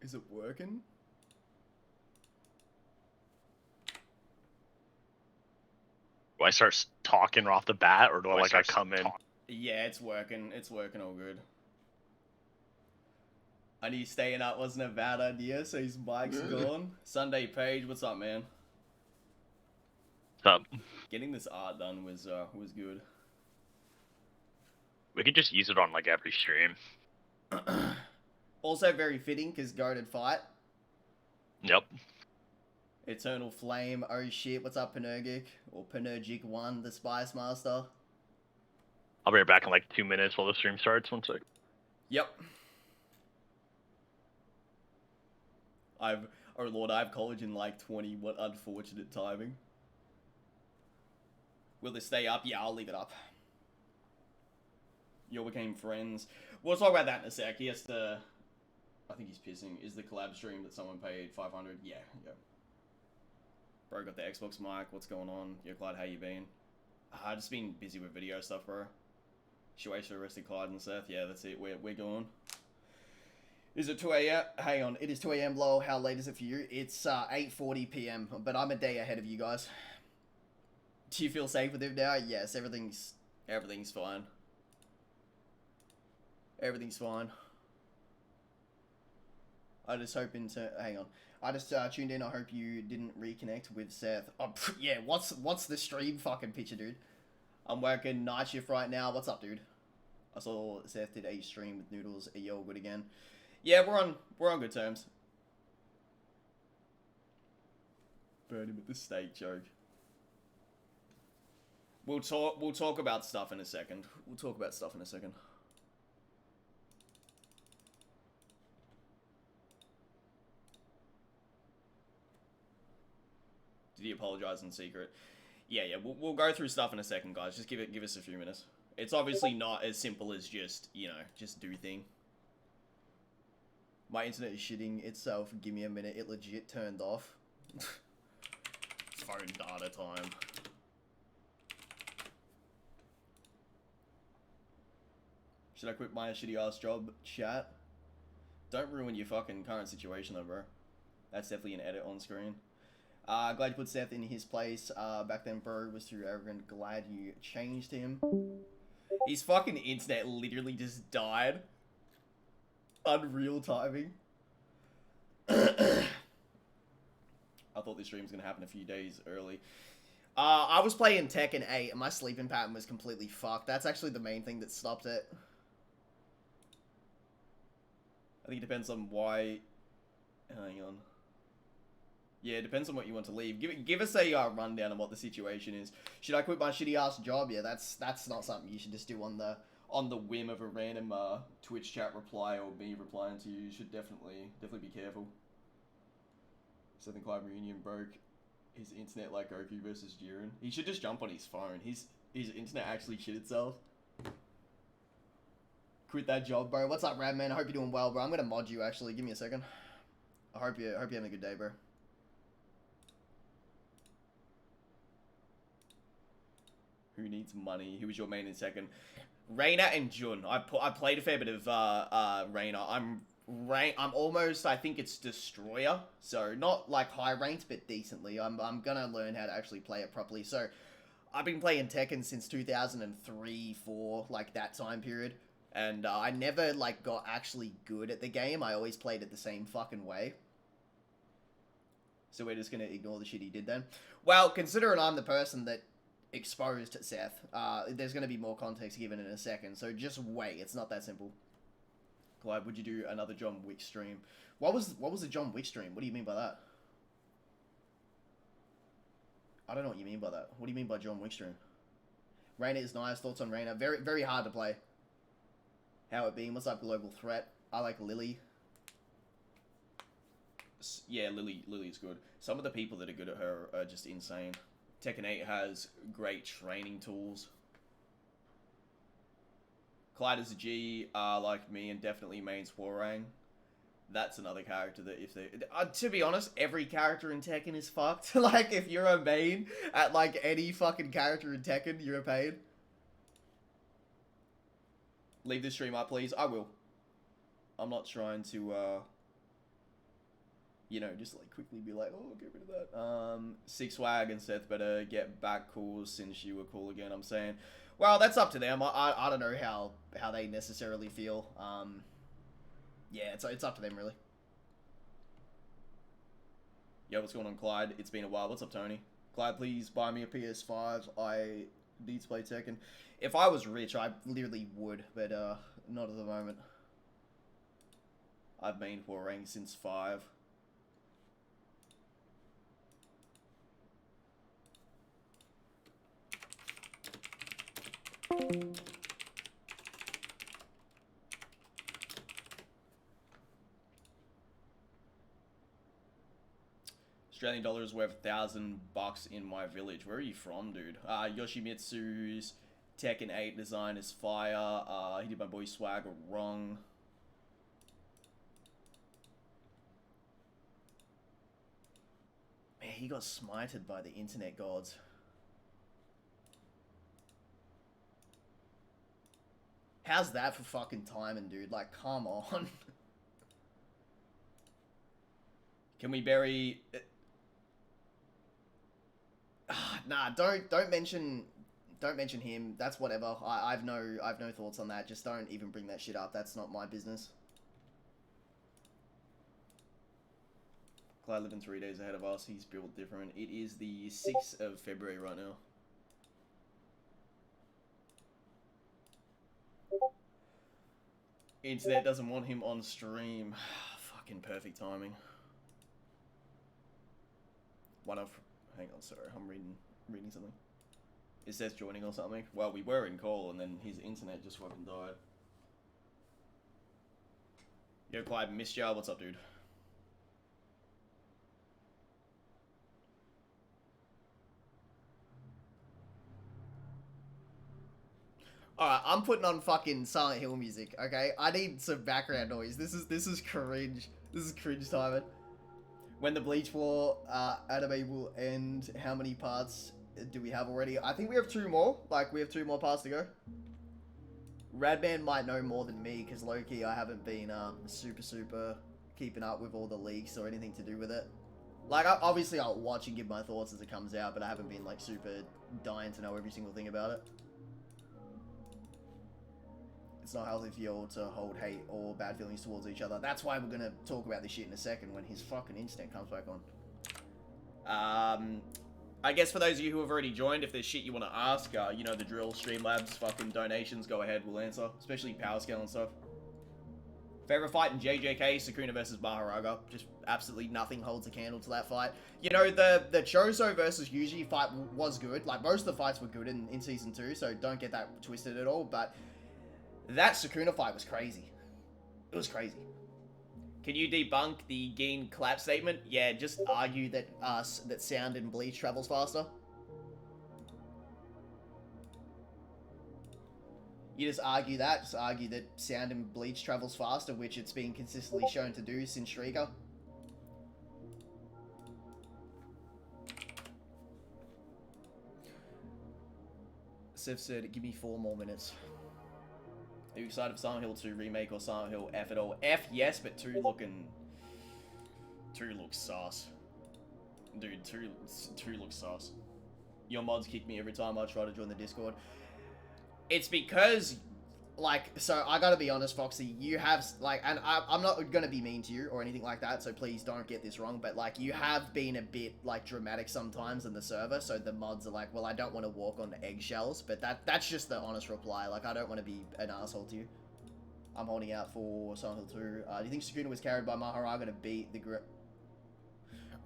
Is it working? Do I start talking off the bat, or do I come in? Yeah, it's working. It's working all good. I knew staying up wasn't a bad idea, so his mic's gone. Sunday Page, what's up, man? What's up? Getting this art done was good. We could just use it on like every stream. Also very fitting because Goated Fight. Yep. Eternal Flame, oh shit, what's up, Panergic? Or Panergic1, the Spice Master. I'll be right back in like 2 minutes while the stream starts. 1 sec. Yep. Oh lord, I have college in like 20, what unfortunate timing. Will this stay up? Yeah, I'll leave it up. You all became friends. We'll talk about that in a sec. He has to... I think he's pissing. Is the collab stream that someone paid 500? Yeah. Bro, got the Xbox mic. What's going on? Yo, Clyde, how you been? I've just been busy with video stuff, bro. Should wait for arrested Clyde and Seth. Yeah, that's it. We're going. Is it 2 a.m.? Hang on. It is 2 a.m. Lowell. How late is it for you? It's 8:40 p.m. But I'm a day ahead of you guys. Do you feel safe with him now? Yes, everything's fine. Everything's fine. I just hoping to... Hang on. I just tuned in. I hope you didn't reconnect with Seth. Oh, yeah, what's the stream fucking picture, dude? I'm working night shift right now. What's up, dude? I saw Seth did a stream with Noodles. Are you all good again? Yeah, we're on good terms. Burn him with the steak joke. We'll talk about stuff in a second. Did he apologize in secret? Yeah, we'll go through stuff in a second, guys. Just give us a few minutes. It's obviously not as simple as just, you know, just do thing. My internet is shitting itself. Give me a minute. It legit turned off. It's phone data time. Should I quit my shitty ass job, chat? Don't ruin your fucking current situation though, bro. That's definitely an edit on screen. Glad you put Seth in his place. Back then, bro was too arrogant. Glad you changed him. His fucking internet literally just died. Unreal timing. I thought this stream was gonna happen a few days early. I was playing Tekken 8 and my sleeping pattern was completely fucked. That's actually the main thing that stopped it. I think it depends on why... Hang on. Yeah, it depends on what you want to leave. Give us a rundown on what the situation is. Should I quit my shitty ass job? Yeah, that's not something you should just do on the whim of a random Twitch chat reply or me replying to you. You should definitely be careful. Seth and Clyde reunion broke his internet like Goku versus Jiren. He should just jump on his phone. His internet actually shit itself. Quit that job, bro. What's up, Radman? I hope you're doing well, bro. I'm gonna mod you actually. Give me a second. I hope you're having a good day, bro. Who needs money? Who was your main in second? Reina and Jun. I played a fair bit of Reina. I'm almost, I think it's Destroyer. So not like high ranked, but decently. I'm gonna learn how to actually play it properly. So I've been playing Tekken since 2003, 4, like that time period. And I never like got actually good at the game. I always played it the same fucking way. So we're just gonna ignore the shit he did then. Well, considering I'm the person that exposed Seth, there's going to be more context given in a second, so just wait. It's not that simple. Clyde, would you do another John Wick stream? What was the John Wick stream? What do you mean by that? I don't know what you mean by that. What do you mean by John Wick stream? Reina is nice. Thoughts on Reina? Very, very hard to play. How it been? What's up, Global Threat? I like Lily. Yeah, Lily's good. Some of the people that are good at her are just insane. Tekken 8 has great training tools. Clyde is a G, like me, and definitely mains Hwoarang. That's another character that if they... to be honest, every character in Tekken is fucked. Like, if you're a main at, like, any fucking character in Tekken, you're a pain. Leave this stream up, please. I will. I'm not trying to, You know, just like quickly be like, oh, get rid of that. Six Swag and Seth better get back cool since you were cool again. I'm saying, well, that's up to them. I don't know how they necessarily feel. Yeah, it's up to them really. Yo, what's going on, Clyde? It's been a while. What's up, Tony? Clyde, please buy me a PS5. I need to play Tekken. If I was rich, I literally would, but not at the moment. I've been for rank since 5. Australian dollars worth $1,000 in my village. Where are you from, dude? Yoshimitsu's Tekken 8 design is fire. He did my boy Swag wrong. Man, he got smited by the internet gods. How's that for fucking timing, dude? Like, come on. Can we bury... Nah, don't mention him. That's whatever. I've no thoughts on that. Just don't even bring that shit up. That's not my business. Clyde living 3 days ahead of us. He's built different. It is the 6th of February right now. Internet doesn't want him on stream. Fucking perfect timing. Hang on, sorry, I'm reading something. Is Seth joining or something? Well, we were in call and then his internet just fucking died. Yo, Clyde, missed ya. What's up, dude? Alright, I'm putting on fucking Silent Hill music, okay? I need some background noise. This is cringe. This is cringe timing. When the Bleach War anime will end, how many parts do we have already? I think we have 2 more. Like, we have 2 more parts to go. Radman might know more than me, because low-key I haven't been super keeping up with all the leaks or anything to do with it. Like, obviously I'll watch and give my thoughts as it comes out, but I haven't been, like, super dying to know every single thing about it. It's not healthy for you all to hold hate or bad feelings towards each other. That's why we're gonna talk about this shit in a second when his fucking internet comes back on. I guess for those of you who have already joined, if there's shit you want to ask, you know the drill, Streamlabs, fucking donations, go ahead, we'll answer. Especially power scale and stuff. Favorite fight in JJK, Sakuna versus Maharaga. Just absolutely nothing holds a candle to that fight. You know, the Chozo versus Yuji fight was good. Like, most of the fights were good in Season 2, so don't get that twisted at all, but that Sakuna fight was crazy. It was crazy. Can you debunk the Geen clap statement? Yeah, just argue that that sound in Bleach travels faster. You just argue that. Just argue that sound in Bleach travels faster, which it's been consistently shown to do since Shrieker. Seth said, give me 4 more minutes. Are you excited for Silent Hill 2 remake or Silent Hill F at all? F, yes, but 2 looks sus. Dude, 2 looks sus. Your mods kick me every time I try to join the Discord. It's because, like, so I gotta be honest, Foxy, you have, like, and I'm not gonna be mean to you or anything like that, so please don't get this wrong, but, like, you have been a bit, like, dramatic sometimes in the server, so the mods are like, well, I don't want to walk on eggshells, but that's just the honest reply. Like, I don't want to be an asshole to you. I'm holding out for Silent Hill 2. Do you think Sakuna was carried by Maharaga to beat the grip?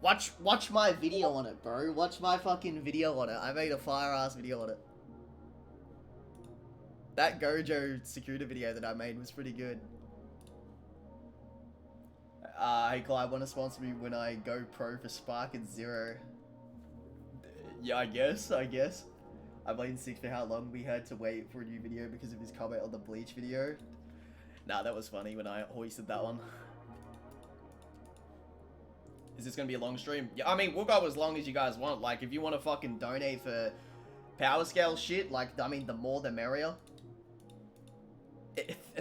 Watch my video on it, bro. Watch my fucking video on it. I made a fire-ass video on it. That Gojo Sakuna video that I made was pretty good. Hey Clyde, want to sponsor me when I go pro for Spark and Zero? Yeah, I guess. I've been sick for how long we had to wait for a new video because of his comment on the Bleach video. Nah, that was funny when I hoisted that one. Is this gonna be a long stream? Yeah, I mean, we'll go as long as you guys want. Like, if you want to fucking donate for power scale shit, like, I mean, the more the merrier.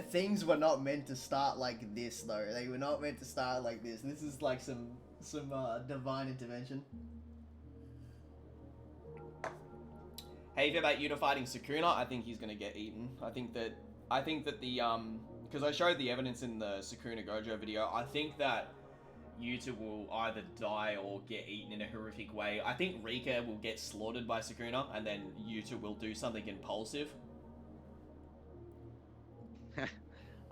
Things were not meant to start like this, though. They were not meant to start like this. This is like some Some divine intervention. How you feel about Yuta fighting Sukuna? I think he's gonna get eaten. I think that the because I showed the evidence in the Sukuna Gojo video. I think that Yuta will either die or get eaten in a horrific way. I think Rika will get slaughtered by Sukuna, and then Yuta will do something impulsive.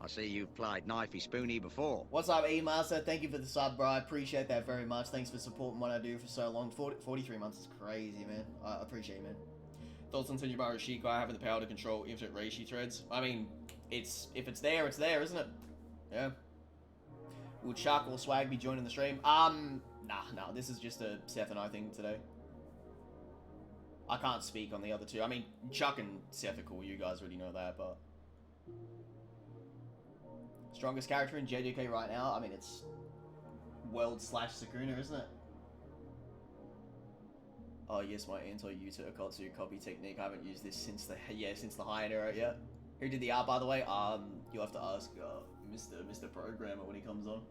I see you've played Knifey Spoony before. What's up, E-Master? Thank you for the sub, bro. I appreciate that very much. Thanks for supporting what I do for so long. 43 months is crazy, man. I appreciate it, man. Thoughts on Tenjimaru Shikai having the power to control infinite reishi threads? I mean, if it's there, isn't it? Yeah. Will Chuck or Swag be joining the stream? Nah. This is just a Seth and I thing today. I can't speak on the other two. I mean, Chuck and Seth are cool. You guys already know that, but... Strongest character in JJK right now? I mean, it's... World/Sukuna, isn't it? Oh, yes, my anti-Yuta Akatsu copy technique. I haven't used this since the High-End era yet. Who did the art, by the way? You'll have to ask Mr. Programmer when he comes on.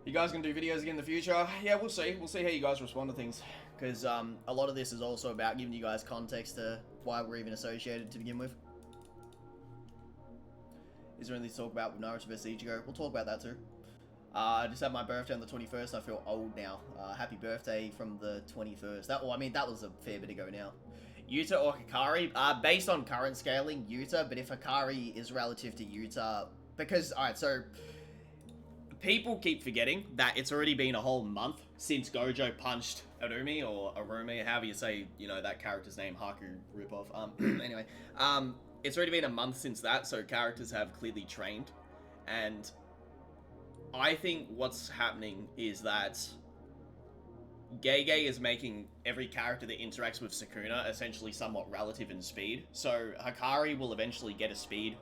You guys gonna do videos again in the future? Yeah, we'll see. We'll see how you guys respond to things. Because a lot of this is also about giving you guys context to why we're even associated to begin with. Is there anything to talk about with Naruto vs Ichigo? We'll talk about that too. I just had my birthday on the 21st. I feel old now. Happy birthday from the 21st. That was a fair bit ago now. Yuta or Hikari? Based on current scaling, Yuta, but if Hikari is relative to Yuta... Because, alright, so... People keep forgetting that it's already been a whole month since Gojo punched Arumi, or Arumi, however you say, you know, that character's name, Haku ripoff. Anyway, it's already been a month since that, so characters have clearly trained. And I think what's happening is that Gege is making every character that interacts with Sukuna essentially somewhat relative in speed. So Hikari will eventually get a speed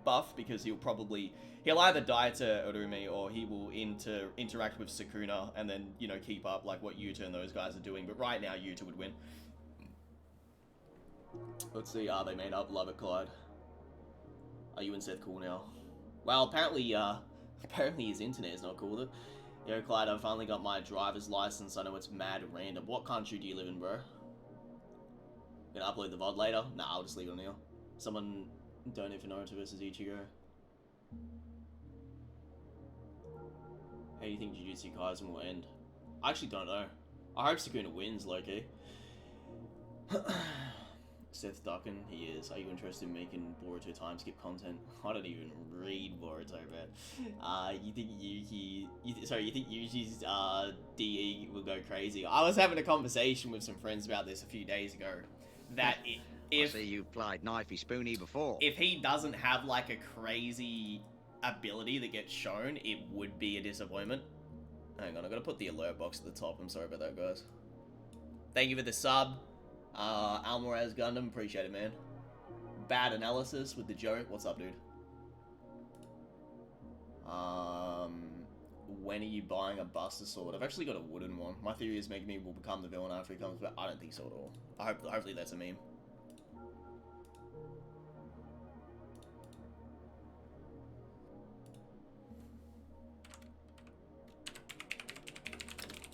buff because he'll either die to Urumi or he will interact with Sukuna and then, you know, keep up like what Yuta and those guys are doing. But right now, Yuta would win. Let's see. They made up. Love it, Clyde. Are you and Seth cool now? Well, apparently his internet is not cool. Yo, Clyde, I finally got my driver's license. I know it's mad random. What country do you live in, bro? Gonna upload the VOD later? Nah, I'll just leave it on here. Someone donate for Naruto vs Ichigo. How do you think Jujutsu Kaisen will end? I actually don't know. I hope Sukuna wins, low-key. Seth ducking, he is. Are you interested in making Boruto time skip content? I don't even read Boruto, man. You think Yuji's DE will go crazy? I was having a conversation with some friends about this a few days ago. That if I see you've played Knifey Spoony before. If he doesn't have like a crazy ability that gets shown, it would be a disappointment. Hang on, I gotta put the alert box at the top. I'm sorry about that, guys. Thank you for the sub. Almoraz Gundam, appreciate it, man. Bad analysis with the joke. What's up, dude? When are you buying a Buster Sword? I've actually got a wooden one. My theory is Megumi will become the villain after he comes, but I don't think so at all. Hopefully that's a meme.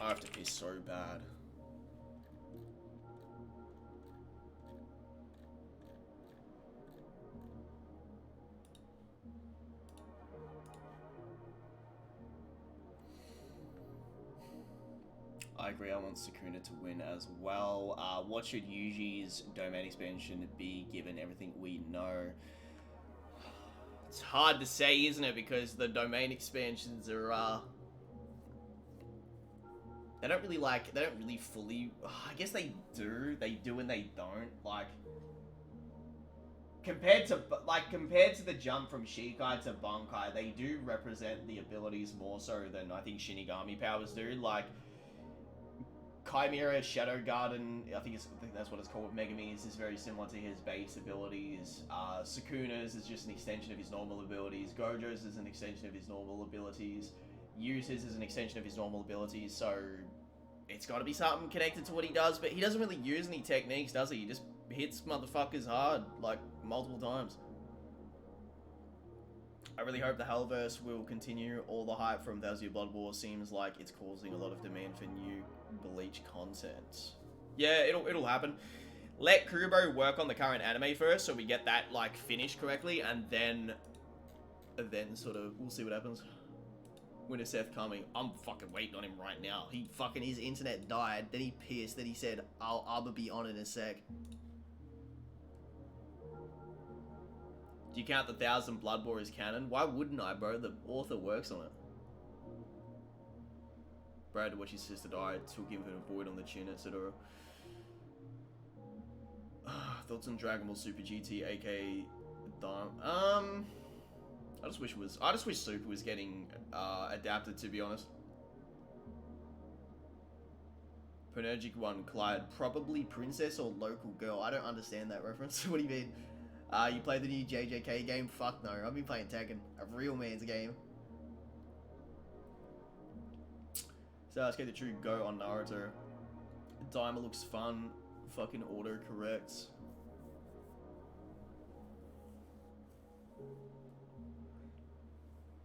I have to piss so bad. I agree, I want Sukuna to win as well. What should Yuji's domain expansion be given everything we know? It's hard to say, isn't it? Because the domain expansions are, they don't really fully, I guess they do and they don't, like, compared to the jump from Shikai to Bankai, they do represent the abilities more so than I think Shinigami powers do, like, Chimera Shadow Garden, I think that's what it's called with Megumi's, is very similar to his base abilities. Sukuna's is just an extension of his normal abilities. Gojo's is an extension of his normal abilities. Yuta's is an extension of his normal abilities, so it's got to be something connected to what he does, but he doesn't really use any techniques, does he? He just hits motherfuckers hard, like, multiple times. I really hope the Hellverse will continue. All the hype from Thousand Year Blood War seems like it's causing a lot of demand for new Bleach content. Yeah, it'll happen. Let Kubo work on the current anime first, so we get that like finished correctly, and then sort of we'll see what happens. When is Seth coming? I'm fucking waiting on him right now. His internet died. Then he pissed. Then he said, I'll be on in a sec. Do you count the 1000 Blood War as canon? Why wouldn't I, bro? The author works on it. Brad to watch his sister die. Took him a void on the chin, etc. Thoughts on Dragon Ball Super GT, aka Dime? I just wish Super was getting adapted, to be honest. Penergic one, Clyde. Probably princess or local girl. I don't understand that reference. What do you mean? You play the new JJK game? Fuck no. I've been playing Tekken. A real man's game. So let's get the true go on Naruto. Dimer looks fun. Fucking autocorrects.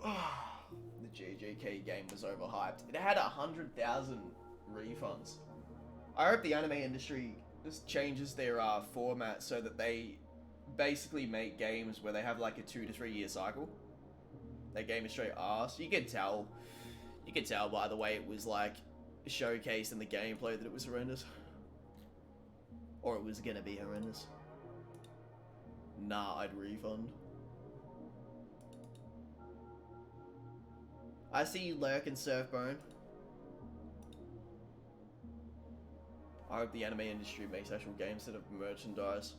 The JJK game was overhyped. It had 100,000 refunds. I hope the anime industry just changes their format so that they basically make games where they have like a 2 to 3 year cycle. That game is straight ass. You could tell by the way it was like showcased in the gameplay that it was horrendous. Or it was gonna be horrendous. Nah, I'd refund. I see you lurk and Surfbone. I hope the anime industry makes actual games instead of merchandise.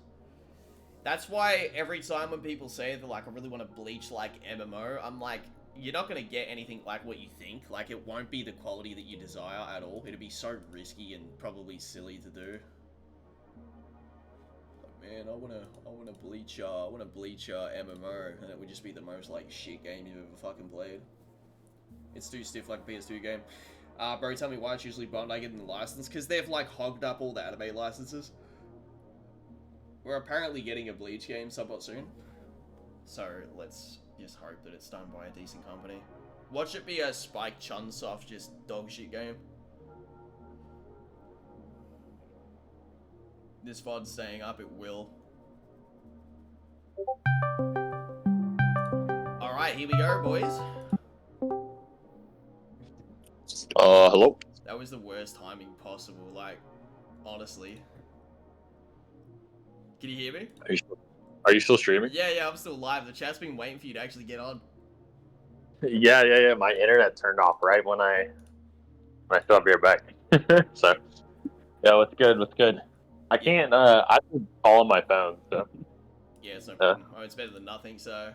That's why every time when people say that, like, I really want to Bleach like MMO, I'm like, you're not going to get anything like what you think. Like, it won't be the quality that you desire at all. It'll be so risky and probably silly to do. Man, I wanna Bleach MMO, and it would just be the most like shit game you've ever fucking played. It's too stiff like a PS2 game. Bro, tell me why it's usually Bandai getting the license, because they've like hogged up all the anime licenses. We're apparently getting a Bleach game somewhat soon, so let's just hope that it's done by a decent company. Watch it be a Spike Chunsoft just dog shit game. This VOD's staying up, it will. Alright, here we go, boys. Hello? That was the worst timing possible, like, honestly. Can you hear me? Are you still streaming? Yeah, I'm still live. The chat's been waiting for you to actually get on. Yeah. My internet turned off right when I saw your back. So, yeah, what's good? I can't, I can call on my phone, so. Yeah, it's no problem. Oh, it's better than nothing, so.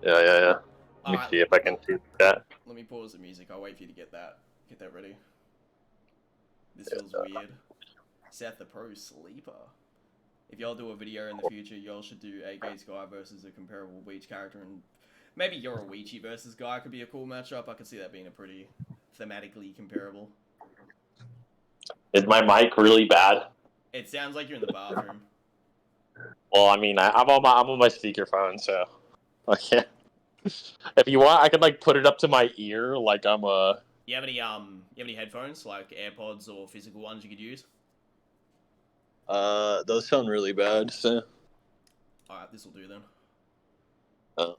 Yeah. Let me see if I can see that. Let me pause the music. I'll wait for you to get that ready. This feels weird. Seth the Pro Sleeper. If y'all do a video in the future, y'all should do AK's Guy versus a comparable Weech character, and maybe you're a Weechy versus Guy could be a cool matchup. I could see that being a pretty thematically comparable. Is my mic really bad? It sounds like you're in the bathroom. Well, I mean, I'm on my speakerphone, so I can't. If you want, I could like put it up to my ear, like I'm a. You have any headphones, like AirPods or physical ones you could use? Those sound really bad. So. Alright, this will do then. Oh.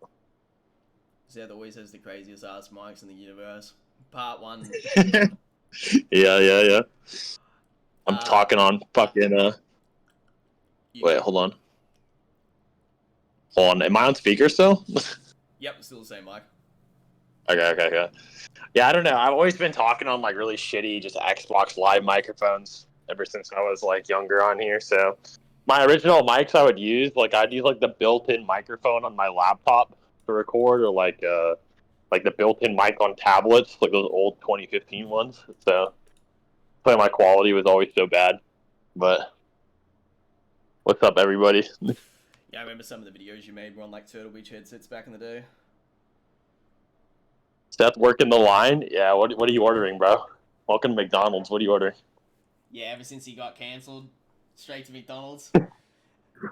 Seth always has the craziest ass mics in the universe. Part 1. Yeah. I'm talking on fucking Wait, hold on. Am I on speaker still? Yep, still the same mic. Okay. Yeah, I don't know. I've always been talking on like really shitty, just Xbox Live microphones ever since I was like younger on here. So my original mics I would use, like I'd use like the built-in microphone on my laptop to record, or like the built-in mic on tablets, like those old 2015 ones. So my quality was always so bad. But what's up, everybody? Yeah, I remember some of the videos you made were on like Turtle Beach headsets back in the day. Seth working the line? Yeah, what are you ordering, bro? Welcome to McDonald's. What are you ordering? Yeah, ever since he got cancelled, straight to McDonald's.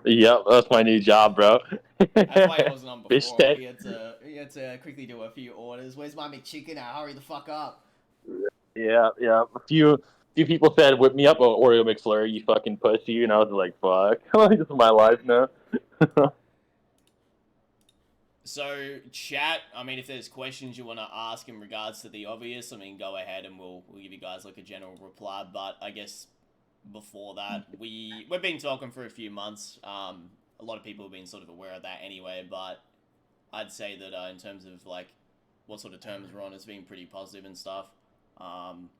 Yep, that's my new job, bro. That's why he wasn't on Fish before. tank. He had to quickly do a few orders. Where's my McChicken? Now hurry the fuck up. Yeah, yeah. A few people said, "Whip me up, a Oreo McFlurry, you fucking pussy," and I was like, "Fuck, this is my life now." So, chat, I mean, if there's questions you want to ask in regards to the obvious, I mean, go ahead and we'll give you guys like a general reply. But I guess before that, we've been talking for a few months. A lot of people have been sort of aware of that anyway. But I'd say that in terms of like what sort of terms we're on, it's been pretty positive and stuff. Um,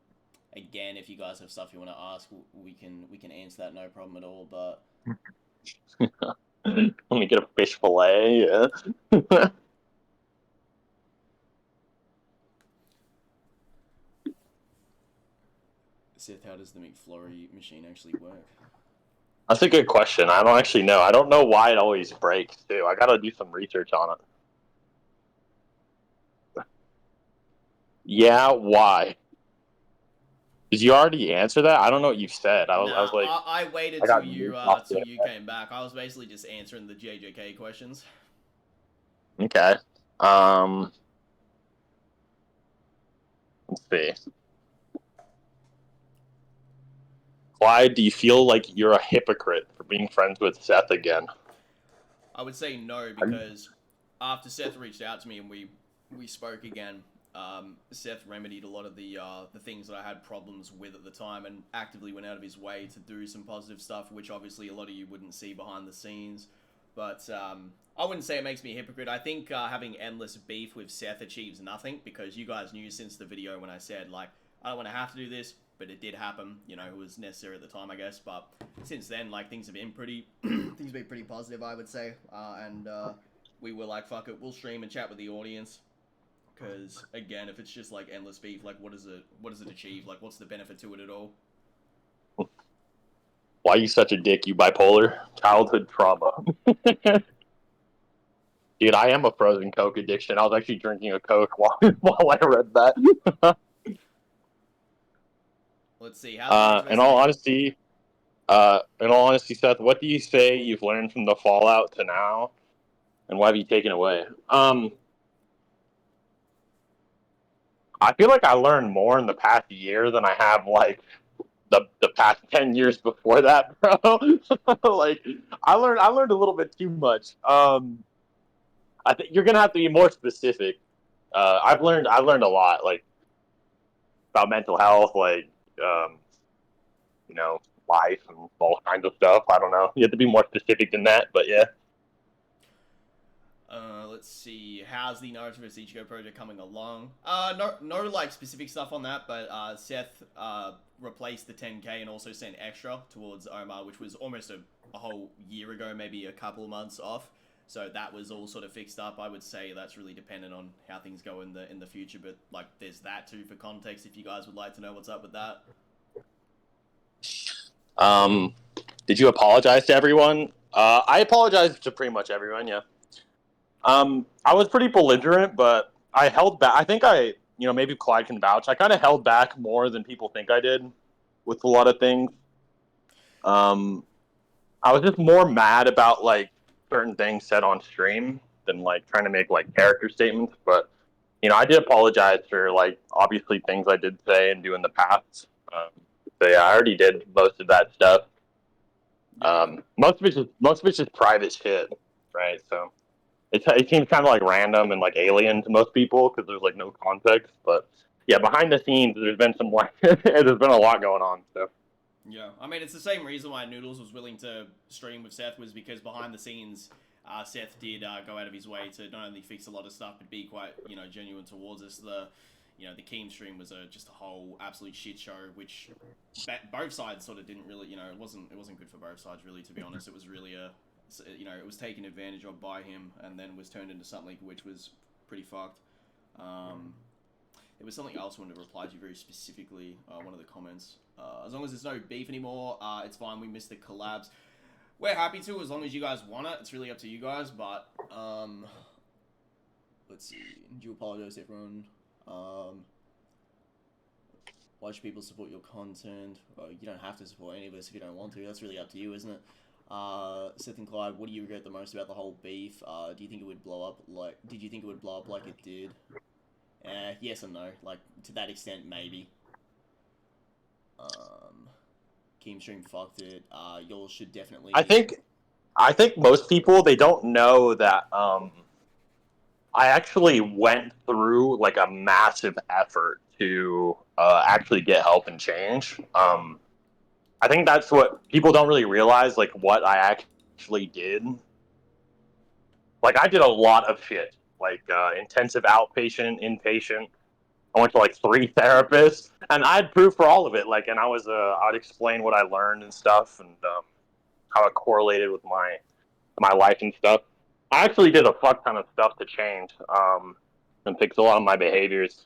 Again, if you guys have stuff you want to ask, we can answer that, no problem at all. But Let me get a fish fillet. Yeah. Seth, how does the McFlurry machine actually work? That's a good question. I don't actually know. I don't know why it always breaks too. I gotta do some research on it. Yeah, why? Did you already answer that? I don't know what you said. I was Nah, like, I waited I till got you moved off the till you internet. came back. I was basically just answering the JJK questions. Okay. Um, let's see. Clyde, do you feel like you're a hypocrite for being friends with Seth again? I would say no because after Seth reached out to me and we spoke again, Seth remedied a lot of the things that I had problems with at the time and actively went out of his way to do some positive stuff, which obviously a lot of you wouldn't see behind the scenes. But I wouldn't say it makes me a hypocrite. I think having endless beef with Seth achieves nothing because you guys knew since the video when I said like I don't want to have to do this, but it did happen. You know, it was necessary at the time, I guess. But since then, like things have been pretty, things have been pretty positive, I would say. And we were like, fuck it, we'll stream and chat with the audience. Because again, if it's just like endless beef, like what does it achieve? Like what's the benefit to it at all? Why are you such a dick, you bipolar? Childhood trauma. Dude, I am a frozen Coke addiction. I was actually drinking a Coke while I read that. Let's see. How's the In motivation? all honesty, Seth, what do you say you've learned from the fallout to now, and what have you taken away? I feel like I learned more in the past year than I have like the past 10 years before that, bro. Like I learned a little bit too much. I think you're gonna have to be more specific. I've learned a lot, like about mental health, like um, you know, life and all kinds of stuff. I don't know. You have to be more specific than that, but yeah. Let's see. How's the Naruto vs Ichigo project coming along? No, like specific stuff on that, but Seth replaced the 10K and also sent extra towards Omar, which was almost a whole year ago, maybe a couple of months off. So that was all sort of fixed up. I would say that's really dependent on how things go in the future, but like there's that too for context if you guys would like to know what's up with that. Um, did you apologize to everyone? I apologized to pretty much everyone. Yeah. I was pretty belligerent, but I held back. I think maybe Clyde can vouch. I kind of held back more than people think I did with a lot of things. Um, I was just more mad about like certain things said on stream than like trying to make like character statements. But I did apologize for like obviously things I did say and do in the past. So yeah, I already did most of that stuff. Yeah. Most of it's just private shit, right? So it seems kind of like random and like alien to most people because there's like no context. But yeah, behind the scenes, there's been some like there's been a lot going on. So Yeah, I mean, it's the same reason why Noodles was willing to stream with Seth was because behind the scenes, Seth did go out of his way to not only fix a lot of stuff but be quite genuine towards us. The Keem stream was just a whole absolute shit show, which both sides sort of didn't really it wasn't good for both sides really, to be honest. It was really it was taken advantage of by him and then was turned into something which was pretty fucked. Um, there was something else I wanted to reply to you very specifically. One of the comments. As long as there's no beef anymore, it's fine. We missed the collabs. We're happy to, as long as you guys want it. It's really up to you guys. But let's see. Do you apologize to everyone? Why should people support your content? Well, you don't have to support any of us if you don't want to. That's really up to you, isn't it? Seth and Clyde, what do you regret the most about the whole beef? Do you think it would blow up like? Did you think it would blow up like it did? Yes and no. Like to that extent, maybe. Keemstream fucked it. Y'all should definitely. I think most people, they don't know that I actually went through like a massive effort to actually get help and change. I think that's what people don't really realize, like what I actually did. Like I did a lot of shit, like intensive outpatient, inpatient. I went to like 3 therapists, and I had proof for all of it. Like, and I'd explain what I learned and stuff, and how it correlated with my life and stuff. I actually did a fuck ton of stuff to change, and fix a lot of my behaviors.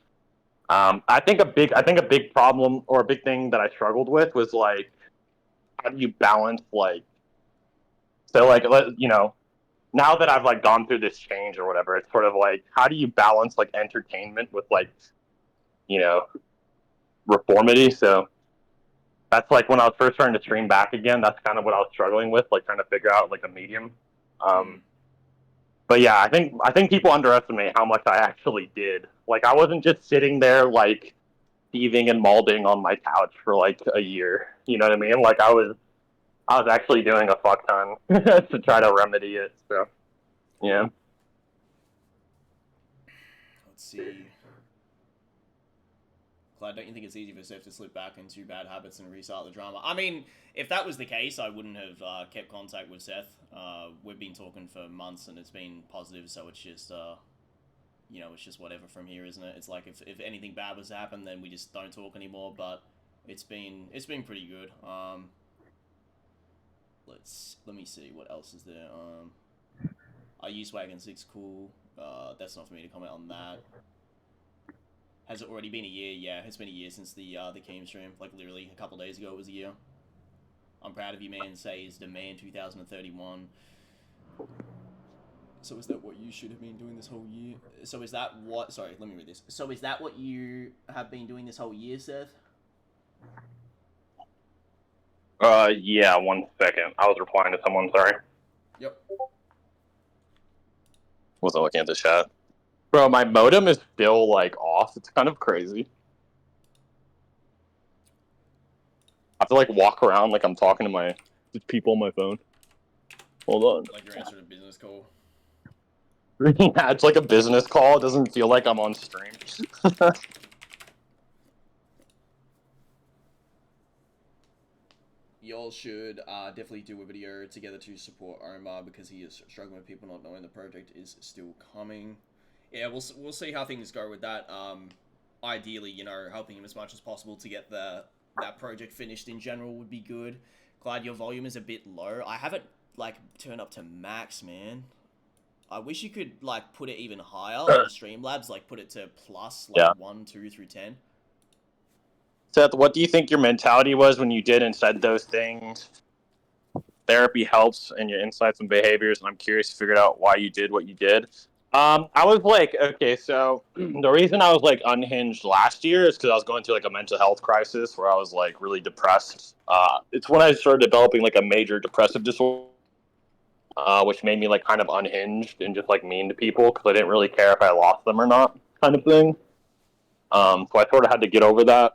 I think a big problem or a big thing that I struggled with was like, how do you balance like, so like, now that I've like gone through this change or whatever, it's sort of like, how do you balance like entertainment with like, you know, reformity? So that's like when I was first starting to stream back again, that's kind of what I was struggling with, like trying to figure out like a medium. But yeah, I think people underestimate how much I actually did. Like I wasn't just sitting there like thieving and malding on my couch for like a year. You know what I mean? Like I was actually doing a fuck ton to try to remedy it. So yeah. Let's see. Clyde, don't you think it's easy for Seth to slip back into bad habits and restart the drama? I mean, if that was the case, I wouldn't have kept contact with Seth. We've been talking for months and it's been positive, so it's just, it's just whatever from here, isn't it? It's like if anything bad was to happen, then we just don't talk anymore. But it's been pretty good. Let me see what else is there. I use Wagon 6 cool. That's not for me to comment on that. Has it already been a year? Yeah, it's been a year since the Keem stream. Like literally a couple days ago it was a year. I'm proud of you, man. Says the man 2031. So is that what you should have been doing this whole year? So is that what? Sorry, let me read this. So is that what you have been doing this whole year, Seth? Yeah. 1 second. I was replying to someone. Sorry. Yep. Wasn't looking at the chat. Bro, my modem is still like off. It's kind of crazy. I have to like walk around like I'm talking to my people on my phone. Hold on. Like you're answering a business call. Yeah, it's like a business call. It doesn't feel like I'm on stream. Y'all should definitely do a video together to support Omar because he is struggling with people not knowing the project is still coming. Yeah, we'll see how things go with that. Ideally, helping him as much as possible to get that project finished in general would be good. Clyde, your volume is a bit low. I have it like turned up to max, man. I wish you could like put it even higher on the Streamlabs, like put it to plus like 1, 2 through 10. Seth, what do you think your mentality was when you did and said those things? Therapy helps in your insights and behaviors, and I'm curious to figure out why you did what you did. I was like, okay, so the reason I was like unhinged last year is because I was going through like a mental health crisis where I was like really depressed. It's when I started developing like a major depressive disorder, which made me like kind of unhinged and just like mean to people because I didn't really care if I lost them or not, kind of thing. So I sort of had to get over that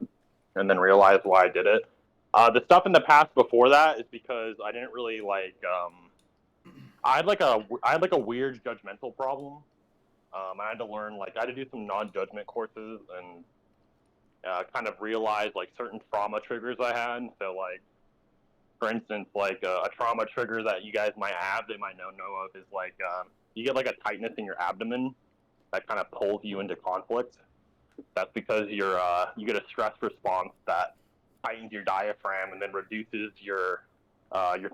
and then realize why I did it. The stuff in the past before that is because I didn't really like. I had like a weird judgmental problem. I had to learn I had to do some non-judgment courses and kind of realize like certain trauma triggers I had. So like, for instance, like a trauma trigger that you guys might have, they might know of, is like you get like a tightness in your abdomen that kind of pulls you into conflict. That's because you get a stress response that tightens your diaphragm and then reduces your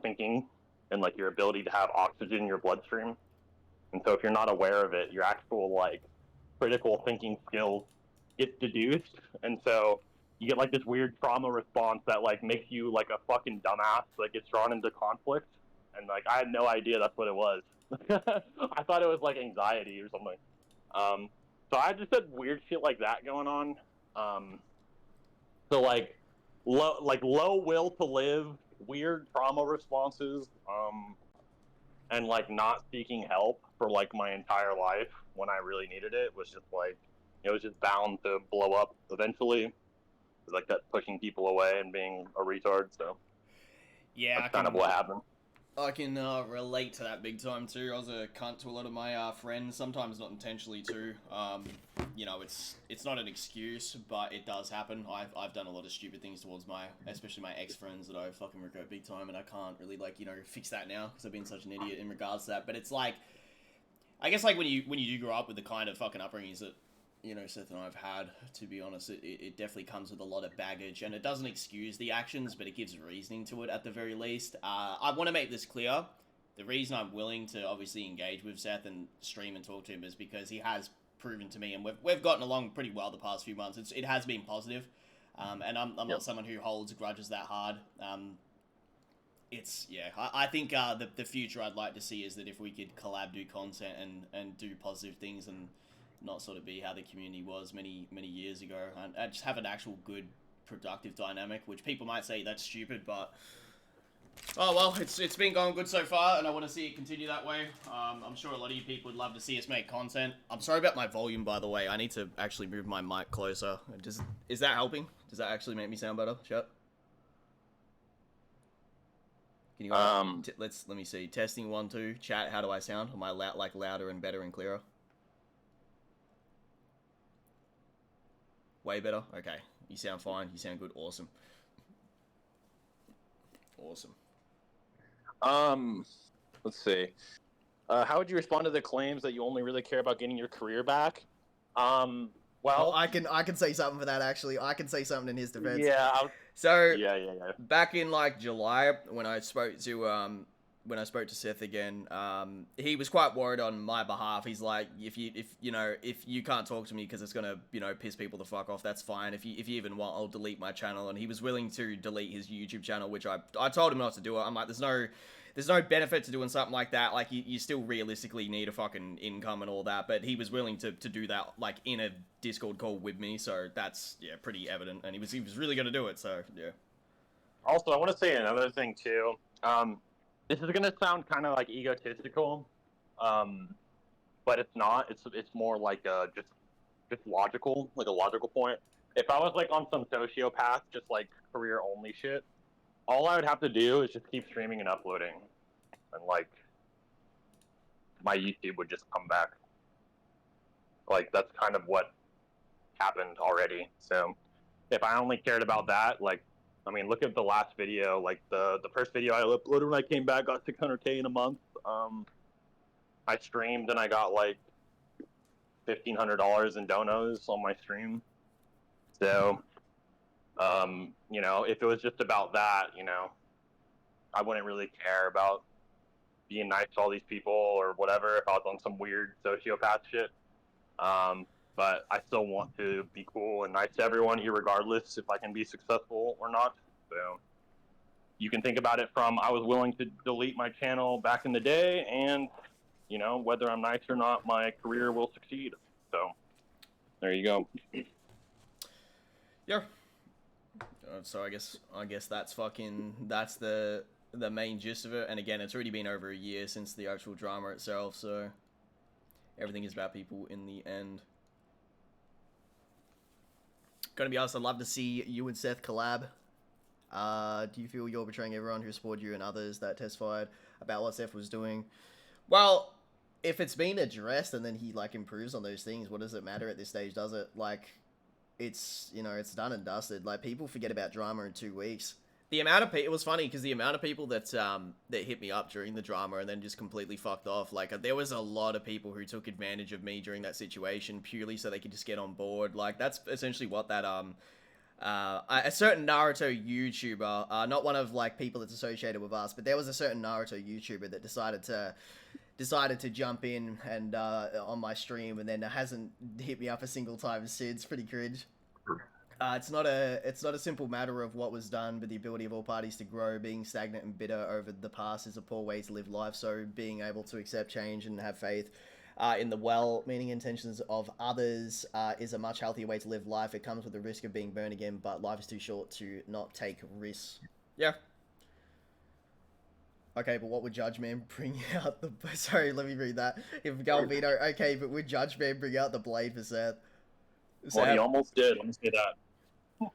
thinking and like your ability to have oxygen in your bloodstream. And so if you're not aware of it, your actual like critical thinking skills get deduced, and so you get like this weird trauma response that like makes you like a fucking dumbass, like gets drawn into conflict. And like I had no idea that's what it was. I thought it was like anxiety or something. So I just had weird shit like that going on. So like low will to live weird trauma responses, and like not seeking help for like my entire life when I really needed it was just like it was just bound to blow up eventually. Like that pushing people away and being a retard. So Yeah, that's kind of what happened. I can relate to that big time too. I was a cunt to a lot of my friends, sometimes not intentionally too. You know, it's not an excuse, but it does happen. I've done a lot of stupid things towards especially my ex friends that I fucking regret big time, and I can't really like fix that now because I've been such an idiot in regards to that. But it's like, I guess like when you do grow up with the kind of fucking upbringings that Seth and I have had, to be honest, it definitely comes with a lot of baggage, and it doesn't excuse the actions, but it gives reasoning to it at the very least. I want to make this clear. The reason I'm willing to obviously engage with Seth and stream and talk to him is because he has proven to me, and we've gotten along pretty well the past few months. It has been positive, and I'm not someone who holds grudges that hard. I think the future I'd like to see is that if we could collab, do content, and do positive things, and not sort of be how the community was many years ago, and just have an actual good productive dynamic, which people might say that's stupid, but oh well, it's been going good so far, and I want to see it continue that way. I'm sure a lot of you people would love to see us make content. I'm sorry about my volume, by the way. I need to actually move my mic closer. Is that helping? Does that actually make me sound better? Chat? Can you let me see. Testing 1 2. Chat, how do I sound? Am I louder and better and clearer? Way better? Okay. You sound fine. You sound good. Awesome. Let's see. How would you respond to the claims that you only really care about getting your career back? Well, I can say something for that, actually. I can say something in his defense. Yeah. Yeah. Back in like July, when I spoke to Seth again, he was quite worried on my behalf. He's like, if you can't talk to me because it's gonna piss people the fuck off, that's fine. If you even want, I'll delete my channel. And he was willing to delete his YouTube channel, which I told him not to do it. I'm like, there's no benefit to doing something like that. Like, you still realistically need a fucking income and all that. But he was willing to do that, like, in a Discord call with me. So that's, pretty evident. And he was really going to do it. So, yeah. Also, I want to say another thing, too. This is going to sound kind of, like, egotistical. But it's not. It's more like just logical, like a logical point. If I was, like, on some sociopath, just, like, career-only shit, all I would have to do is just keep streaming and uploading, and like my YouTube would just come back. Like, that's kind of what happened already. So if I only cared about that, like, I mean, look at the last video. Like the first video I uploaded when I came back got 600K in a month. I streamed and I got like $1,500 in donos on my stream. So if it was just about that, I wouldn't really care about being nice to all these people or whatever if I was on some weird sociopath shit. But I still want to be cool and nice to everyone, regardless if I can be successful or not. So you can think about it from I was willing to delete my channel back in the day, and whether I'm nice or not, my career will succeed. So there you go. Yeah. So I guess that's the main gist of it. And again, it's already been over a year since the actual drama itself, so everything is about people in the end. Gonna be honest, I'd love to see you and Seth collab. Do you feel you're betraying everyone who supported you and others that testified about what Seth was doing? Well, if it's been addressed and then he like improves on those things, what does it matter at this stage, does it? Like, it's it's done and dusted. Like, people forget about drama in 2 weeks. The amount of people, it was funny because the amount of people that hit me up during the drama and then just completely fucked off. Like, there was a lot of people who took advantage of me during that situation purely so they could just get on board. Like, that's essentially what that a certain Naruto YouTuber, not one of like people that's associated with us, but there was a certain Naruto YouTuber that decided to jump in and on my stream, and then hasn't hit me up a single time since. Pretty cringe. It's not a simple matter of what was done, but the ability of all parties to grow. Being stagnant and bitter over the past is a poor way to live life. So being able to accept change and have faith in the well-meaning intentions of others is a much healthier way to live life. It comes with the risk of being burned again, but life is too short to not take risks. Yeah. Okay, but what would Judge Man bring out the... Sorry, let me read that. If Galvino... Okay, but would Judge Man bring out the blade for Seth? Well, he Seth? almost did. Let me say that.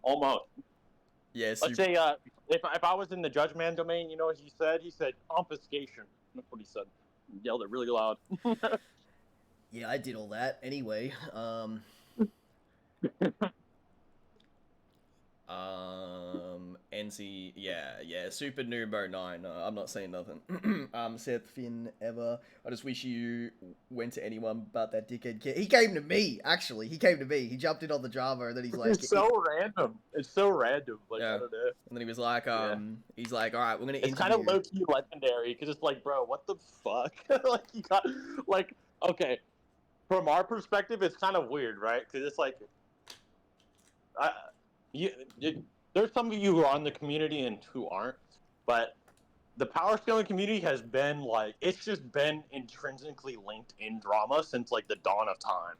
Almost. Yes, Let's say, if I was in the Judge Man domain, you know what he said? He said confiscation. That's what he said. He yelled it really loud. Yeah, I did all that. Anyway, NC, yeah, Super Noobo 9. I'm not saying nothing. Seth Finn ever. I just wish you went to anyone but that dickhead kid. He came to me, actually. He came to me. He jumped in on the Java, and then he's like... It's so random. It's so random. Like, Yeah. I don't know. And then he was like, he's like, all right, we're gonna It's interview. kind of low-key legendary, because it's like, bro, what the fuck? Like, you got, like, okay, from our perspective, it's kind of weird, right? Because it's like, there's some of you who are on the community and who aren't, but the power scaling community has been, like, it's just been intrinsically linked in drama since, like, the dawn of time.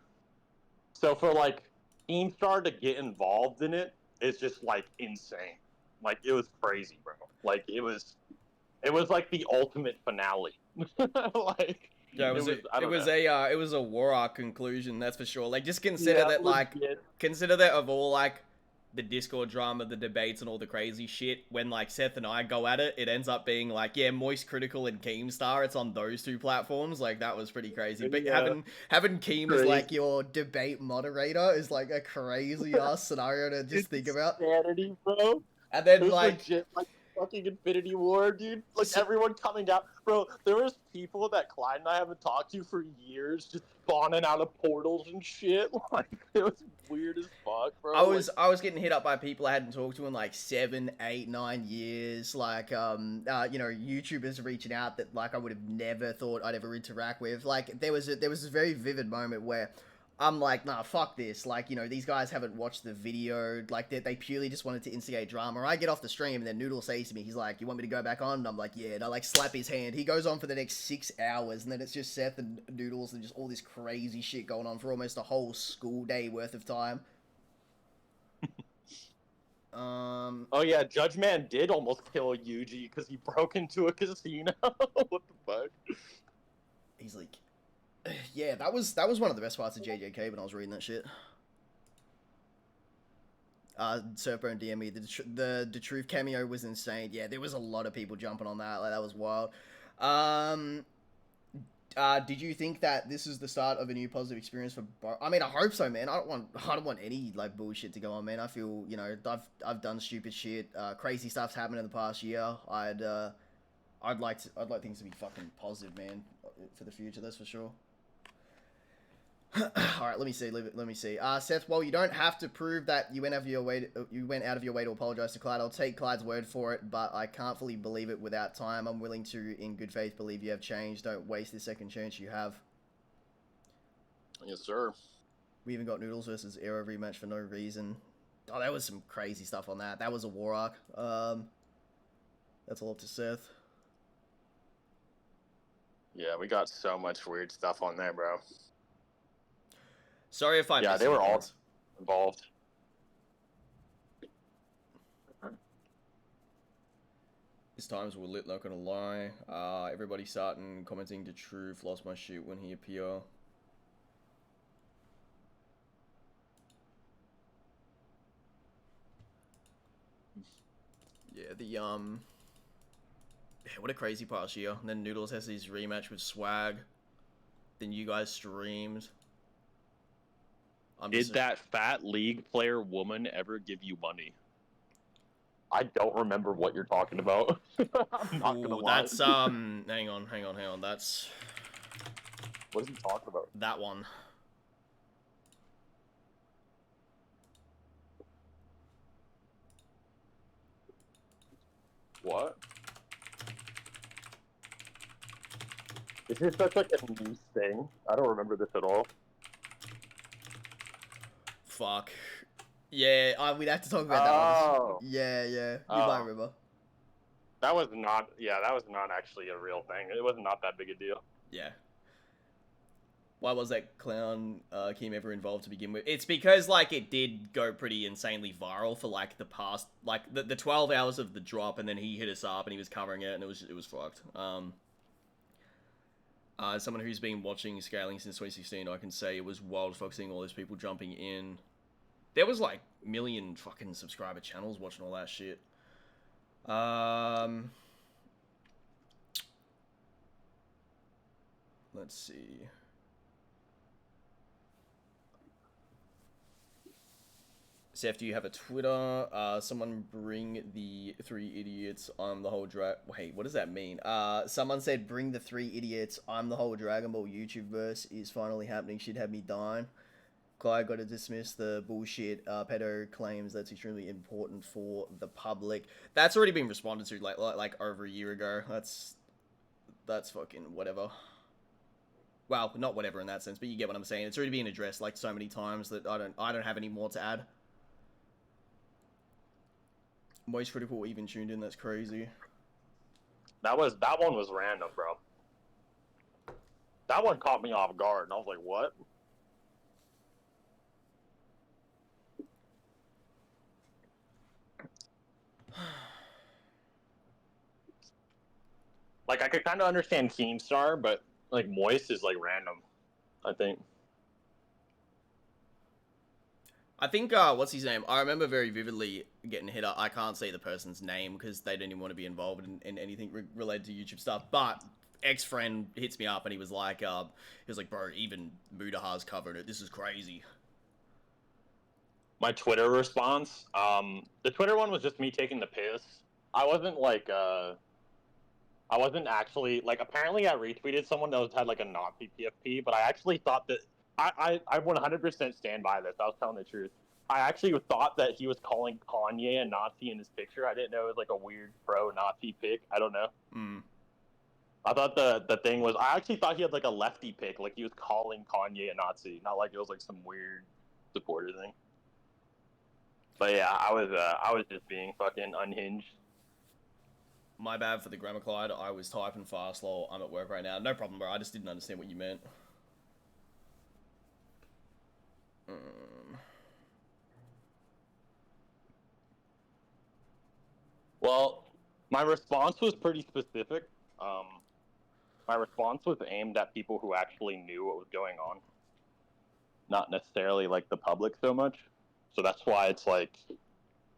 So for, like, Keemstar to get involved in it is just, like, insane. Like, it was crazy, bro. Like, it was like the ultimate finale. Like, Yeah, it was a war arc conclusion, that's for sure. Like, just consider that, like, consider that of all, like, the Discord drama, the debates, and all the crazy shit, when, like, Seth and I go at it, it ends up being, like, yeah, Moist Critical and Keemstar, it's on those two platforms. Like, that was pretty crazy. But having Keem as, like, your debate moderator is, like, a crazy-ass scenario to just think about. Insanity, bro. And then, like, legit, like, fucking Infinity War, dude. Like, everyone coming down. Bro, there was people that Clyde and I haven't talked to for years just spawning out of portals and shit. Like, it was weird as fuck, bro. I was getting hit up by people I hadn't talked to in, like, 7, 8, 9 years. Like, you know, YouTubers reaching out that, like, I would have never thought I'd ever interact with. Like, there was a very vivid moment where I'm like, nah, fuck this. Like, you know, these guys haven't watched the video. Like, they purely just wanted to instigate drama. I get off the stream, and then Noodle says to me, he's like, you want me to go back on? And I'm like, yeah. And I, like, slap his hand. He goes on for the next 6 hours, and then it's just Seth and Noodles and just all this crazy shit going on for almost a whole school day worth of time. Oh, yeah, Judge Man did almost kill Yuji because he broke into a casino. What the fuck? He's like... Yeah, that was one of the best parts of JJK when I was reading that shit. Serpo and DME, the Truth cameo was insane. Yeah, there was a lot of people jumping on that. Like, that was wild. Did you think that this is the start of a new positive experience for? I mean, I hope so, man. I don't want any, like, bullshit to go on, man. I feel, you know, I've done stupid shit. Crazy stuff's happened in the past year. I'd like things to be fucking positive, man, for the future. That's for sure. All right, let me see. Seth, while you don't have to prove that you went out of your way to apologize to Clyde, I'll take Clyde's word for it, but I can't fully believe it without time. I'm willing to, in good faith, believe you have changed. Don't waste this second chance you have. Yes, sir. We even got Noodles versus Arrow rematch for no reason. Oh, that was some crazy stuff on that. That was a war arc. That's all up to Seth. Yeah, we got so much weird stuff on there, bro. Sorry if I they were all involved. His times were lit, not gonna lie. Everybody starting commenting to Truth, lost my shit when he appeared. Yeah, what a crazy past year. And then Noodles has his rematch with Swag. Then you guys streamed. Did that fat league player woman ever give you money? I don't remember what you're talking about. I'm not gonna lie. That's hang on. That's what is he talking about? That one. What? Is this such like a new thing? I don't remember this at all. Fuck. Yeah, we'd have to talk about that one. Yeah. You might remember. That was not actually a real thing. It was not that big a deal. Yeah. Why was that clown Kim ever involved to begin with? It's because like it did go pretty insanely viral for like the past like the 12 hours of the drop, and then he hit us up and he was covering it, and it was fucked. As someone who's been watching scaling since 2016, I can say it was wild focusing all those people jumping in. There was like million fucking subscriber channels watching all that shit. Let's see. Seth, do you have a Twitter? Someone bring the 3 idiots. I'm the whole Wait, what does that mean? Someone said bring the 3 idiots. I'm the whole Dragon Ball YouTube verse is finally happening. Shit had me dying. Clyde got to dismiss the bullshit. Pedo claims that's extremely important for the public. That's already been responded to like over a year ago. That's fucking whatever. Well, not whatever in that sense, but you get what I'm saying. It's already been addressed like so many times that I don't have any more to add. Most critical even tuned in. That's crazy. That one was random, bro. That one caught me off guard, and I was like, "What?" Like I could kind of understand Keemstar, but like Moist is like random. I think. I think, what's his name? I remember very vividly getting hit up. I can't say the person's name because they didn't even want to be involved in anything related to YouTube stuff. But ex-friend hits me up and he was like, bro, even Mudahar's covered it. This is crazy. My Twitter response, the Twitter one was just me taking the piss. I wasn't like, I wasn't actually, like, apparently I retweeted someone that had like a Nazi PFP, but I actually thought that I 100% stand by this. I was telling the truth. I actually thought that he was calling Kanye a Nazi in his picture. I didn't know it was like a weird pro-Nazi pic. I don't know. I thought the thing was, I actually thought he had like a lefty pic, like he was calling Kanye a Nazi, not like it was like some weird supporter thing. But yeah, I was just being fucking unhinged. My bad for the grammar, Clyde. I was typing fast, lol. I'm at work right now. No problem, bro. I just didn't understand what you meant. Well, my response was pretty specific. My response was aimed at people who actually knew what was going on, not necessarily like the public so much. So that's why it's like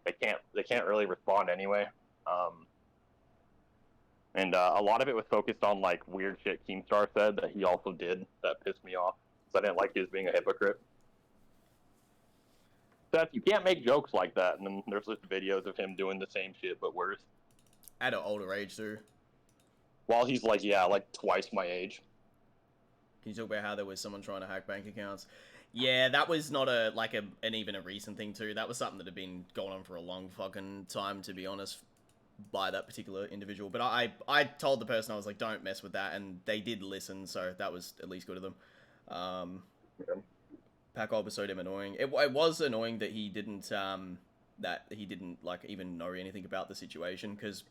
they can't really respond anyway. And a lot of it was focused on like weird shit Keemstar said that he also did that pissed me off. So I didn't like his being a hypocrite. Seth, you can't make jokes like that. And then there's just videos of him doing the same shit but worse. At an older age too. While he's like, yeah, like twice my age. Can you talk about how there was someone trying to hack bank accounts? Yeah, that was not even a recent thing too. That was something that had been going on for a long fucking time, to be honest, by that particular individual. But I told the person, I was like, don't mess with that, and they did listen, so that was at least good of them. Yeah. Paco was so damn annoying. It was annoying that he didn't like even know anything about the situation, because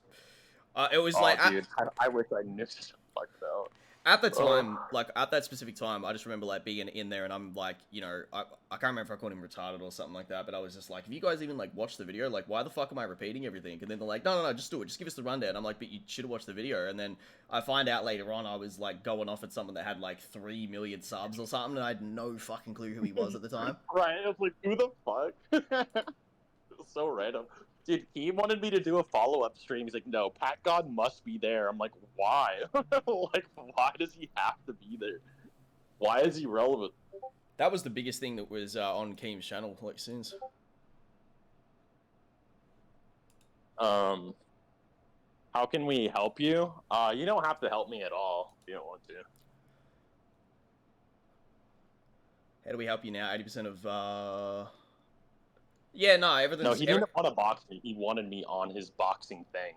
it was dude, I wish I knew something like that. At the time, like, at that specific time, I just remember, like, being in there, and I'm, like, you know, I can't remember if I called him retarded or something like that, but I was just like, have you guys even, like, watched the video? Like, why the fuck am I repeating everything? And then they're like, no, just do it. Just give us the rundown. I'm like, but you should have watched the video. And then I find out later on I was, like, going off at someone that had, like, 3 million subs or something, and I had no fucking clue who he was at the time. Right, I was like, who the fuck? It was so random. Dude, he wanted me to do a follow-up stream. He's like, no, Pat God must be there. I'm like, why? Like, why does he have to be there? Why is he relevant? That was the biggest thing that was on Keem's channel, like, since. How can we help you? You don't have to help me at all if you don't want to. How do we help you now? 80% of, yeah, no, everything's... No, he didn't want to box me. He wanted me on his boxing thing.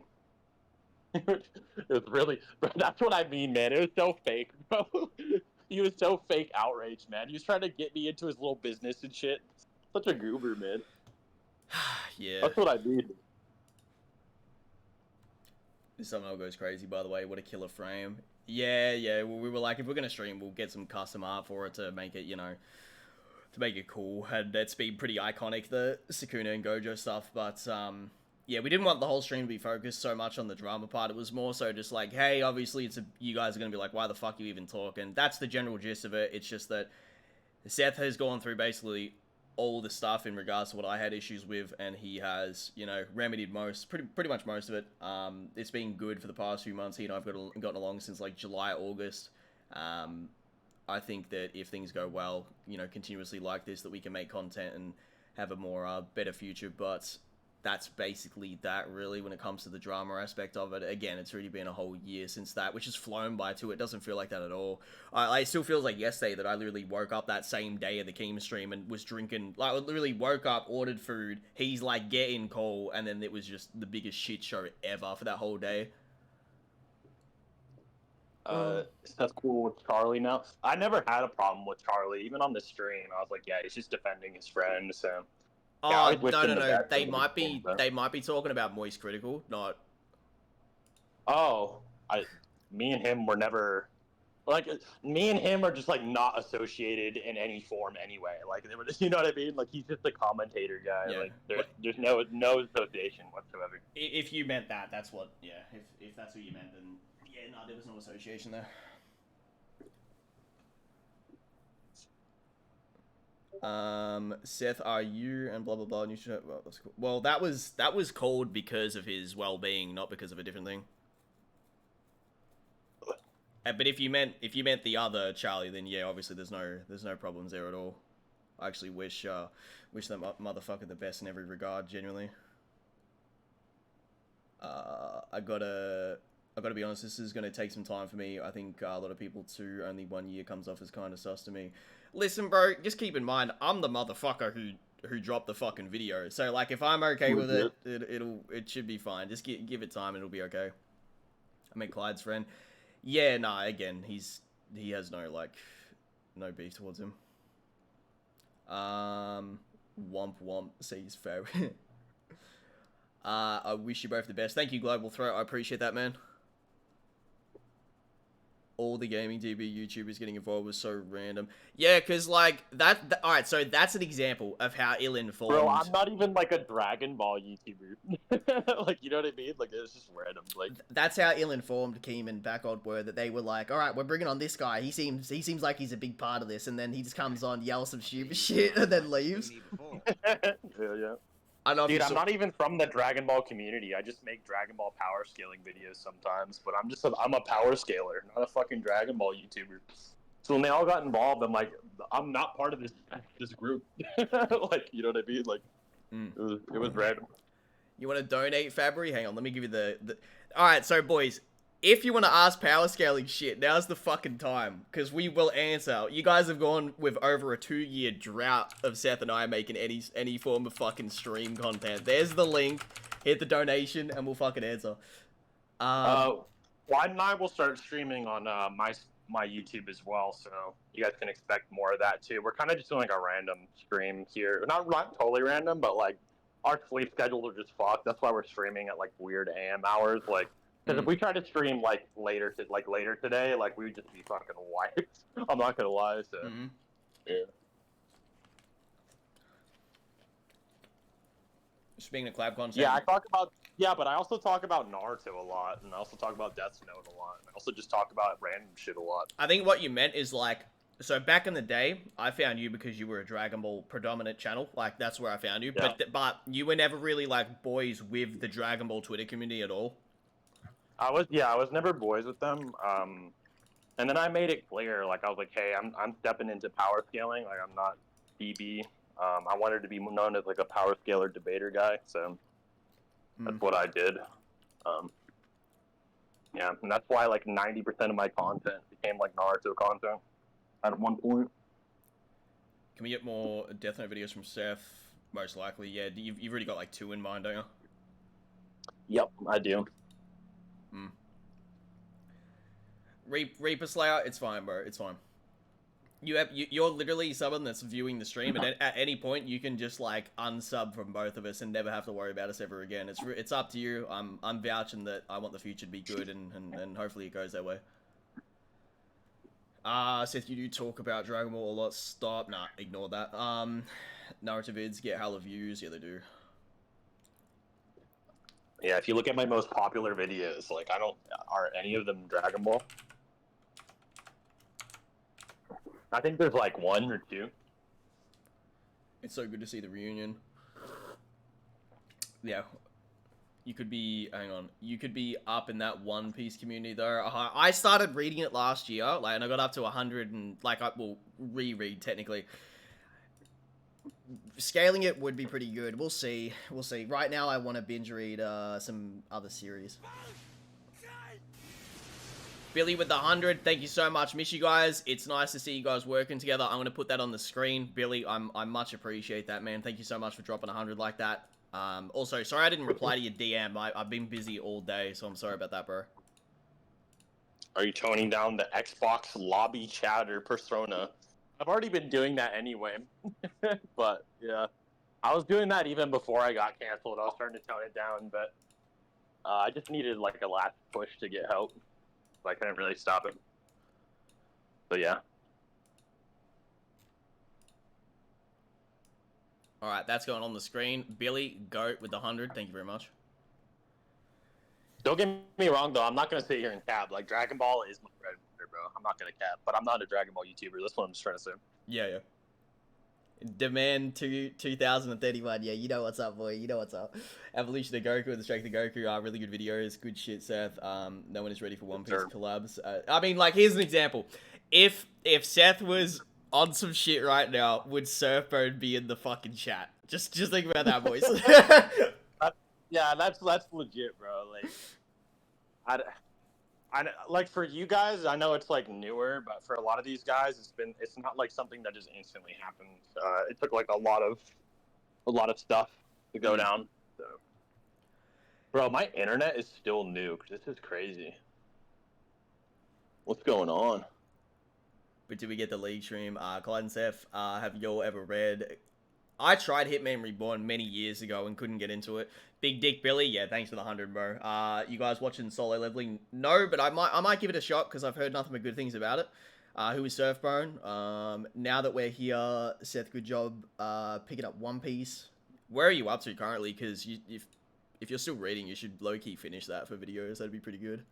It was really... Bro, that's what I mean, man. It was so fake, bro. He was so fake outraged, man. He was trying to get me into his little business and shit. Such a goober, man. Yeah. That's what I mean. This thumbnail goes crazy, by the way. What a killer frame. Yeah. We were like, if we're gonna stream, we'll get some custom art for it to make it, you know, to make it cool. And it's been pretty iconic, the Sukuna and Gojo stuff. But yeah, we didn't want the whole stream to be focused so much on the drama part. It was more so just like, hey, obviously you guys are gonna be like, why the fuck you even talk? And that's the general gist of it. It's just that Seth has gone through basically all the stuff in regards to what I had issues with, and he has, you know, remedied pretty much most of it. It's been good for the past few months. He and I've gotten along since like July, August. I think that if things go well, you know, continuously like this, that we can make content and have a more better future. But that's basically that, really, when it comes to the drama aspect of it. Again, it's already been a whole year since that, which has flown by too. It doesn't feel like that at all. It still feels like yesterday that I literally woke up that same day of the Keem stream and was drinking. Like, I literally woke up, ordered food, he's like, get in call, and then it was just the biggest shit show ever for that whole day. That's cool with Charlie now. I never had a problem with Charlie, even on the stream. I was like, yeah, he's just defending his friend, so... Oh, yeah, no. They might be talking about Moist Critical, not... Oh, me and him were never... Like, me and him are just, like, not associated in any form anyway. Like, they were, you know what I mean? Like, he's just a commentator guy. Yeah. Like, there's no association whatsoever. If you meant that, that's what... Yeah, if that's what you meant, then... Yeah, no, there was no association there. Seth, are you and blah blah blah? Well, that's cool. Well, that was called because of his well-being, not because of a different thing. But if you meant the other Charlie, then yeah, obviously there's no problems there at all. I actually wish that motherfucker the best in every regard, genuinely. I gotta be honest, this is gonna take some time for me. I think a lot of people too, only 1 year comes off as kind of sus to me. Listen, bro, just keep in mind, I'm the motherfucker who dropped the fucking video. So, like, if I'm okay with it, it should be fine. Just give it time and it'll be okay. I mean, Clyde's friend. Yeah, nah, again, he has no beef towards him. Womp womp, says fair. I wish you both the best. Thank you, Global Throat. I appreciate that, man. All the gaming DB YouTubers getting involved was so random. Yeah, because, like, alright, so that's an example of how ill-informed... Bro, I'm not even, like, a Dragon Ball YouTuber. Like, you know what I mean? Like, it's just random. Like, that's how ill-informed Keem and Backold were, that they were like, alright, we're bringing on this guy. He seems like he's a big part of this, and then he just comes on, yells some stupid shit, and then leaves. yeah. Dude, I'm not even from the Dragon Ball community. I just make Dragon Ball power scaling videos sometimes, but I'm a power scaler, not a fucking Dragon Ball YouTuber. So when they all got involved, I'm like, I'm not part of this group. Like, you know what I mean? Like, it was random. You want to donate, Fabry? Hang on, let me give you the... Alright, so boys, if you want to ask power scaling shit, now's the fucking time, because we will answer. You guys have gone with over a 2-year drought of Seth and I making any form of fucking stream content. There's the link. Hit the donation, and we'll fucking answer. Clyde and I will start streaming on my YouTube as well, so you guys can expect more of that too. We're kind of just doing like a random stream here. Not totally random, but like our sleep schedules are just fucked. That's why we're streaming at like weird AM hours, like. Because if we try to stream like later today, like we would just be fucking wiped. I'm not gonna lie. So yeah. Speaking of collab content. Yeah, but I also talk about Naruto a lot, and I also talk about Death Note a lot, and I also just talk about random shit a lot. I think what you meant is like, so back in the day, I found you because you were a Dragon Ball predominant channel. Like that's where I found you. Yeah. But you were never really like boys with the Dragon Ball Twitter community at all. I was never boys with them. And then I made it clear, like I was like, hey, I'm stepping into power scaling. Like I'm not BB. I wanted to be known as like a power scaler debater guy. So that's what I did. Yeah, and that's why like 90% of my content became like Naruto content at one point. Can we get more Death Note videos from Seth? Most likely, yeah. You've already got like 2 in mind, don't you? Yep, I do. Reaper Slayer, it's fine, bro. It's fine. You're literally someone that's viewing the stream, and at any point you can just like unsub from both of us and never have to worry about us ever again. It's up to you. I'm vouching that I want the future to be good, and hopefully it goes that way. Seth, you do talk about Dragon Ball a lot. Stop. Nah, ignore that. Naruto vids get hella views. Yeah, they do. Yeah, if you look at my most popular videos, like are any of them Dragon Ball? I think there's like 1 or 2. It's so good to see the reunion. Yeah. You could be, hang on, you could be up in that One Piece community though. I started reading it last year, like, and I got up to 100 and, like, I will reread technically. Scaling it would be pretty good. We'll see. We'll see. Right now, I want to binge read some other series. Billy with the 100, thank you so much. Miss you guys. It's nice to see you guys working together. I'm going to put that on the screen. Billy, I much appreciate that, man. Thank you so much for dropping 100 like that. Also, sorry I didn't reply to your DM. I've been busy all day, so I'm sorry about that, bro. Are you toning down the Xbox lobby chatter persona? I've already been doing that anyway. But, yeah. I was doing that even before I got canceled. I was starting to tone it down, but I just needed, like, a last push to get help. So I couldn't really stop it. So, yeah. Alright, that's going on the screen. Billy, GOAT with the 100. Thank you very much. Don't get me wrong, though. I'm not going to sit here and cap. Like, Dragon Ball is my bread and butter, bro. I'm not going to cap. But I'm not a Dragon Ball YouTuber. That's what I'm just trying to say. Yeah, yeah. Demand 2031. Yeah, you know what's up, boy. You know what's up. Evolution of Goku and the Strength of Goku are really good videos. Good shit, Seth. No one is ready for One Piece collabs. I mean, like, here's an example. If Seth was on some shit right now, would Surfbone be in the fucking chat? Just think about that, boys. Yeah, that's legit, bro. Like, I like for you guys, I know it's like newer, but for a lot of these guys, it's not like something that just instantly happened. It took like a lot of stuff to go down. So, bro, my internet is still nuked. This is crazy. What's going on? But did we get the league stream? Clyde and Seth, have y'all ever read? I tried Hitman Reborn many years ago and couldn't get into it. Big Dick Billy, yeah, thanks for the 100, bro. You guys watching Solo Leveling? No, but I might give it a shot because I've heard nothing but good things about it. Who is Surfbone? Now that we're here, Seth, good job picking up One Piece. Where are you up to currently? Because if you're still reading, you should low-key finish that for videos. That'd be pretty good.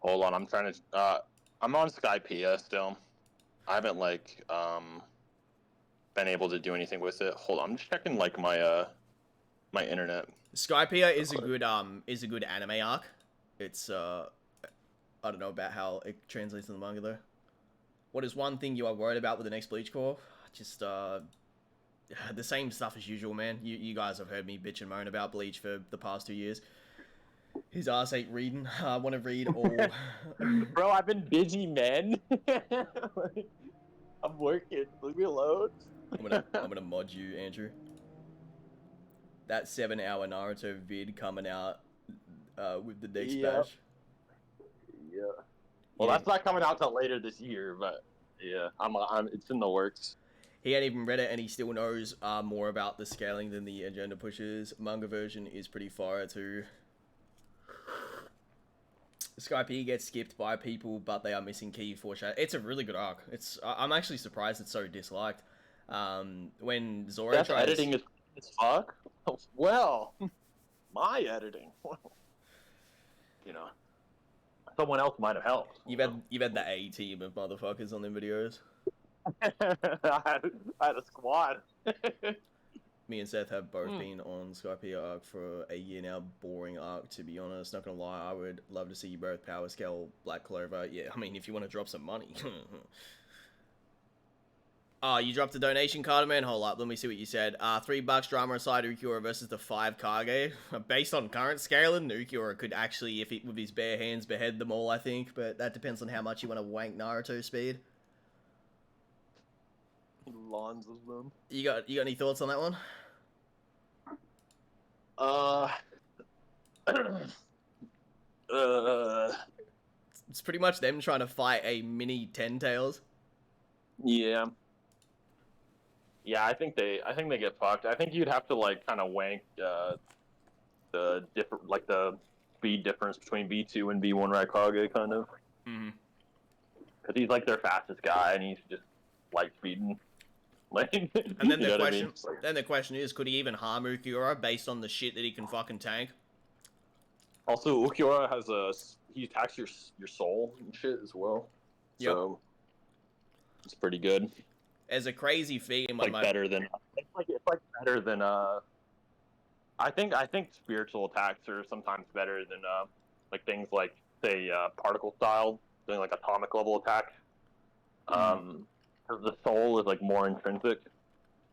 Hold on, I'm trying to. I'm on Skypea still. I haven't like been able to do anything with it. Hold on, I'm just checking like my my internet. Skypea is a good anime arc. It's I don't know about how it translates in the manga though. What is one thing you are worried about with the next Bleach Corps? Just the same stuff as usual, man. You guys have heard me bitch and moan about Bleach for the past 2 years. His ass ain't reading. I want to read all. Bro, I've been busy, man. I'm working. Leave me alone. I'm gonna mod you, Andrew. That 7-hour Naruto vid coming out with the next batch. Yeah. Well, that's not coming out till later this year, but yeah, it's in the works. He ain't even read it, and he still knows more about the scaling than the agenda pushes. Manga version is pretty fire too. Skype gets skipped by people, but they are missing key foreshadow. It's a really good arc. I'm actually surprised it's so disliked. When Zoro tries... editing is fuck? Well, my editing. You know, someone else might have helped. You've had the A team of motherfuckers on them videos. I had a squad. Me and Seth have both been on Skype arc for a year now. Boring arc, to be honest. Not gonna lie, I would love to see you both power scale Black Clover. Yeah, I mean, if you want to drop some money. You dropped a donation card, man. Hold up, let me see what you said. $3 drama aside, Ukiura versus the 5 Kage. Based on current scaling, Ukiura could actually, if he, with his bare hands, behead them all, I think. But that depends on how much you want to wank Naruto speed. Lawns of them. You got any thoughts on that one? It's pretty much them trying to fight a mini Ten Tails. Yeah. Yeah, I think they get fucked. I think you'd have to like kind of wank the different like the speed difference between V2 and V1 Raikage kind of. Mm-hmm. Because he's like their fastest guy, and he's just light speeding. Like, And then you the know question, what I mean? then the question is, could he even harm Ukiura based on the shit that he can fucking tank? Also, Ukiura has he attacks your soul and shit as well. Yep. So it's pretty good. As a crazy feat in It's like better than it's like better than I think spiritual attacks are sometimes better than like things like say particle style doing like atomic level attacks. Because the soul is like more intrinsic,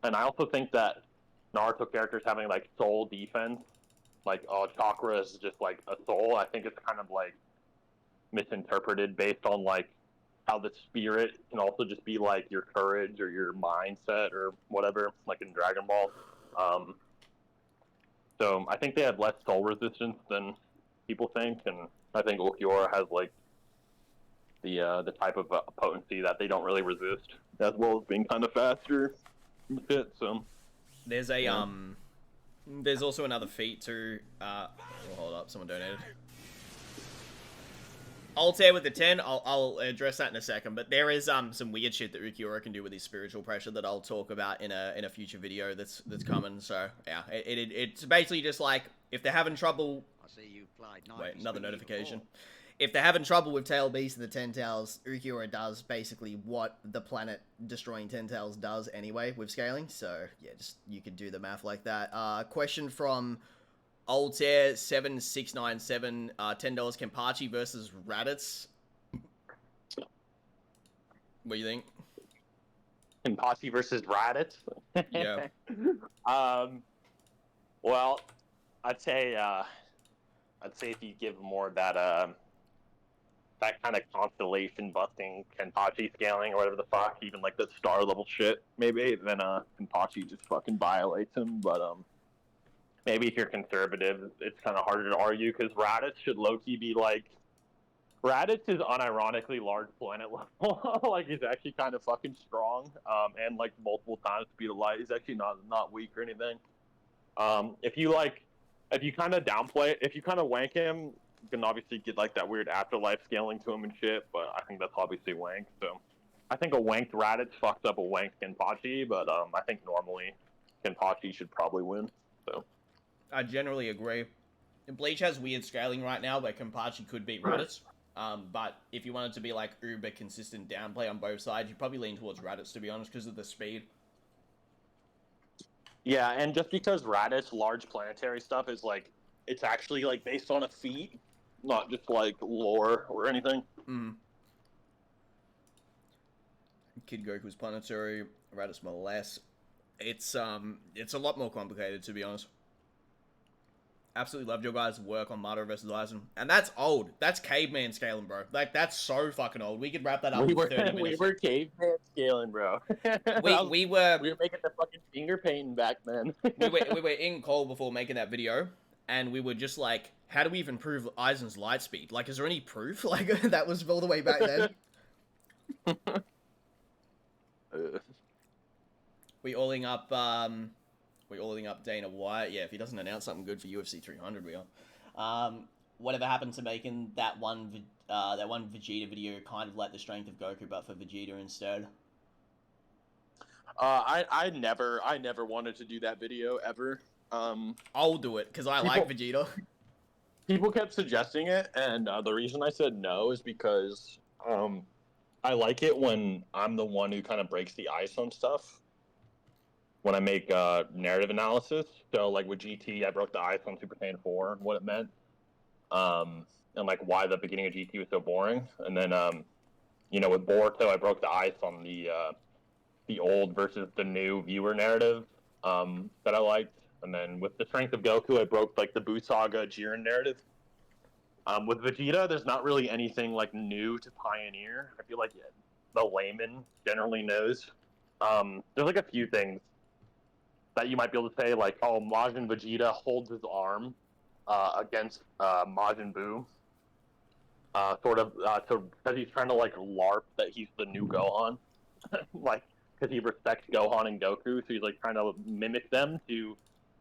and I also think that Naruto characters having like soul defense, like chakra is just like a soul. I think it's kind of like misinterpreted based on like how the spirit can also just be like your courage or your mindset or whatever, like in Dragon Ball. So I think they have less soul resistance than people think, and I think Ulquiorra has like the type of potency that they don't really resist, as well as being kind of faster and shit. So there's a there's also another feat too. Hold up, someone donated. Altair with the 10, I'll address that in a second, but there is some weird shit that Ukiura can do with his spiritual pressure that I'll talk about in a future video that's coming. So yeah, it's basically just like if they're having trouble. I see you applied Wait, another notification. If they're having trouble with Tail Beast and the Ten Tails, Ukiura does basically what the planet destroying Ten Tails does anyway with scaling. So yeah, just you could do the math like that. Question from Altair 7697, $10 Kenpachi versus Raditz. What do you think? Kenpachi versus Raditz. Yeah. Well, I'd say if you give more of that that kind of constellation busting Kenpachi scaling or whatever the fuck, even like the star level shit, maybe then Kenpachi just fucking violates him. But maybe if you're conservative, it's kind of harder to argue because Raditz should low-key be like... Raditz is unironically large planet level. Like, he's actually kind of fucking strong, and like multiple times speed of light. He's actually not weak or anything. If you kind of downplay, if you kind of wank him, you can obviously get like that weird afterlife scaling to him and shit, but I think that's obviously wank. So I think a wanked Raditz fucks up a wanked Kenpachi, but I think normally Kenpachi should probably win. So I generally agree. Bleach has weird scaling right now where Kenpachi could beat Raditz. But if you wanted to be like uber consistent downplay on both sides, you'd probably lean towards Raditz, to be honest, because of the speed. Yeah, and just because Raditz large planetary stuff is like, it's actually like based on a feat, not just like lore or anything. Kid Goku's planetary, Raditz less. It's a lot more complicated, to be honest. Absolutely loved your guys' work on Mato versus Aizen. And that's old. That's caveman scaling, bro. Like, that's so fucking old. We could wrap that up in 30 minutes. We were caveman scaling, bro. we were making the fucking finger painting back then. we were in Cole before making that video, and we were just like, how do we even prove Aizen's light speed? Like, is there any proof? Like, that was all the way back then. We alling up Dana White. Yeah, if he doesn't announce something good for UFC 300, we are. Whatever happened to making that one Vegeta video kind of like the strength of Goku, but for Vegeta instead? I never wanted to do that video ever. I'll do it because I like Vegeta. People kept suggesting it, and the reason I said no is because I like it when I'm the one who kind of breaks the ice on stuff. When I make narrative analysis, so like with GT, I broke the ice on Super Saiyan 4, what it meant, and like why the beginning of GT was so boring. And then, with Boruto, I broke the ice on the old versus the new viewer narrative that I liked. And then with the strength of Goku, I broke like the Buu Saga Jiren narrative. With Vegeta, there's not really anything like new to pioneer. I feel like the layman generally knows. There's like a few things that you might be able to say, like, oh, Majin Vegeta holds his arm against Majin Buu, because he's trying to like LARP that he's the new Gohan, like because he respects Gohan and Goku, so he's like trying to mimic them to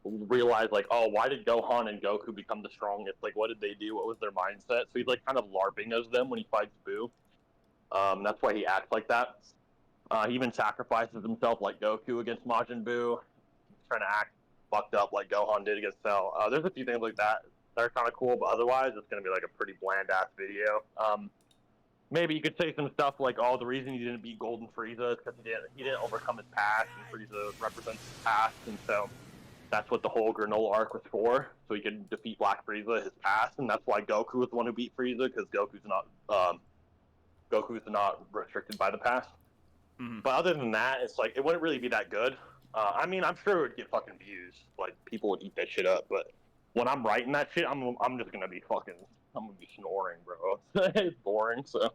realize like, oh, why did Gohan and Goku become the strongest? Like, what did they do? What was their mindset? So he's like kind of larping as them when he fights Boo. That's why he acts like that. He even sacrifices himself like Goku against Majin Buu. He's trying to act fucked up like Gohan did against Cell. There's a few things like that are kind of cool, but otherwise it's going to be like a pretty bland ass video. Maybe you could say some stuff like, "Oh, the reason he didn't beat Golden Frieza is because he didn't overcome his past, and Frieza represents his past, and so that's what the whole Granola arc was for, so he could defeat Black Frieza, his past, and that's why Goku was the one who beat Frieza because Goku's not restricted by the past." Mm-hmm. But other than that, it's like it wouldn't really be that good. I mean, I'm sure it would get fucking views. Like people would eat that shit up. But when I'm writing that shit, I'm just gonna be snoring, bro. It's boring. So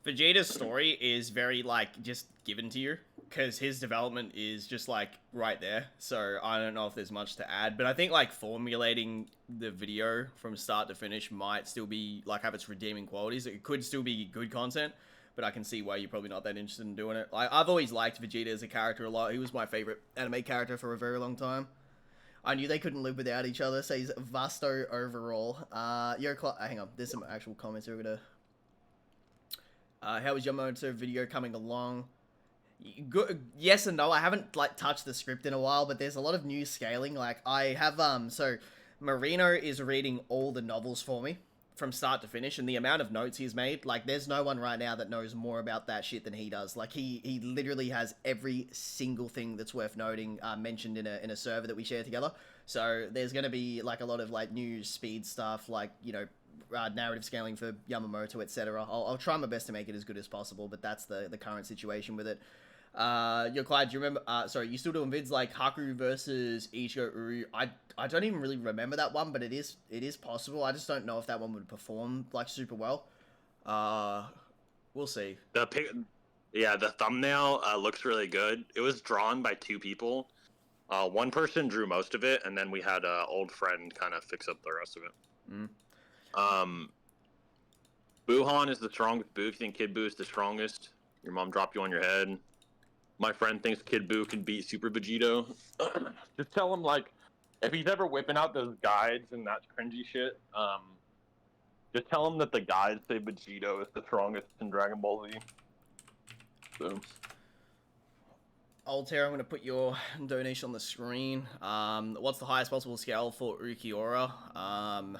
Vegeta's story is very, like, just given to you, because his development is just, like, right there, so I don't know if there's much to add, but I think, like, formulating the video from start to finish might still be, like, have its redeeming qualities. It could still be good content, but I can see why you're probably not that interested in doing it. Like, I've always liked Vegeta as a character a lot. He was my favorite anime character for a very long time. I knew they couldn't live without each other, says Vasto overall. Hang on, there's some actual comments we're gonna... how is Yamamoto video coming along? Good, yes and no. I haven't like touched the script in a while, but there's a lot of new scaling. Like I have so Marino is reading all the novels for me from start to finish, and the amount of notes he's made, like there's no one right now that knows more about that shit than he does. Like he literally has every single thing that's worth noting mentioned in a server that we share together. So there's gonna be like a lot of like new speed stuff, like you know. Narrative scaling for Yamamoto, etc. I'll try my best to make it as good as possible, but that's the current situation with it. Yo, Clyde, do you remember? Sorry, you still doing vids like Haku versus Ichigo Uru? I don't even really remember that one, but it is possible. I just don't know if that one would perform like super well. We'll see. the thumbnail looks really good. It was drawn by two people. One person drew most of it, and then we had an old friend kind of fix up the rest of it. Mm. Buhan is the strongest Buu. If you think Kid Buu is the strongest, your mom dropped you on your head. My friend thinks Kid Buu can beat Super Vegito. Just tell him, like, if he's ever whipping out those guides and that cringy shit, just tell him that the guides say Vegito is the strongest in Dragon Ball Z. So. Altair, I'm going to put your donation on the screen. What's the highest possible scale for Ukiura?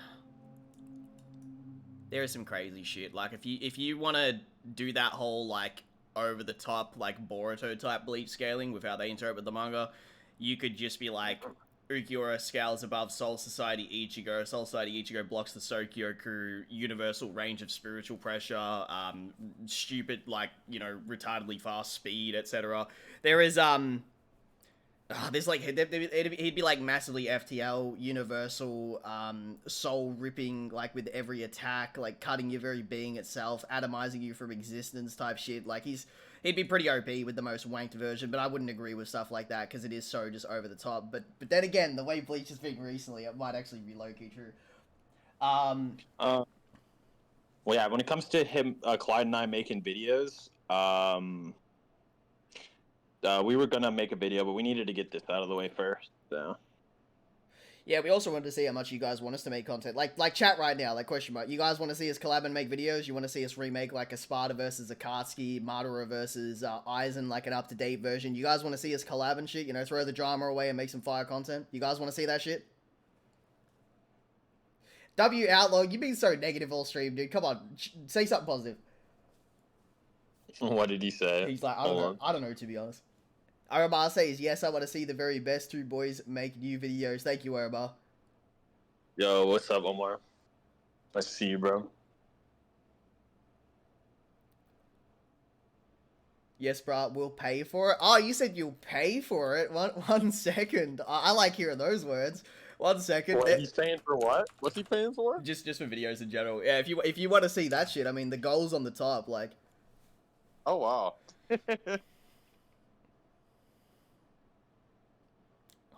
There is some crazy shit. Like, if you want to do that whole, like, over-the-top, like, Boruto type bleach scaling with how they interpret the manga, you could just be like, Ukiura scales above Soul Society Ichigo. Soul Society Ichigo blocks the Sokyoku, universal range of spiritual pressure, stupid, like, you know, retardedly fast speed, etc. There is, there's like he'd be like massively FTL, universal, soul ripping like with every attack, like cutting your very being itself, atomizing you from existence type shit. Like he'd be pretty OP with the most wanked version, but I wouldn't agree with stuff like that because it is so just over the top. But then again, the way Bleach has been recently, it might actually be low key true. Well, yeah. When it comes to him, Clyde and I making videos, we were gonna make a video, but we needed to get this out of the way first. So. Yeah, we also wanted to see how much you guys want us to make content. Like chat right now, like question mark. You guys want to see us collab and make videos? You want to see us remake like a Sparta versus Akatsuki, Madara versus Aizen, like an up-to-date version? You guys want to see us collab and shit? You know, throw the drama away and make some fire content? You guys want to see that shit? W Outlaw, you being so negative all stream, dude. Come on, say something positive. What did he say? He's like, I don't know, to be honest. Arabar says, yes, I want to see the very best two boys make new videos. Thank you, Arabar. Yo, what's up, Omar? Nice to see you, bro. Yes, bro, we'll pay for it. Oh, you said you'll pay for it? One second. I like hearing those words. 1 second. What, he's paying for what? What's he paying for? Just for videos in general. Yeah, if you want to see that shit, I mean, the goal's on the top, like. Oh, wow.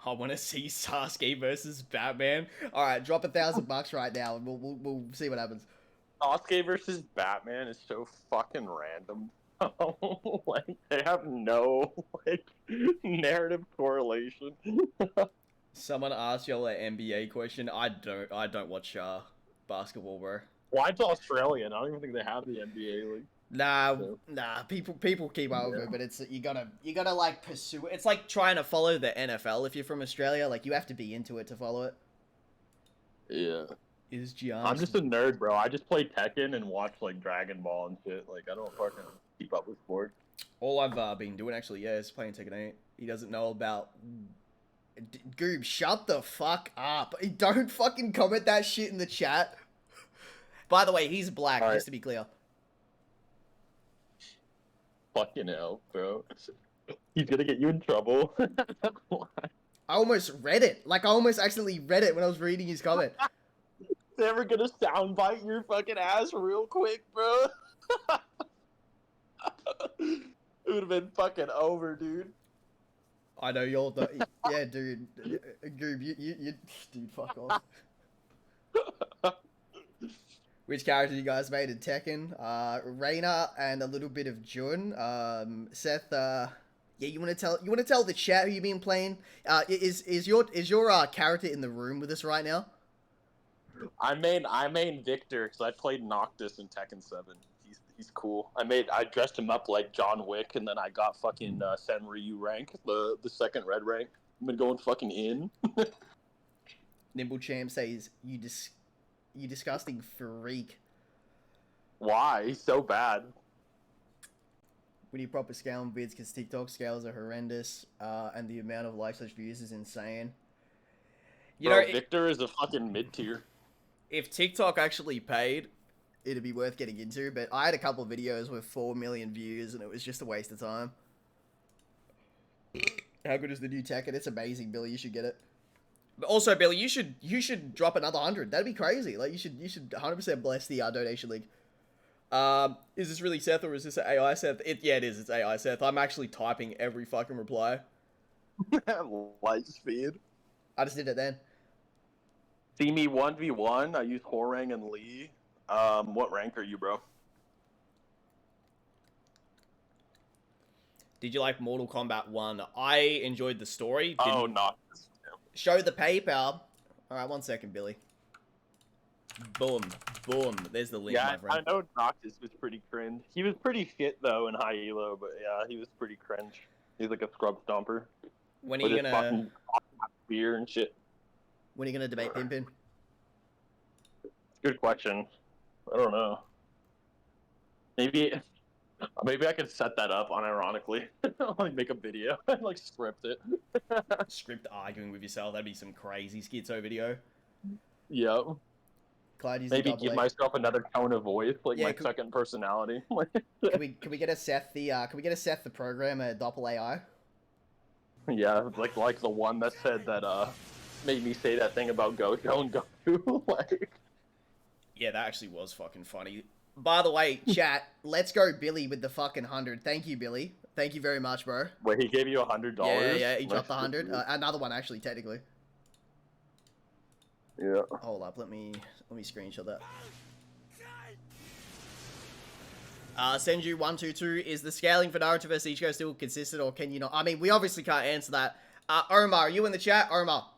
I want to see Sasuke versus Batman. All right, drop $1,000 right now, and we'll see what happens. Sasuke versus Batman is so fucking random. bro. Like they have no like narrative correlation. Someone asked y'all an NBA question. I don't watch basketball, bro. Well, it's Australian. I don't even think they have the NBA league. Nah, So, nah. People keep up with yeah. it, but it's you gotta like pursue it. It's like trying to follow the NFL if you're from Australia. Like you have to be into it to follow it. Yeah. Is Giannis? I'm just a nerd, bro. I just play Tekken and watch like Dragon Ball and shit. Like I don't fucking keep up with sports. All I've been doing actually, yeah, is playing Tekken 8. He doesn't know about. Goob, shut the fuck up! Don't fucking comment that shit in the chat. By the way, he's black, All right. just to be clear. Fucking hell, bro. He's gonna get you in trouble. I almost read it. Like I almost accidentally read it when I was reading his comment. They ever gonna soundbite your fucking ass real quick, bro? It would have been fucking over, dude. I know you're the yeah, dude. Goob, you dude, fuck off. Which character you guys made in Tekken? Reina and a little bit of Jun. Seth. Yeah, you want to tell the chat who you've been playing? Is your character in the room with us right now? I main Victor because I played Noctis in Tekken 7. He's cool. I dressed him up like John Wick, and then I got fucking Senryu rank, the second red rank. I've been going fucking in. Nimble Champ says you disgusting freak. Why? He's so bad. We need proper scale on vids because TikTok scales are horrendous, and the amount of likes slash views is insane. You Bro, know, Victor is a fucking mid tier. if TikTok actually paid, it'd be worth getting into. But I had a couple of videos with 4 million views, and it was just a waste of time. How good is the new Tekken? It's amazing, Billy. You should get it. But also, Billy, you should drop another 100. That'd be crazy. Like you should 100% bless the donation league. Is this really Seth or is this AI Seth? Yeah, it is. It's AI Seth. I'm actually typing every fucking reply. Light speed. I just did it then. See me 1v1. I use Horang and Lee. What rank are you, bro? Did you like Mortal Kombat 1? I enjoyed the story. Oh, not. Show the PayPal. Alright, 1 second, Billy. Boom. Boom. There's the link, Yeah, my friend. I know Noctis was pretty cringe. He was pretty fit, though, in high elo, but yeah, he was pretty cringe. He's like a scrub stomper. When are you gonna... Beer and shit. When are you gonna debate Pimpin? Good question. I don't know. Maybe I could set that up unironically. Like make a video and like script it. Script arguing with yourself. That'd be some crazy schizo video. Yep. Clyde using Maybe double give A. myself another tone of voice, like Yeah, my second personality. Can we get a Seth the programmer Doppel AI? Yeah, like the one that said that made me say that thing about Gojo and Goku. Like, Yeah, that actually was fucking funny. By the way, chat, let's go Billy with the fucking 100. Thank you, Billy. Thank you very much, bro. wait, he gave you $100? Yeah, he dropped the 100. Another one, actually, technically. Yeah. Hold up, let me screenshot that. Senju122, is the scaling for Naruto vs Ichigo still consistent, or can you not? I mean, we obviously can't answer that. Omar, are you in the chat? Omar,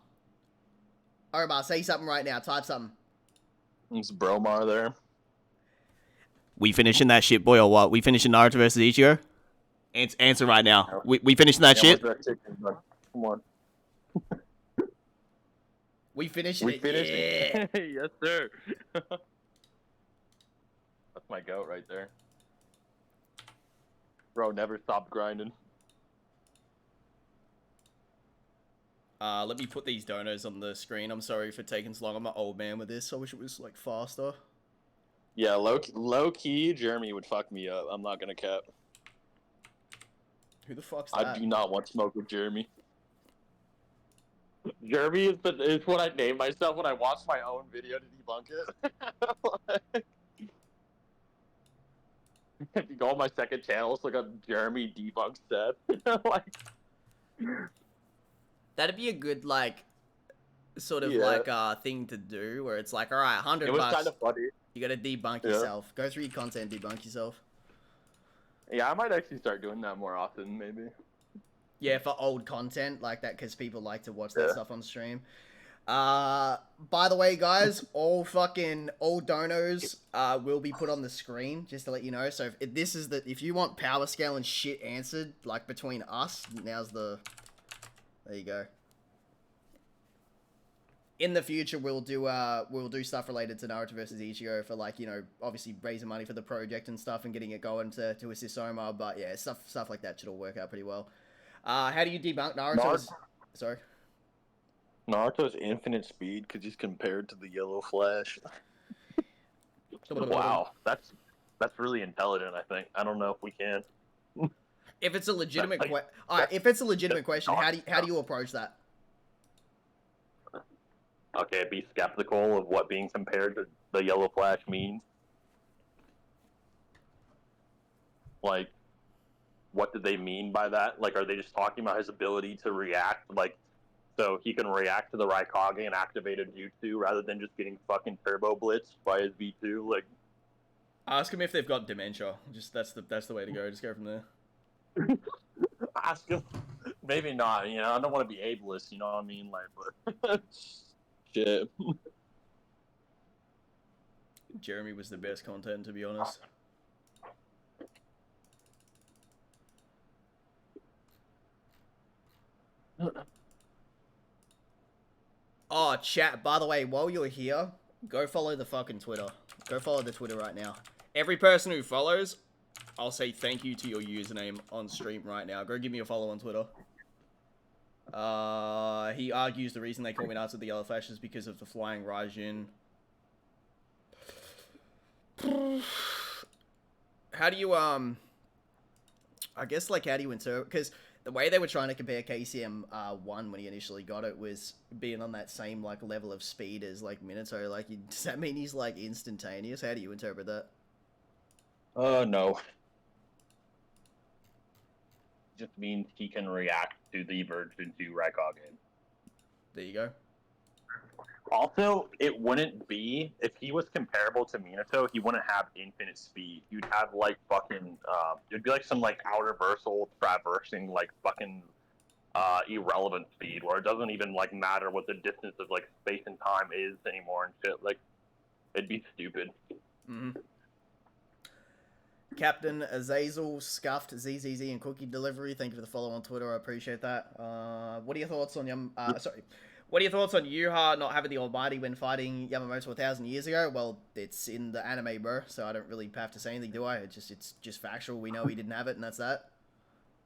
say something right now. Type something. There's Bromar there. We finishing that shit, boy, or what? We finishing Naruto vs Ichigo? Answer right now. We finishing that shit? Come on. We finishing it? finished Yeah. it. Yes, sir. That's my goat right there. Bro, never stopped grinding. Let me put these donos on the screen. I'm sorry for taking so long. I'm an old man with this. I wish it was, like, faster. Yeah, low key, Jeremy would fuck me up. I'm not gonna cap. Who the fuck's that? I do not want smoke with Jeremy. Jeremy is what I named myself when I watched my own video to debunk it. If you go on my second channel, it's like a Jeremy debunk Seth. Like, That'd be a good, like, sort of, Yeah. like, thing to do, where it's like, alright, 100 it was bucks. kind of funny. You gotta debunk Yeah. yourself. Go through your content, debunk yourself. Yeah, I might actually start doing that more often, maybe. Yeah, for old content like that, because people like to watch that Yeah. stuff on stream. By the way, guys, all donos will be put on the screen just to let you know. So if you want power scale and shit answered like between us, there you go. In the future, we'll do stuff related to Naruto versus Ichigo for like, you know, obviously raising money for the project and stuff and getting it going to assist Omar. But yeah, stuff like that should all work out pretty well. How do you debunk Naruto's? Sorry. Naruto's infinite speed because he's compared to the Yellow Flash. Wow, that's really intelligent. I think. I don't know if we can. If it's a legitimate if it's a legitimate question, how do you approach that? Okay, be skeptical of what being compared to the Yellow Flash means. Like, what did they mean by that? Like, are they just talking about his ability to react? Like, so he can react to the Raikage and activate a jutsu rather than just getting fucking turbo blitzed by his V2? Like, ask them if they've got dementia. Just that's the way to go. Just go from there. Ask him. Maybe not. You know, I don't want to be ableist. You know what I mean? Like, but shit. Jeremy was the best content, to be honest. Oh, chat, by the way, while you're here, go follow the fucking Twitter. Go follow the Twitter right now. Every person who follows, I'll say thank you to your username on stream right now. Go give me a follow on Twitter. He argues the reason they call me nuts with the Yellow Flash is because of the flying Raijin. How do you, I guess, like, how do you interpret, because the way they were trying to compare KCM 1 when he initially got it was being on that same, like, level of speed as, like, Minato. Like, does that mean he's, like, instantaneous? How do you interpret that? No. Just means he can react to the version 2 Raikage. There you go. Also, it wouldn't be, if he was comparable to Minato, he wouldn't have infinite speed. You'd have, like, fucking, it'd be like some, like, outer-versal traversing, like, fucking, irrelevant speed, where it doesn't even, like, matter what the distance of, like, space and time is anymore and shit. Like, it'd be stupid. Mm-hmm. Captain Azazel scuffed ZZZ and cookie delivery. Thank you for the follow on Twitter. I appreciate that. What are your thoughts on What are your thoughts on Yuha not having the Almighty when fighting Yamamoto 1,000 years ago? Well, it's in the anime, bro, so I don't really have to say anything, do I? It's just factual. We know he didn't have it, and that's that.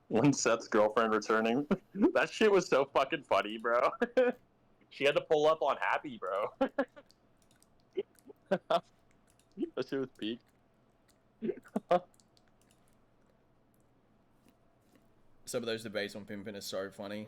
When Seth's girlfriend returning, that shit was so fucking funny, bro. She had to pull up on Happy, bro. That shit was peak. Some of those debates on Pimpin are so funny.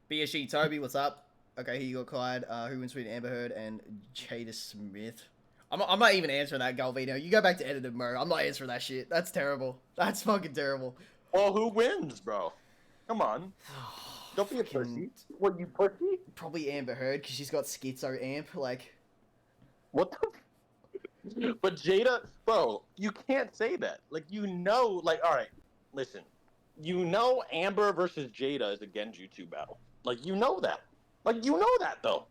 BSG Toby, what's up? Okay, here you go, Clyde. Who wins between Amber Heard and Jada Smith? I'm not even answering that, Galvino. You go back to edited mode. I'm not answering that shit. That's terrible. That's fucking terrible. Well, who wins, bro? Come on. Don't be a pussy. What, you pussy? Probably Amber Heard, because she's got schizo amp. Like, what the? But Jada, bro, you can't say that. Like, you know, like, all right, listen. You know Amber versus Jada is a Genjutsu battle. Like, you know that. Like, you know that, though.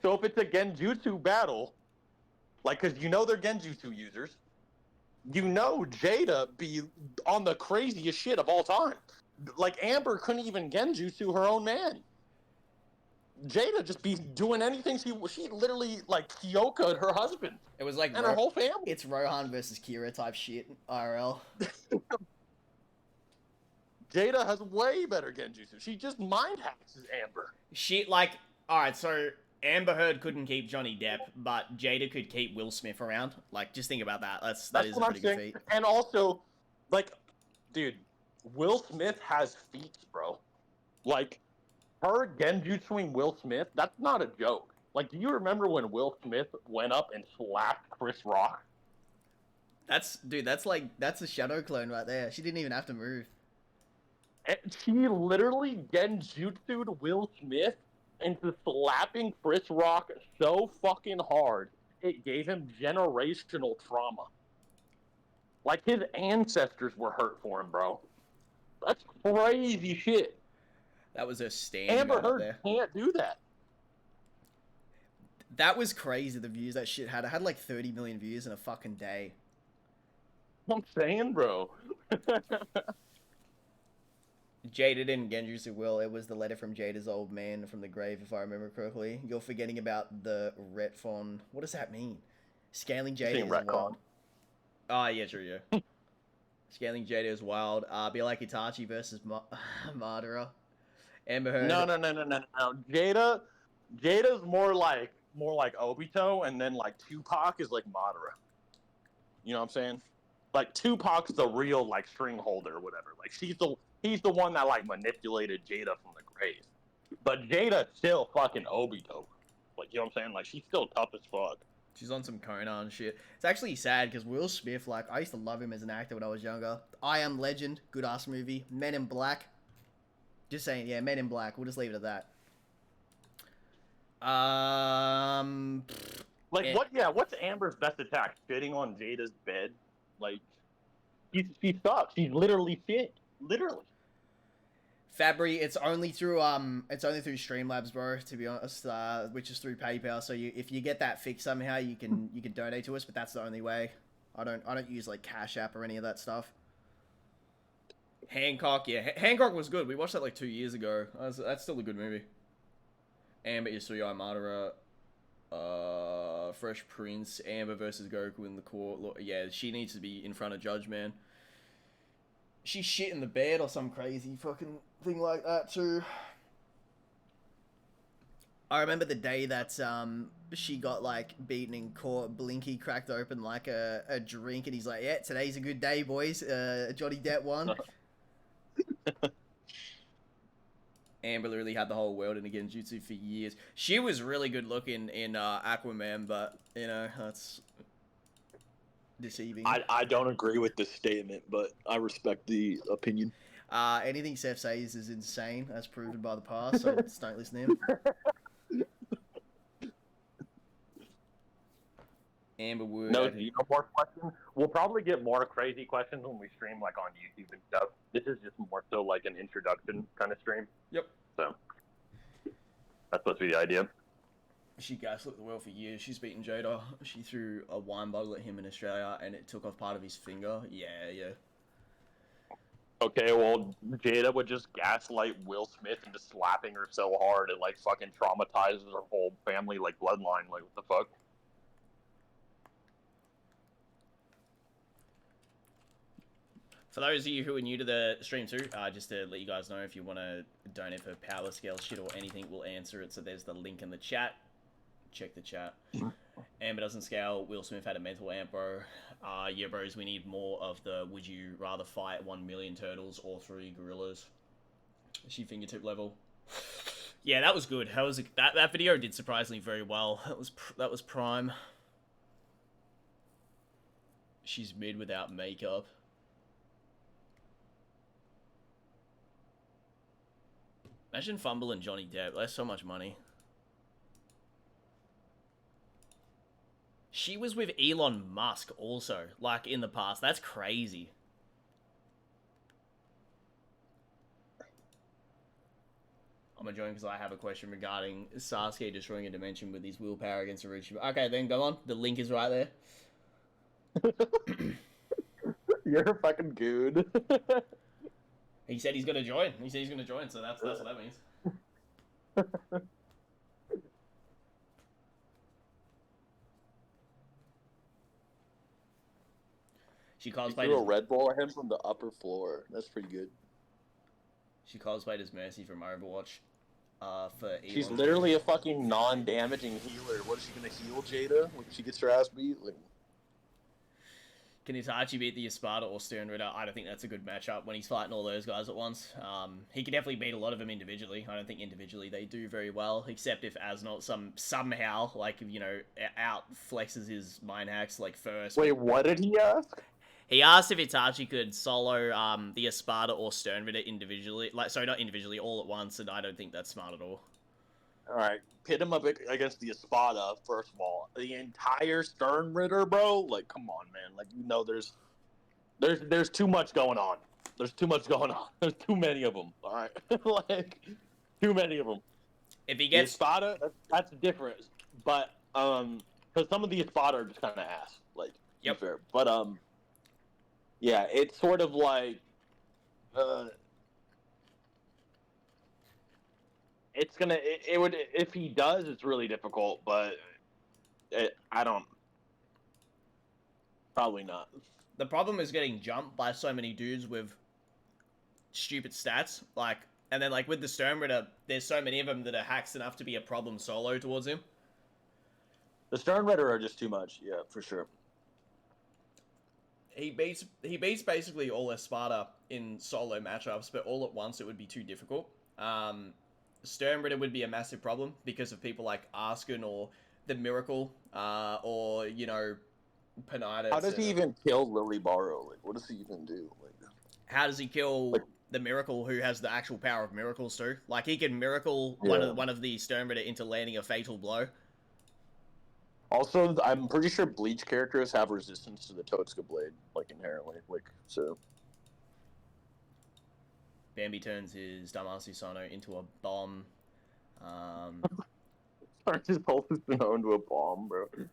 So if it's a Genjutsu battle, like, because you know they're Genjutsu users, you know Jada be on the craziest shit of all time. Like, Amber couldn't even Genjutsu her own man. Jada just be doing anything. She literally, like, Kyoka'd her husband. It was like and her whole family. It's Rohan versus Kira type shit, IRL. Jada has way better Genjutsu. She just mind hacks Amber. She, like, alright, so Amber Heard couldn't keep Johnny Depp, but Jada could keep Will Smith around. Like, just think about that. That is a pretty good feat. And also, like, dude, Will Smith has feet, bro. Like, her Genjutsuing Will Smith, that's not a joke. Like, do you remember when Will Smith went up and slapped Chris Rock? That's a Shadow clone right there. She didn't even have to move. And she literally Genjutsu'd Will Smith into slapping Chris Rock so fucking hard, it gave him generational trauma. Like his ancestors were hurt for him, bro. That's crazy shit. That was a standing Amber man up Heard there. can't do that. That was crazy, the views that shit had. It had like 30 million views in a fucking day. I'm saying, bro. Jada didn't Genjutsu Will. It was the letter from Jada's old man from the grave, if I remember correctly. You're forgetting about the retfon. What does that mean? Scaling Jada is retcon. wild. Oh, yeah, true, yeah. Scaling Jada is wild. Be like Itachi versus Madara. Amber Heard. No. Jada's more like Obito, and then like Tupac is like Madara. You know what I'm saying? Like Tupac's the real like string holder or whatever. Like he's the one that like manipulated Jada from the grave. But Jada's still fucking Obito. Like, you know what I'm saying? Like, she's still tough as fuck. She's on some Conan shit. It's actually sad because Will Smith, like, I used to love him as an actor when I was younger. I Am Legend, good ass movie. Men in Black. Just saying, yeah, Men in Black. We'll just leave it at that. What's Amber's best attack? Shitting on Jada's bed? Like, she sucks. She's literally shit. Literally. Fabry, it's only through Streamlabs, bro. To be honest, which is through PayPal. So if you get that fixed somehow, you can donate to us. But that's the only way. I don't use like Cash App or any of that stuff. Hancock, yeah, Hancock was good. We watched that like 2 years ago. That's still a good movie. Amber Isuyai Madara, Fresh Prince, Amber versus Goku in the court. Yeah, she needs to be in front of judge, man. She shit in the bed or some crazy fucking thing like that too. I remember the day that she got like beaten in court. Blinky cracked open like a drink and he's like, "Yeah, today's a good day, boys. Johnny Depp won." Amber literally had the whole world in a Genjutsu for years. She was really good looking in Aquaman, but you know that's deceiving. I don't agree with this statement, but I respect the opinion. Anything Seth says is insane, as proven by the past, so just don't listen to him. Amber Wood. No, do you know more questions? We'll probably get more crazy questions when we stream like on YouTube and stuff. This is just more so like an introduction kind of stream. Yep. So that's supposed to be the idea. She gaslit the world for years. She's beaten Jada. She threw a wine bottle at him in Australia and it took off part of his finger. Yeah. Okay, well, Jada would just gaslight Will Smith into slapping her so hard it like fucking traumatizes her whole family like bloodline. Like, what the fuck? For those of you who are new to the stream too, just to let you guys know, if you want to donate for power scale shit or anything, we'll answer it. So there's the link in the chat. Check the chat. Amber doesn't scale. Will Smith had a mental amp, bro. Yeah, bros, we need more of the would you rather fight 1 million turtles or 3 gorillas. Is she fingertip level? Yeah, that was good. That video did surprisingly very well. That was prime. She's mid without makeup. Imagine Fumble and Johnny Depp. That's so much money. She was with Elon Musk also, like in the past. That's crazy. I'm gonna join because I have a question regarding Sasuke destroying a dimension with his willpower against Orochimaru. Okay, then go on. The link is right there. You're a fucking goon. He said he's gonna join. He said he's gonna join, so that's what that means. She cosplayed. Threw a Red Bull at him from the upper floor. That's pretty good. She cosplayed as Mercy from Overwatch. For She's literally a fucking non-damaging healer. What is she gonna heal Jada when she gets her ass beat? Like, can Itachi beat the Espada or Stern Ritter? I don't think that's a good matchup when he's fighting all those guys at once. He can definitely beat a lot of them individually. I don't think individually they do very well, except if Asnot somehow, like, you know, out flexes his mind hacks, like, first. Wait, what did he ask? He asked if Itachi could solo the Espada or Stern Ritter individually. Like, sorry, not individually, all at once, and I don't think that's smart at all. alright, pit him up against the Espada, first of all. The entire Stern Ritter, bro? Like, come on, man. Like, you know there's There's too much going on. There's too much going on. There's too many of them. All right, like too many of them. If he The gets Espada, that's different, but because some of the Espada are just kind of ass, like to be Yep. fair. But yeah, it's sort of like it's gonna it would if he does, it's really difficult, but I don't probably not. the problem is getting jumped by so many dudes with stupid stats, like, and then like with the Sternritter, there's so many of them that are hacks enough to be a problem solo towards him. The Sternritter are just too much, yeah, for sure. He beats basically all Espada in solo matchups, but all at once it would be too difficult. Sternritter would be a massive problem because of people like Arskin or the Miracle, or you know, Pinida. How does he even kill Lily Barrow? Like, what does he even do? Like, how does he kill like, the Miracle, who has the actual power of miracles too? Like, he can miracle Yeah. one of the Sternritter into landing a fatal blow. also, I'm pretty sure Bleach characters have resistance to the Totsuka blade, like inherently. Like, so Bambi turns his Damasu Sano into a bomb. turns his whole Susanoo into a bomb, bro. Did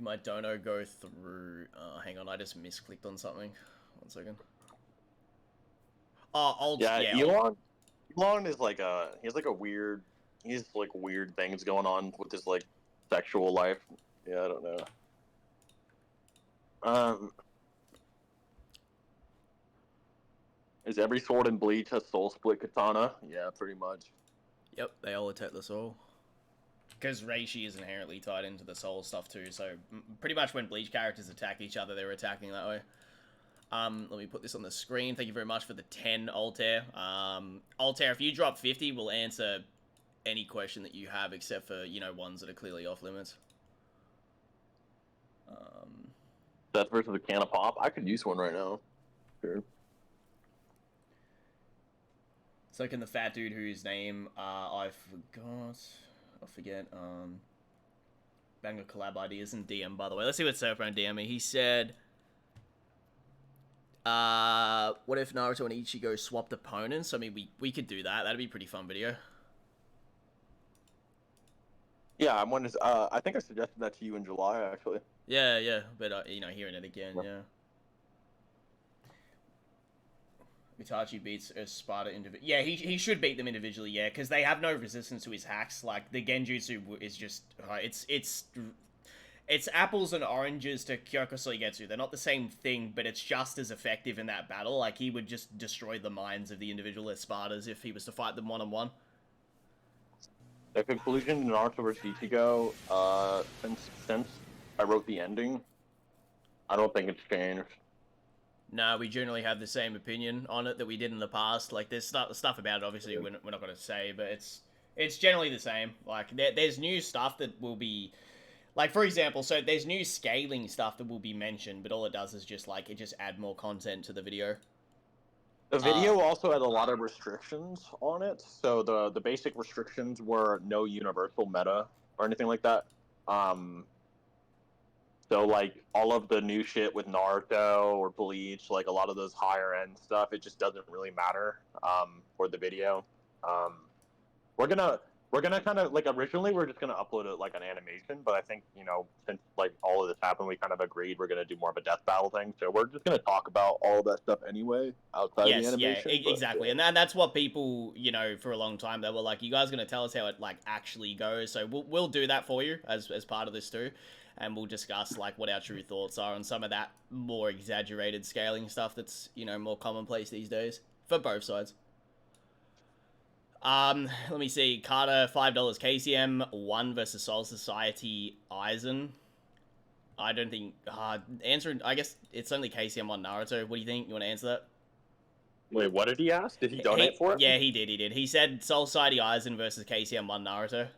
my dono go through? Hang on, I just misclicked on something. 1 second. Oh, Yeah, Elon is like he has like a weird, he has like weird things going on with his like sexual life. Yeah, I don't know. Is every sword in Bleach a soul split katana? Yeah, pretty much. Yep, they all attack the soul. Because Reishi is inherently tied into the soul stuff too, so pretty much when Bleach characters attack each other, they're attacking that way. Let me put this on the screen. Thank you very much for the 10, Altair. Altair, if you drop 50, we'll answer any question that you have, except for, you know, ones that are clearly off limits. Seth versus a can of pop? I could use one right now. Sure. So can the fat dude whose name I forget. Banger collab ideas and DM, by the way. Let's see what Surfman DM me. He said, what if Naruto and Ichigo swapped opponents? I mean, we could do that. That'd be a pretty fun video. Yeah, I'm wondering. I think I suggested that to you in July, actually. Yeah, but you know, hearing it again, yeah. Itachi beats Espada individually. Yeah, he should beat them individually, yeah, because they have no resistance to his hacks. Like, the Genjutsu is just... it's apples and oranges to Kyoko Soigetsu. They're not the same thing, but it's just as effective in that battle. Like, he would just destroy the minds of the individual Espadas if he was to fight them one-on-one. The conclusion to Naruto vs. Ichigo, since I wrote the ending, I don't think it's changed. No, we generally have the same opinion on it that we did in the past. Like, there's stuff about it, obviously, we're not going to say, but it's generally the same. Like, there's new stuff that will be... Like, for example, so there's new scaling stuff that will be mentioned, but all it does is just, like, it just add more content to the video. The video also had a lot of restrictions on it. So the basic restrictions were no universal meta or anything like that. So like all of the new shit with Naruto or Bleach, like a lot of those higher end stuff, it just doesn't really matter for the video. We're gonna kind of like originally we're just gonna upload it like an animation, but I think since like all of this happened, we kind of agreed we're gonna do more of a death battle thing. So we're just gonna talk about all of that stuff anyway outside of the animation. Yeah, exactly, and that's what people for a long time they were like, you guys are gonna tell us how it like actually goes. So we'll do that for you as part of this too, and we'll discuss like what our true thoughts are on some of that more exaggerated scaling stuff that's more commonplace these days for both sides. Let me see. Carter, $5. KCM 1 versus Soul Society Aizen. I don't think... answering... I guess it's only KCM on Naruto. What do you think? You want to answer that? Wait, what did he ask? Did he donate for it? Yeah, he did. He said Soul Society Aizen versus KCM 1 Naruto.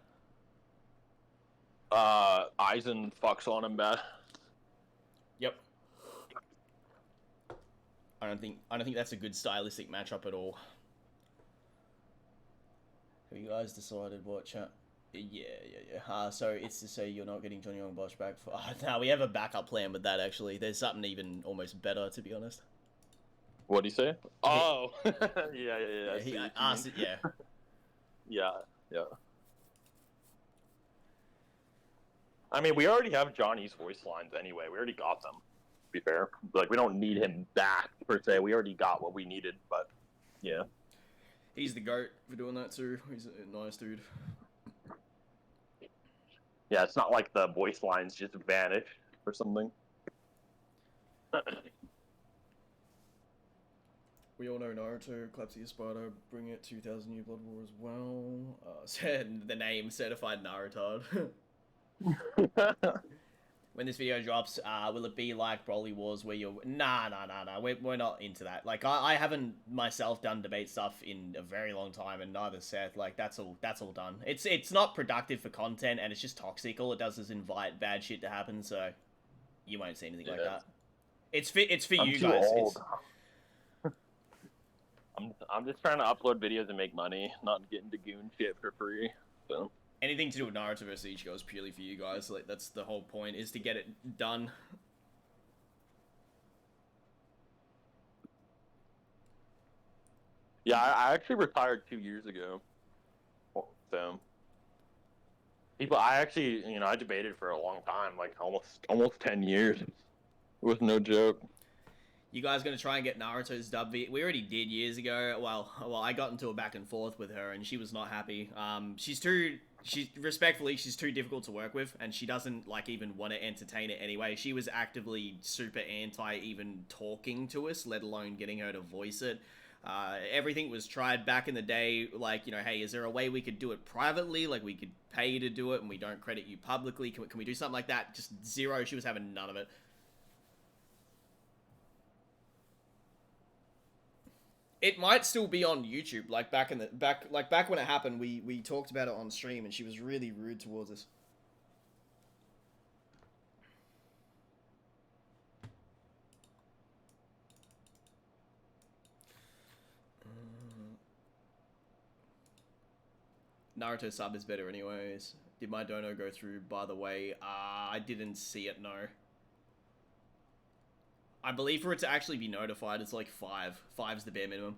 Aizen fucks on him bad. Yep. I don't think that's a good stylistic matchup at all. Have you guys decided what, chat? Yeah. So it's to say you're not getting Johnny Young Bosch back for. No, we have a backup plan with that. Actually, there's something even almost better, to be honest. What do you say? Oh, yeah. I see He what you asked mean. it. Yeah. Yeah. I mean, we already have Johnny's voice lines anyway. We already got them. To be fair, like we don't need him back per se. We already got what we needed. But yeah. He's the goat for doing that too. He's a nice dude. Yeah, it's not like the voice lines just vanish or something. We all know Naruto, Clapsy Espada, bring it 2000 Year Blood War as well. Said the name Certified Naruto. When this video drops, will it be like Broly Wars where you're... Nah. We're not into that. Like, I haven't myself done debate stuff in a very long time, and neither Seth. Like, that's all done. It's not productive for content, and it's just toxic. All it does is invite bad shit to happen, so you won't see anything like that. It's for I'm you too guys. old. I'm just trying to upload videos and make money, not get into goon shit for free. So Anything to do with Naruto versus Ichigo is purely for you guys. Like, that's the whole point, is to get it done. yeah, I actually retired 2 years ago. So I actually, I debated for a long time, like almost 10 years. It was no joke. You guys gonna try and get Naruto's dub? We already did years ago. Well, I got into a back and forth with her, and she was not happy. She's too difficult to work with, and she doesn't like even want to entertain it anyway. She was actively super anti even talking to us, let alone getting her to voice it. Everything was tried back in the day, like, hey, is there a way we could do it privately? Like, we could pay you to do it, and we don't credit you publicly. Can we do something like that? Just zero. She was having none of it. It might still be on YouTube, like back when it happened. We talked about it on stream, and she was really rude towards us. Naruto sub is better, anyways. Did my dono go through? By the way, I didn't see it. No. I believe for it to actually be notified, it's like 5. 5's the bare minimum.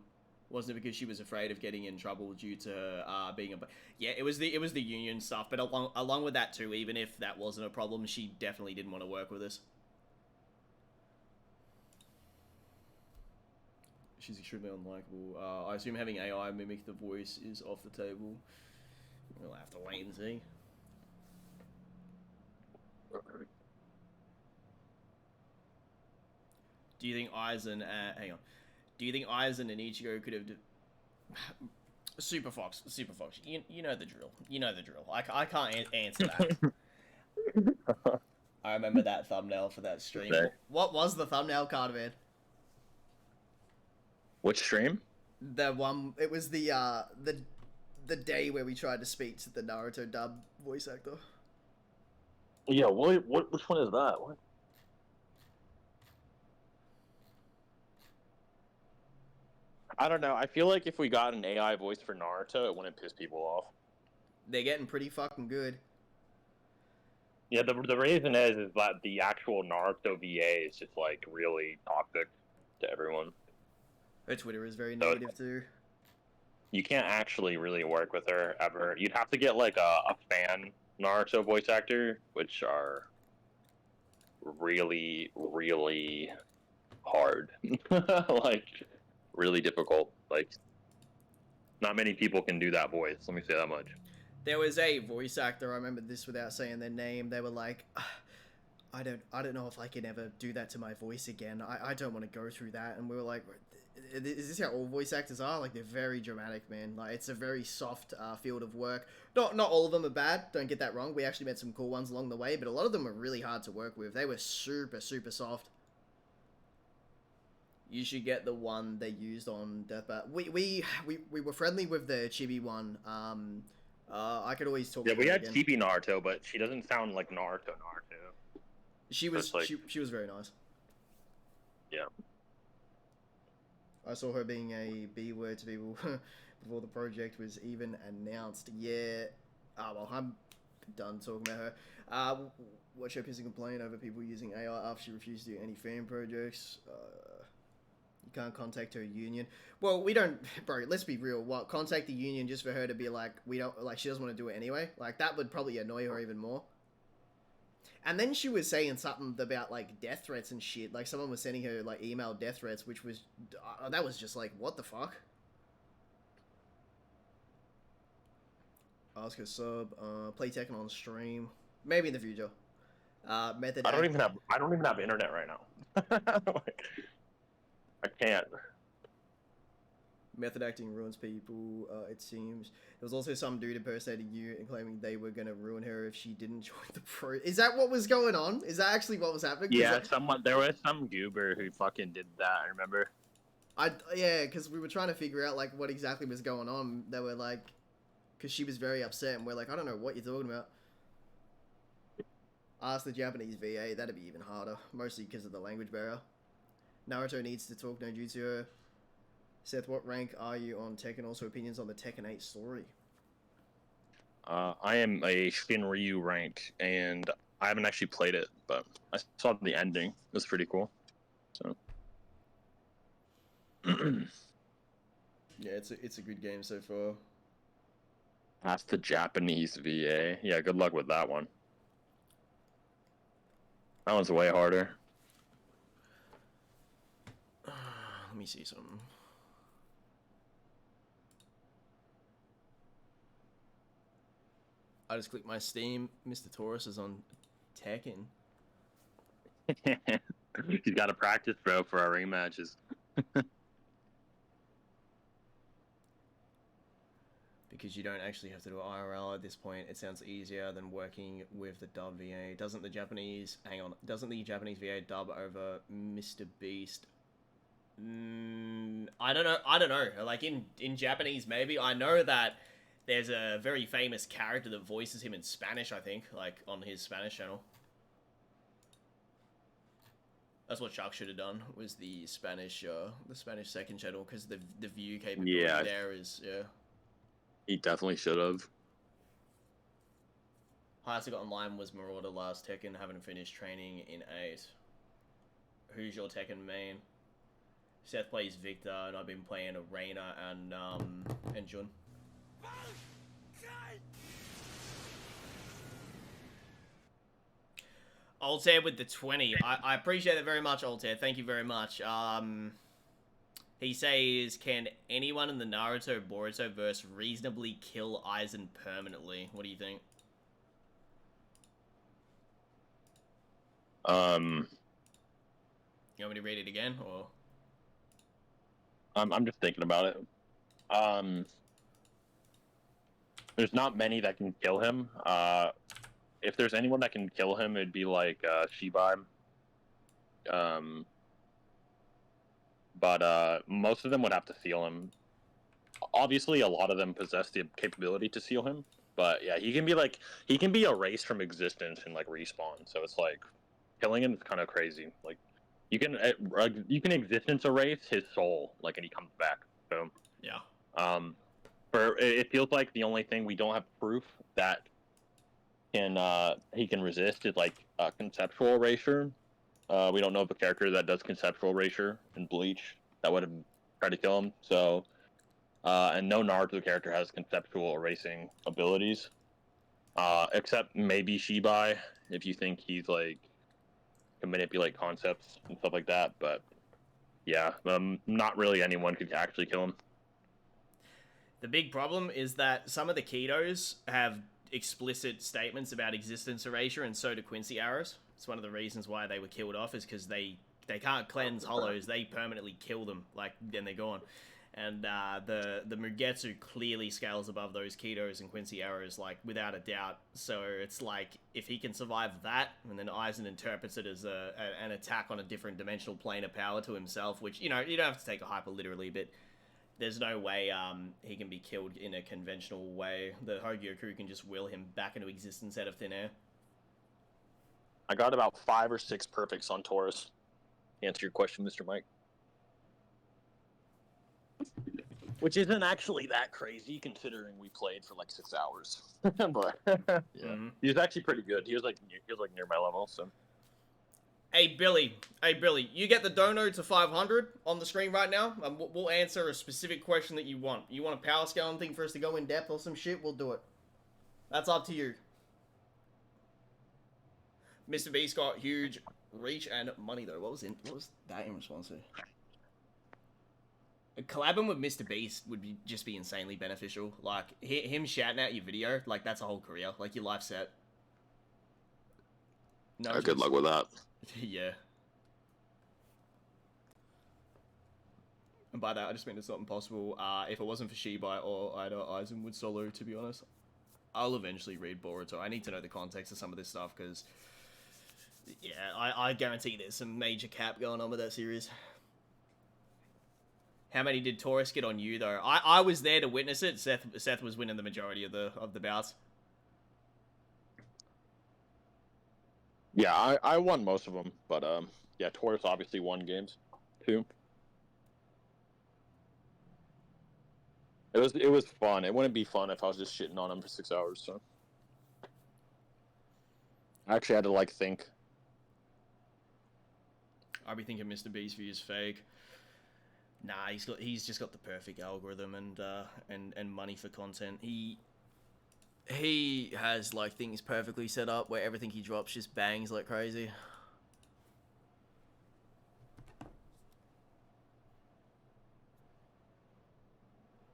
Wasn't it because she was afraid of getting in trouble due to being a... Yeah, it was the union stuff, but along with that too, even if that wasn't a problem, she definitely didn't want to work with us. She's extremely unlikable. I assume having AI mimic the voice is off the table. We'll have to wait and see. Do you think Aizen... hang on. Do you think Aizen and Ichigo could have... Super Fox. You know the drill. I can't answer that. I remember that thumbnail for that stream. Okay. What was the thumbnail, Carterman? Which stream? The one... It was the day where we tried to speak to the Naruto dub voice actor. Yeah, which one is that? What? I don't know. I feel like if we got an AI voice for Naruto, it wouldn't piss people off. They're getting pretty fucking good. Yeah, the reason is that the actual Naruto VA is just like really toxic to everyone. Her Twitter is very negative too. You can't actually really work with her ever. You'd have to get like a fan Naruto voice actor, which are really, really hard. Like, really difficult. Like, not many people can do that voice. Let me say that much. There was a voice actor, I remember this without saying their name, they were like, I don't know if I can ever do that to my voice again. I don't want to go through that. And we were like, is this how all voice actors are? Like, they're very dramatic, man. Like, it's a very soft field of work. Not all of them are bad, don't get that wrong. We actually met some cool ones along the way, but a lot of them were really hard to work with. They were super, super soft. You should get the one they used on Death Bat. We were friendly with the Chibi one. I could always talk. Yeah, about we had again. Chibi Naruto, but she doesn't sound like Naruto. She was like... she was very nice. Yeah. I saw her being a B word to people before the project was even announced. Yeah, well, I'm done talking about her. What's your pissing complaint over people using AI after she refused to do any fan projects? You can't contact her union. Well, we don't, bro. Let's be real. What, contact the union just for her to be like, we don't like. She doesn't want to do it anyway. Like that would probably annoy her even more. And then she was saying something about like death threats and shit. Like someone was sending her like email death threats, which was that was just like, what the fuck. Ask her sub. Play Tekken on stream. Maybe in the future. Method. I don't even have internet right now. Like, I can't. Method acting ruins people, it seems. There was also some dude impersonating you and claiming they were going to ruin her if she didn't join the pro. Is that what was going on? Is that actually what was happening? Yeah, there was some goober who fucking did that, I remember. Yeah, because we were trying to figure out, like, what exactly was going on. They were like, because she was very upset, and we're like, I don't know what you're talking about. Ask the Japanese VA, that'd be even harder. Mostly because of the language barrier. Naruto needs to talk no jutsu. Seth, what rank are you on Tekken? Also, opinions on the Tekken 8 story. I am a Shinryu rank, and I haven't actually played it, but I saw the ending. It was pretty cool. So. Yeah, it's a good game so far. That's the Japanese VA. Yeah, good luck with that one. That one's way harder. Let me see something. I just clicked my Steam. Mr. Taurus is on Tekken. He's got to practice, bro, for our ring matches. Because you don't actually have to do IRL at this point. It sounds easier than working with the dub VA. Doesn't the Japanese VA dub over Mr. Beast? I don't know. Like in Japanese, maybe. I know that there's a very famous character that voices him in Spanish, I think, like on his Spanish channel. That's what Chuck should have done, was the Spanish second channel, because the view capability there is, yeah. He definitely should have. Highest I got online was Marauder last Tekken, haven't finished training in 8. Who's your Tekken main? Seth plays Victor, and I've been playing Arena and Jun. Altair with the 20. I appreciate it very much, Altair. Thank you very much. He says, can anyone in the Naruto Boruto verse reasonably kill Aizen permanently? What do you think? You want me to read it again, or? I'm just thinking about it. There's not many that can kill him. If there's anyone that can kill him, it'd be like Shibai. But most of them would have to seal him. Obviously, a lot of them possess the capability to seal him. But yeah, he can be erased from existence and like respawn. So it's like killing him is kind of crazy. Like you can existence erase his soul, like, and he comes back. So yeah. It feels like the only thing we don't have proof that he can resist is like conceptual erasure. We don't know of a character that does conceptual erasure in Bleach that would have tried to kill him. So, and no Naruto character has conceptual erasing abilities, except maybe Shibai, if you think he's like can manipulate concepts and stuff like that. But yeah, not really anyone could actually kill him. The big problem is that some of the Kidos have explicit statements about existence erasure, and so do Quincy arrows. It's one of the reasons why they were killed off, is because they can't cleanse hollows. They permanently kill them, like, then they're gone. And the Mugetsu clearly scales above those Kidos and Quincy arrows, like, without a doubt. So it's like, if he can survive that, and then Aizen interprets it as an attack on a different dimensional plane of power to himself, which, you know, you don't have to take it hyper literally, but there's no way he can be killed in a conventional way. The Hogyoku can just will him back into existence out of thin air. I got about 5 or 6 perfects on Taurus. Answer your question, Mr. Mike. Which isn't actually that crazy considering we played for like 6 hours. But yeah, he was actually pretty good. He was like near my level. So Hey Billy, you get the dono to 500 on the screen right now. We'll answer a specific question that you want. You want a power scaling thing for us to go in depth or some shit? We'll do it. That's up to you. Mr. Beast got huge reach and money though. What was that in response to? Collabing with Mr. Beast would just be insanely beneficial. Like him shouting out your video, like that's a whole career. Like your life set. No, Good luck with that. Yeah. And by that, I just mean it's not impossible. If it wasn't for Shibai or Ida, Aizen would solo, to be honest. I'll eventually read Boruto. I need to know the context of some of this stuff, because... Yeah, I guarantee there's some major cap going on with that series. How many did Taurus get on you, though? I was there to witness it. Seth was winning the majority of the bouts. yeah, I won most of them, but yeah, Taurus obviously won games too. It was fun. It wouldn't be fun if I was just shitting on him for 6 hours. So I actually had to like think. I'd be thinking Mr. Beast view is fake. Nah, he's just got the perfect algorithm and money for content. He has like things perfectly set up where everything he drops just bangs like crazy.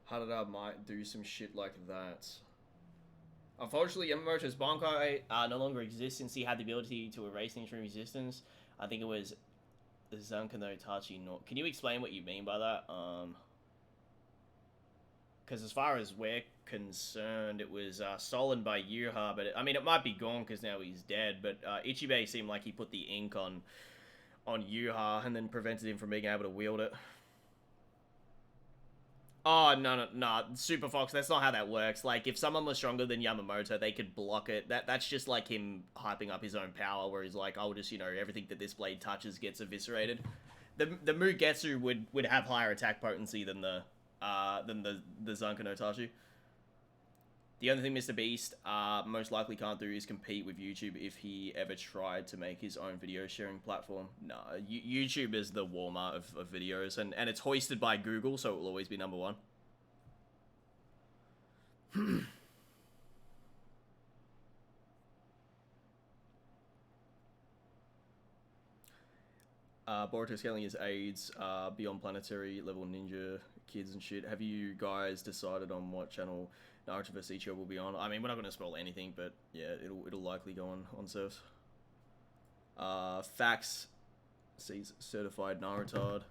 How did I might do some shit like that? Unfortunately, Yamamoto's Bankai no longer exists since he had the ability to erase things from existence. I think it was Zankano Tachi. No, can you explain what you mean by that? Because as far as we're concerned, it was stolen by Yuha, but I mean, it might be gone because now he's dead. But Ichibei seemed like he put the ink on Yuha and then prevented him from being able to wield it. Oh, no, Super Fox, that's not how that works. Like, if someone was stronger than Yamamoto, they could block it. That's just like him hyping up his own power, where he's like, I'll just, everything that this blade touches gets eviscerated. The Mugetsu would have higher attack potency than the Zanka no Tachi. The only thing Mr. Beast most likely can't do is compete with YouTube if he ever tried to make his own video sharing platform. No, YouTube is the Walmart of videos, and it's hoisted by Google, so it will always be number one. Boruto scaling his aids beyond planetary level ninja kids and shit. Have you guys decided on what channel Naruto vs. Ichigo will be on? I mean, we're not going to spoil anything, but yeah, it'll likely go on Surfs. Fax sees certified Naruto.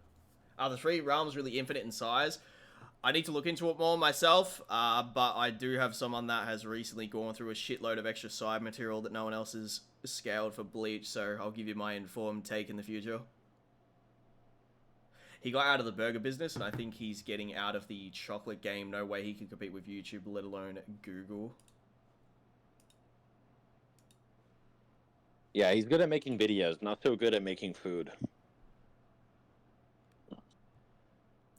Are the three realms really infinite in size? I need to look into it more myself, but I do have someone that has recently gone through a shitload of extra side material that no one else has scaled for Bleach, so I'll give you my informed take in the future. He got out of the burger business, and I think he's getting out of the chocolate game. No way he can compete with YouTube, let alone Google. Yeah, he's good at making videos, not so good at making food.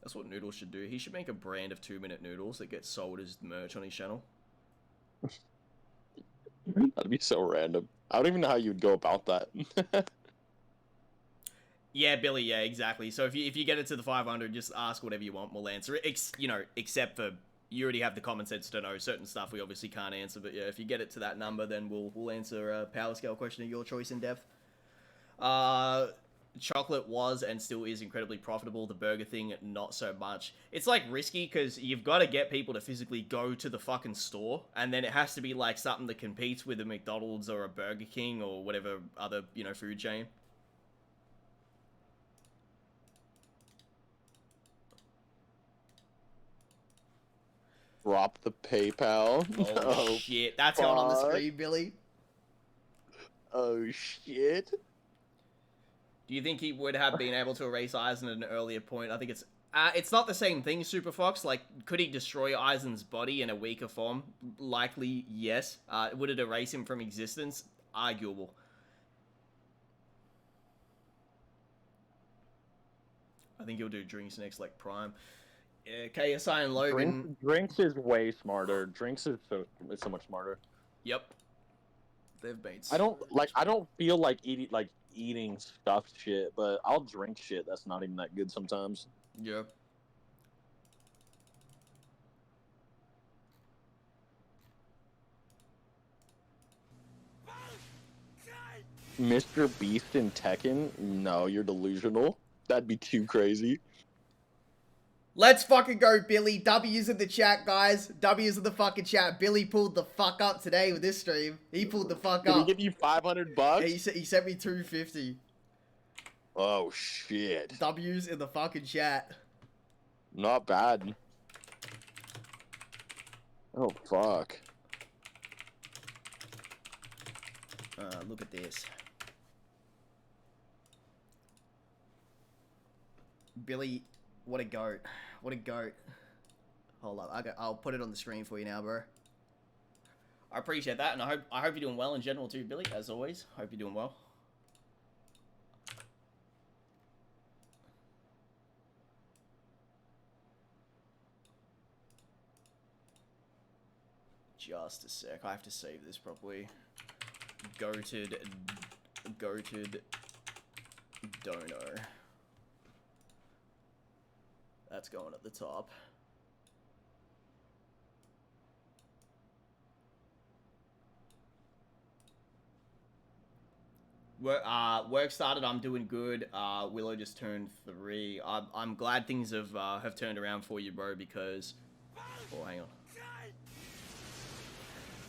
That's what Noodles should do. He should make a brand of 2-minute noodles that gets sold as merch on his channel. That'd be so random. I don't even know how you'd go about that. Yeah, Billy, yeah, exactly. So if you get it to the 500, just ask whatever you want, we'll answer it. Except for, you already have the common sense to know certain stuff we obviously can't answer, but yeah, if you get it to that number, then we'll answer a power scale question of your choice in depth. Chocolate was and still is incredibly profitable. The burger thing, not so much. It's like risky because you've got to get people to physically go to the fucking store, and then it has to be like something that competes with a McDonald's or a Burger King or whatever other, food chain. Drop the PayPal. Oh shit, that's going on the screen, Billy. Oh shit. Do you think he would have been able to erase Aizen at an earlier point? I think it's not the same thing, Super Fox. Like, could he destroy Aizen's body in a weaker form? Likely, yes. Would it erase him from existence? Arguable. I think he'll do drinks next, like Prime. Yeah, KSI and Logan. Drinks is way smarter. Drinks is so much smarter. Yep. They've made. I don't feel like eating stuffed shit, but I'll drink shit that's not even that good sometimes. Yeah. Mr. Beast in Tekken? No, you're delusional. That'd be too crazy. Let's fucking go, Billy. W's in the chat, guys. W's in the fucking chat. Billy pulled the fuck up today with this stream. He pulled the fuck Did up. he give you $500? He sent me 250. Oh shit. W's in the fucking chat. Not bad. Oh fuck. Look at this. Billy, what a goat. What a goat. Hold up, I'll put it on the screen for you now, bro. I appreciate that, and I hope you're doing well in general too, Billy, as always. Hope you're doing well. Just a sec, I have to save this properly. Goated Dono. That's going at the top. Work started. I'm doing good. Willow just turned 3. I'm glad things have turned around for you, bro. Because, oh, hang on,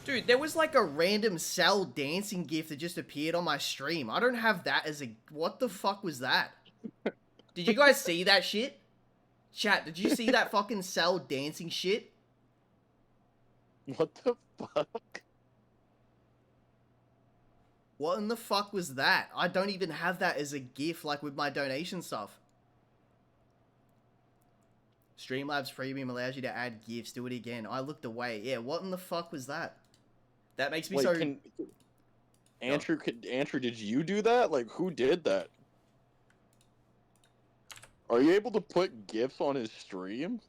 dude. There was like a random Cell dancing gif that just appeared on my stream. I don't have that as a. What the fuck was that? Did you guys see that shit? Chat, did you see that fucking Cell dancing shit? What the fuck? What in the fuck was that? I don't even have that as a GIF, like with my donation stuff. Streamlabs Premium allows you to add GIFs. Do it again. I looked away. Yeah, what in the fuck was that? That makes me so... Andrew, did you do that? Like, who did that? Are you able to put GIFs on his stream?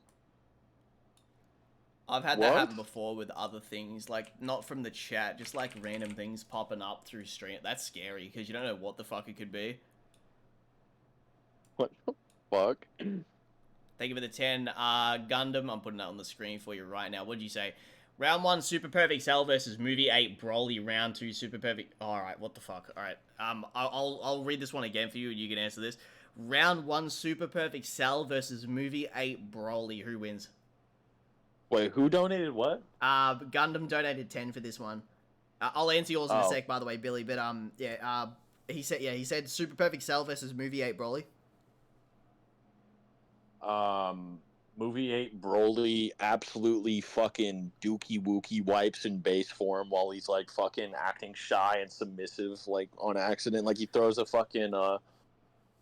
I've had that happen before with other things, like, not from the chat, just like random things popping up through stream. That's scary, because you don't know what the fuck it could be. What the fuck? Thank you for the 10. Gundam, I'm putting that on the screen for you right now. What did you say? Round 1, Super Perfect Cell versus Movie 8 Broly. Round 2, Super Perfect... Alright, what the fuck? Alright, I'll read this one again for you, and you can answer this. Round 1, Super Perfect Cell versus Movie 8 Broly. Who wins? Wait, who donated what? Gundam donated 10 for this one. I'll answer yours in a sec, by the way, Billy. But yeah, he said Super Perfect Cell versus Movie 8 Broly. Movie 8 Broly absolutely fucking dookie wookie wipes in base form while he's like fucking acting shy and submissive, like on accident. Like he throws a fucking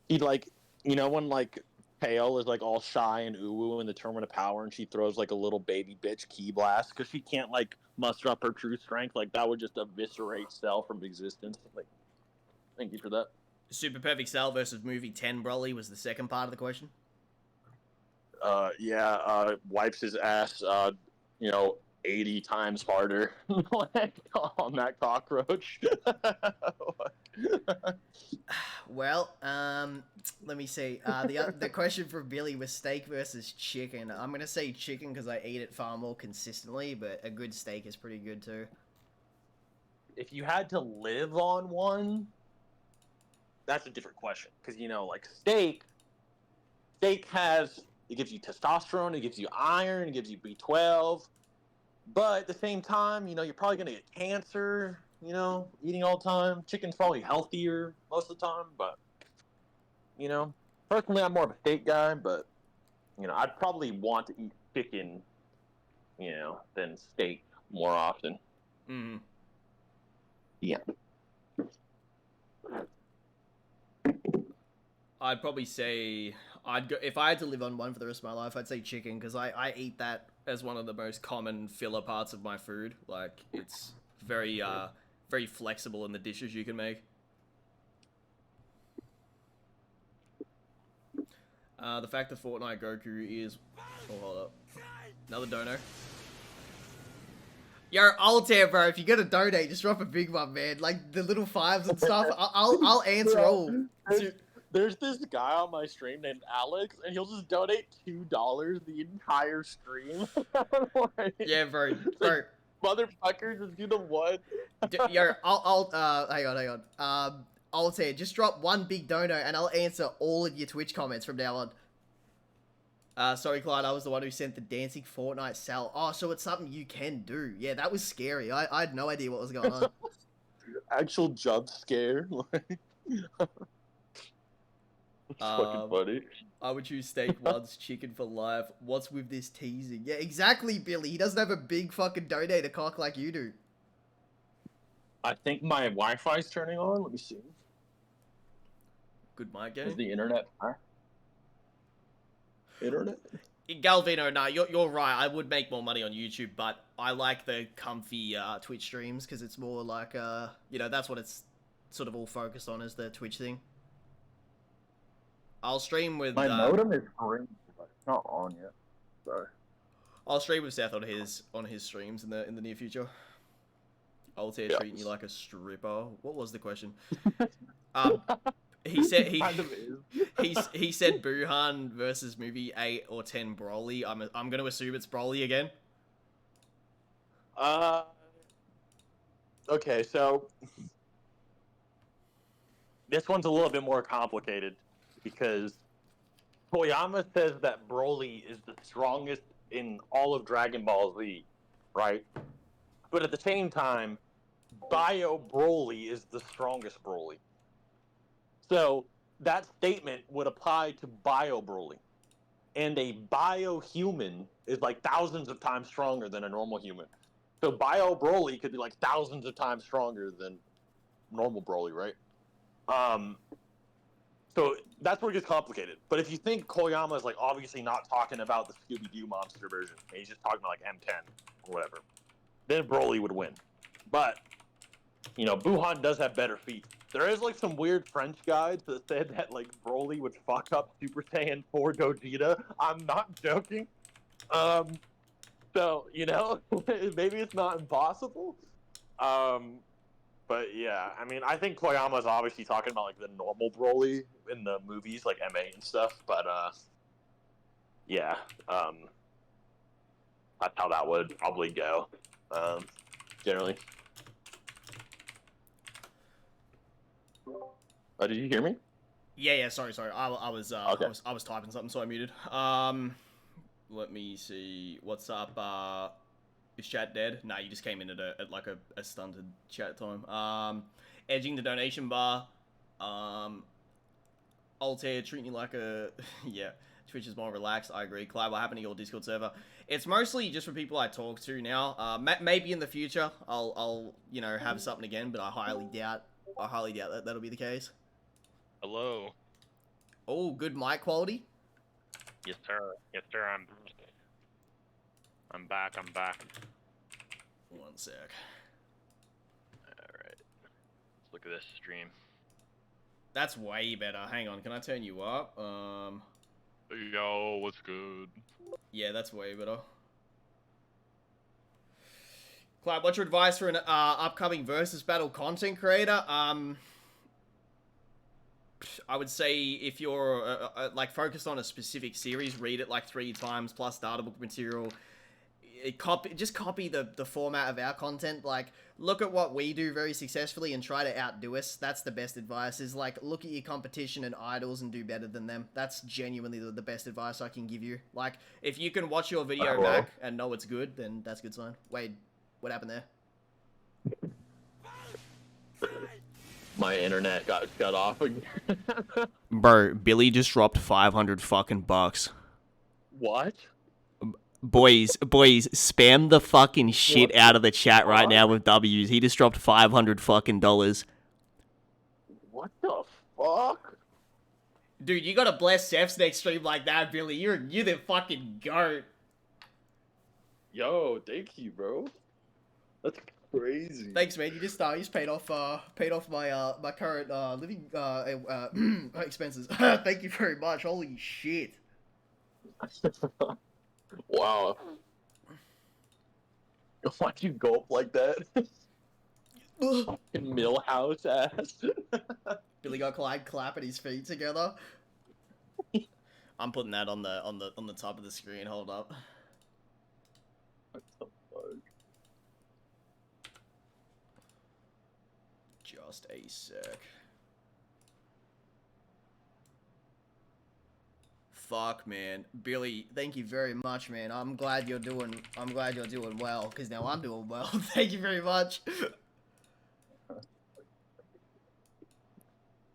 he like, you know when like Pale is like all shy and ooh in the Tournament of Power, and she throws like a little baby bitch key blast because she can't like muster up her true strength. Like that would just eviscerate Cell from existence. Like, thank you for that. Super Perfect Cell versus Movie 10 Broly was the second part of the question. Wipes his ass, 80 times harder on that cockroach. Well, let me see. The question for Billy was steak versus chicken. I'm gonna say chicken because I eat it far more consistently, but a good steak is pretty good too. If you had to live on one, that's a different question. Because, like steak it gives you testosterone, it gives you iron, it gives you B12. But at the same time, you're probably going to get cancer, eating all the time. Chicken's probably healthier most of the time. But, personally, I'm more of a steak guy. But, I'd probably want to eat chicken, than steak more often. Mm-hmm. Yeah. I'd probably say if I had to live on one for the rest of my life, I'd say chicken because I eat that as one of the most common filler parts of my food. Like it's very very flexible in the dishes you can make. The fact that Fortnite Goku is... Oh, hold up. Another dono. Yo, Altair, bro, if you're gonna donate, just drop a big one, man. Like, the little fives and stuff, I'll answer all. There's this guy on my stream named Alex, and he'll just donate $2 the entire stream. Like, Yeah, bro. like, motherfucker, just do the one. Yo, hang on. Altair, just drop one big dono, and I'll answer all of your Twitch comments from now on. Sorry, Clyde, I was the one who sent the dancing Fortnite Sal. Oh, so it's something you can do. Yeah, that was scary. I had no idea what was going on. Actual jump scare. It's fucking funny. I would choose steak once, chicken for life. What's with this teasing? Yeah, exactly, Billy. He doesn't have a big fucking donator cock like you do. I think my Wi-Fi's turning on. Let me see. Good mic Is game. the internet? Internet? Galvino, nah, you're right. I would make more money on YouTube, but I like the comfy Twitch streams because it's more like, you know, that's what it's sort of all focused on, is the Twitch thing. I'll stream with... My modem is green, but it's not on yet. Sorry. I'll stream with Seth on his streams in the near future. Altair treating you like a stripper. What was the question? He said Kind of is. he said Buhan versus movie 8 or 10 Broly. I'm gonna assume it's Broly again. Okay, so this one's a little bit more complicated because Toyama says that Broly is the strongest in all of Dragon Ball Z, right? But at the same time, Bio Broly is the strongest Broly. So that statement would apply to Bio Broly. And a bio-human is like thousands of times stronger than a normal human. So Bio Broly could be like thousands of times stronger than normal Broly, right? So that's where it gets complicated. But if you think Koyama is like obviously not talking about the Scooby-Doo monster version, he's just talking about like M10 or whatever, then Broly would win. But, you know, Buhan does have better feet. There is like some weird French guides that said that like Broly would fuck up Super Saiyan 4 Gogeta. I'm not joking. So, you know, maybe it's not impossible. But yeah, I mean, I think Koyama's obviously talking about like the normal Broly in the movies, like MA and stuff. But yeah, that's how that would probably go, generally. Oh, did you hear me? Yeah. Sorry. I was Okay. I was typing something, so I muted. Let me see. What's up? Is chat dead? Nah, you just came in at like a stunted chat time. Edging the donation bar. Altair treating you like a... yeah, Twitch is more relaxed. I agree. Clyde, what happened to your Discord server? It's mostly just for people I talk to now. Maybe in the future I'll you know, have something again, but I highly doubt that that'll be the case. Hello. Oh, good mic quality. Yes, sir. I'm back. One sec. Alright. Let's look at this stream. That's way better. Hang on, can I turn you up? Yo, what's good? Yeah, that's way better. Clyde, what's your advice for an upcoming versus battle content creator? I would say if you're like focused on a specific series, read it like 3 times plus data book material. Just copy the format of our content. Like, look at what we do very successfully and try to outdo us. That's the best advice, is like, look at your competition and idols and do better than them. That's genuinely the best advice I can give you. Like, if you can watch your video back and know it's good, then that's a good sign. Wade, what happened there? My internet got shut off again. Bro, Billy just dropped 500 fucking bucks. What? Boys, spam the fucking shit out of the chat right now with W's. He just dropped $500 fucking. What the fuck? Dude, you gotta bless Seth's next stream like that, Billy. You're the fucking goat. Yo, thank you, bro. crazy. Thanks, man. You just paid off my my current living expenses. Thank you very much. Holy shit. Wow. Why'd you go up like that? Fucking Millhouse ass. Billy got Clyde clapping his feet together. I'm putting that on the top of the screen. Hold up. What the fuck? Just a sec. Fuck, man. Billy, thank you very much, man. I'm glad you're doing well, because now I'm doing well. Thank you very much.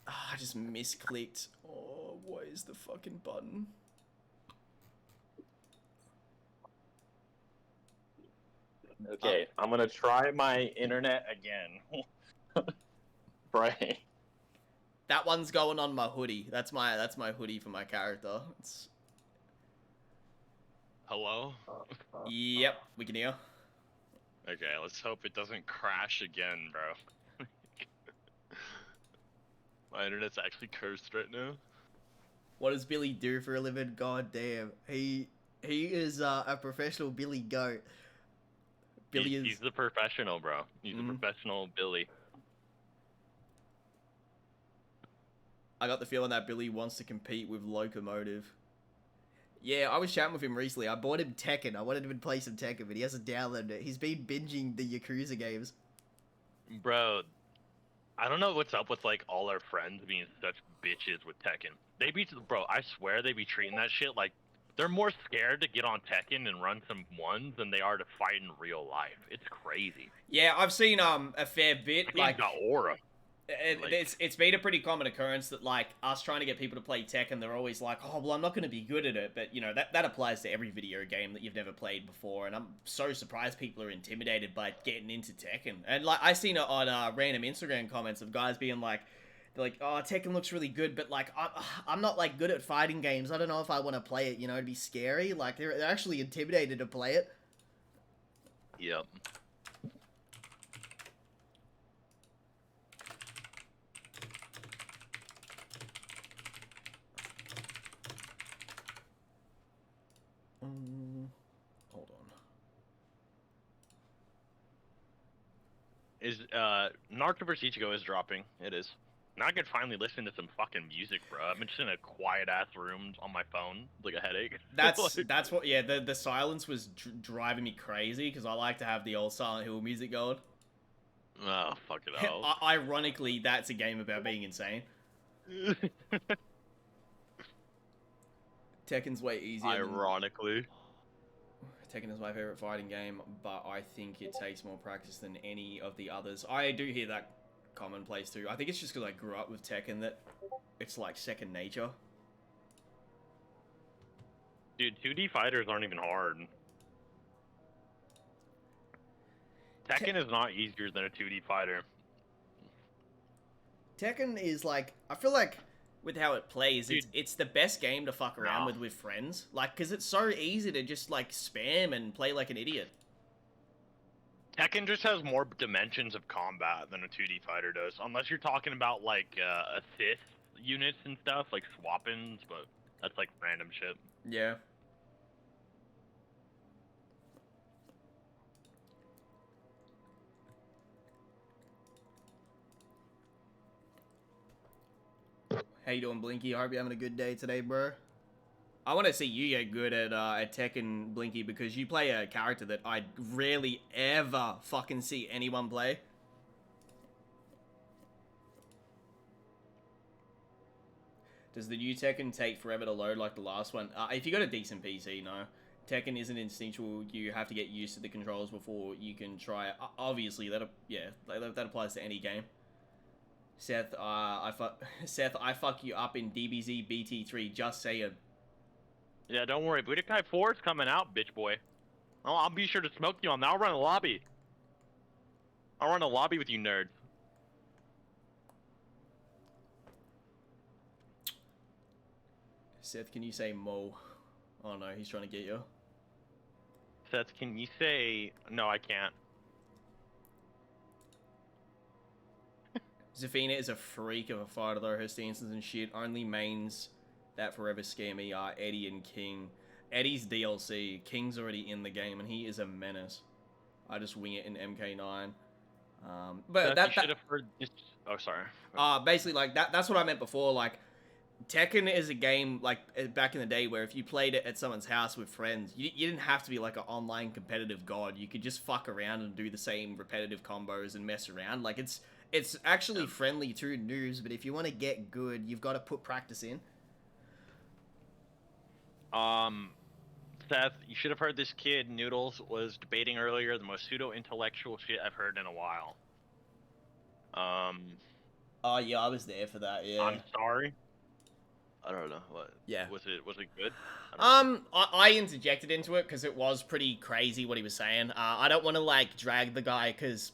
I just misclicked. Oh, what is the fucking button? Okay, I'm gonna try my internet again. Right. That one's going on my hoodie. That's my hoodie for my character. It's... Hello? Yep, we can hear. Okay, let's hope it doesn't crash again, bro. My internet's actually cursed right now. What does Billy do for a living? God damn. He is a professional Billy goat. Billy He's the professional, bro. He's a professional Billy. I got the feeling that Billy wants to compete with Locomotive. Yeah, I was chatting with him recently. I bought him Tekken. I wanted him to play some Tekken, but he hasn't downloaded it. He's been binging the Yakuza games. Bro, I don't know what's up with like all our friends being such bitches with Tekken. They be, bro, I swear they be treating that shit like they're more scared to get on Tekken and run some ones than they are to fight in real life. It's crazy. Yeah, I've seen a fair bit. Tekken's Like got aura. it's been a pretty common occurrence that like us trying to get people to play Tekken, they're always like, oh well, I'm not going to be good at it. But you know that applies to every video game that you've never played before, and I'm so surprised people are intimidated by getting into Tekken. And like I seen it on random Instagram comments of guys being like, they're like, oh, Tekken looks really good, but like I'm not like good at fighting games. I don't know if I want to play it. You know, it'd be scary. Like they're actually intimidated to play it. Yep. Hold on. Is Naruto vs Ichigo is dropping. It is. Now I can finally listen to some fucking music, bro. I've been just in a quiet ass room on my phone, like a headache. That's what. Yeah, the silence was driving me crazy because I like to have the old Silent Hill music going. Oh, fuck it out. Ironically, that's a game about being insane. Tekken's way easier. Ironically. Tekken is my favorite fighting game, but I think it takes more practice than any of the others. I do hear that commonplace too. I think it's just because I grew up with Tekken that it's like second nature. Dude, 2D fighters aren't even hard. Tekken is not easier than a 2D fighter. Tekken is like, I feel like with how it plays, Dude, it's the best game to fuck around with friends. Like, because it's so easy to just like spam and play like an idiot. Tekken just has more dimensions of combat than a 2D fighter does, unless you're talking about like assist units and stuff, like swap-ins, but that's like random shit. Yeah. How you doing, Blinky? I hope you're having a good day today, bro. I want to see you get good at Tekken, Blinky, because you play a character that I rarely ever fucking see anyone play. Does the new Tekken take forever to load like the last one? If you got a decent PC, no. Tekken isn't instinctual. You have to get used to the controls before you can try it. Obviously, that applies to any game. Seth, I fuck you up in DBZ BT3. Just saying. Yeah, don't worry. Budokai 4 is coming out, bitch boy. I'll be sure to smoke you on that. I'll run a lobby. I'll run a lobby with you nerds. Seth, can you say Mo? Oh no, he's trying to get you. Seth, can you say... No, I can't. Zafina is a freak of a fighter though. Her stances and shit. Only mains that forever scare me are Eddie and King. Eddie's DLC. King's already in the game, and he is a menace. I just wing it in MK9. But Seth, that you should have heard this. Oh, sorry. basically like that's what I meant before. Like Tekken is a game like back in the day where if you played it at someone's house with friends, you didn't have to be like an online competitive god. You could just fuck around and do the same repetitive combos and mess around. Like it's actually friendly to noobs, but if you want to get good, you've got to put practice in. Seth, you should have heard this kid, Noodles, was debating earlier the most pseudo-intellectual shit I've heard in a while. Oh yeah, I was there for that. Yeah. I'm sorry. I don't know what. Yeah. Was it good? I interjected into it because it was pretty crazy what he was saying. I don't want to like drag the guy because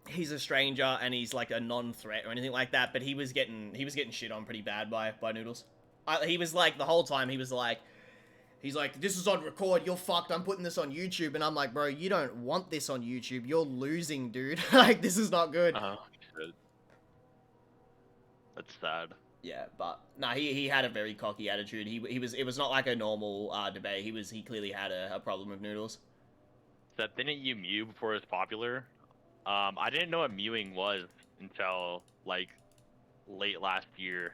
he's a stranger and he's like a non-threat or anything like that. But he was getting shit on pretty bad by Noodles. He was like the whole time he's like, this is on record. You're fucked. I'm putting this on YouTube, and I'm like, bro, you don't want this on YouTube. You're losing, dude. Like this is not good. That's sad. Yeah, but nah, he had a very cocky attitude. It was not like a normal debate. He clearly had a problem with Noodles. Seth, didn't you mew before it was popular? I didn't know what mewing was until like late last year.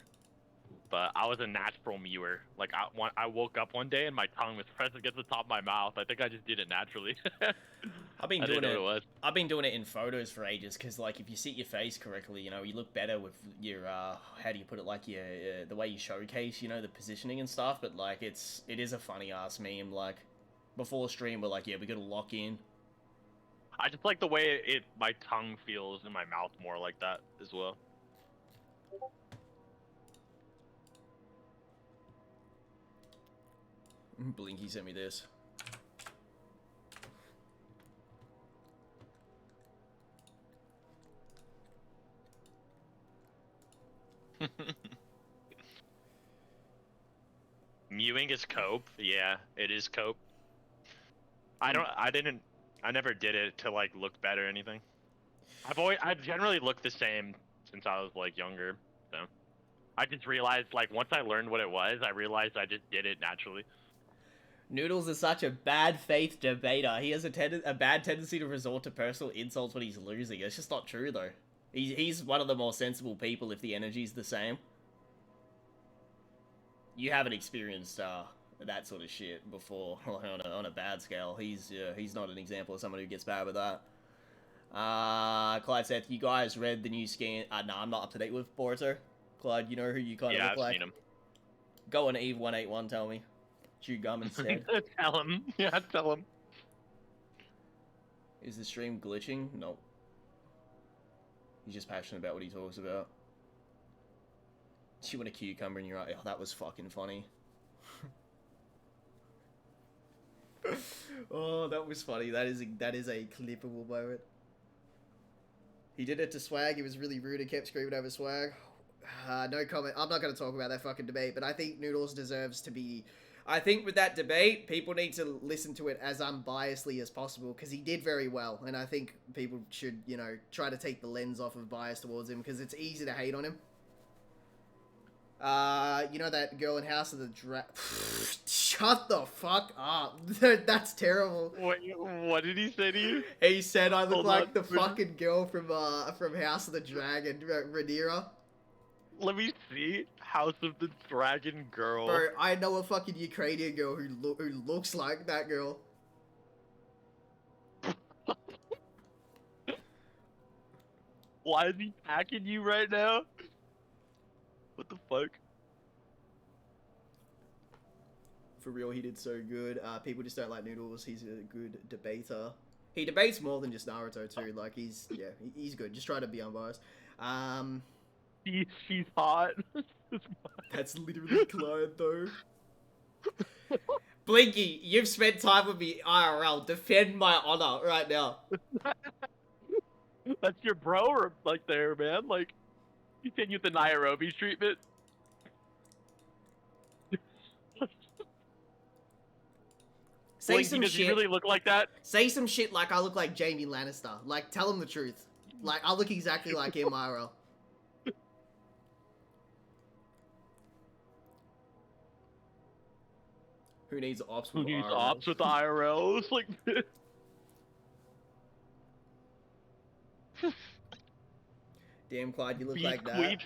But I was a natural mewer. Like I woke up one day and my tongue was pressed against the top of my mouth. I think I just did it naturally. I've been I doing didn't know what it was. I've been doing it in photos for ages because like if you sit your face correctly, you know, you look better with your how do you put it, like your the way you showcase, you know, the positioning and stuff. But like it is a funny ass meme. Like before stream, we're like, yeah, we gotta lock in. I just like the way my tongue feels in my mouth more like that as well. Blinky sent me this. Mewing is cope. Yeah, it is cope. I never did it to like look better or anything. I've generally looked the same since I was like younger. So I just realized like once I learned what it was, I realized I just did it naturally. Noodles is such a bad faith debater. He has a bad tendency to resort to personal insults when he's losing. It's just not true though. He's one of the more sensible people if the energy's the same. You haven't experienced that sort of shit before on a bad scale. He's not an example of someone who gets bad with that. Clyde, Seth, you guys read the new scan? No, I'm not up to date with Boruto. Clyde, you know who you kind of look like? Yeah, I've seen him. Go on Eve181, tell me. Chew gum instead. Tell him. Yeah, tell him. Is the stream glitching? Nope. He's just passionate about what he talks about. Chewing a cucumber in your eye. Oh, that was fucking funny. Oh, that was funny. That is a clippable moment. He did it to Swag. He was really rude and kept screaming over Swag. No comment. I'm not going to talk about that fucking debate, but I think Noodles deserves to be... I think with that debate, people need to listen to it as unbiasedly as possible, because he did very well, and I think people should, you know, try to take the lens off of bias towards him, because it's easy to hate on him. You know that girl in House of the Shut the fuck up. That's terrible. What did he say to you? He said I look like the fucking girl from House of the Dragon, Rhaenyra. Let me see. House of the Dragon girl. Bro, I know a fucking Ukrainian girl who looks like that girl. Why is he hacking you right now? What the fuck? For real, he did so good. People just don't like Noodles. He's a good debater. He debates more than just Naruto too. Like he's good. Just try to be unbiased. She's hot. That's literally Clyde though. Blinky, you've spent time with me IRL. Defend my honor right now. That's your bro, or like there, man. Like, continue the Nairobi treatment. Say Blinky, some does shit. he really look like that? Say some shit like I look like Jaime Lannister. Like, tell him the truth. Like, I look exactly like him IRL. Who needs ops Who with needs IRL? ops with IRLs? Like, Damn, Clyde, you look beef like that. queef.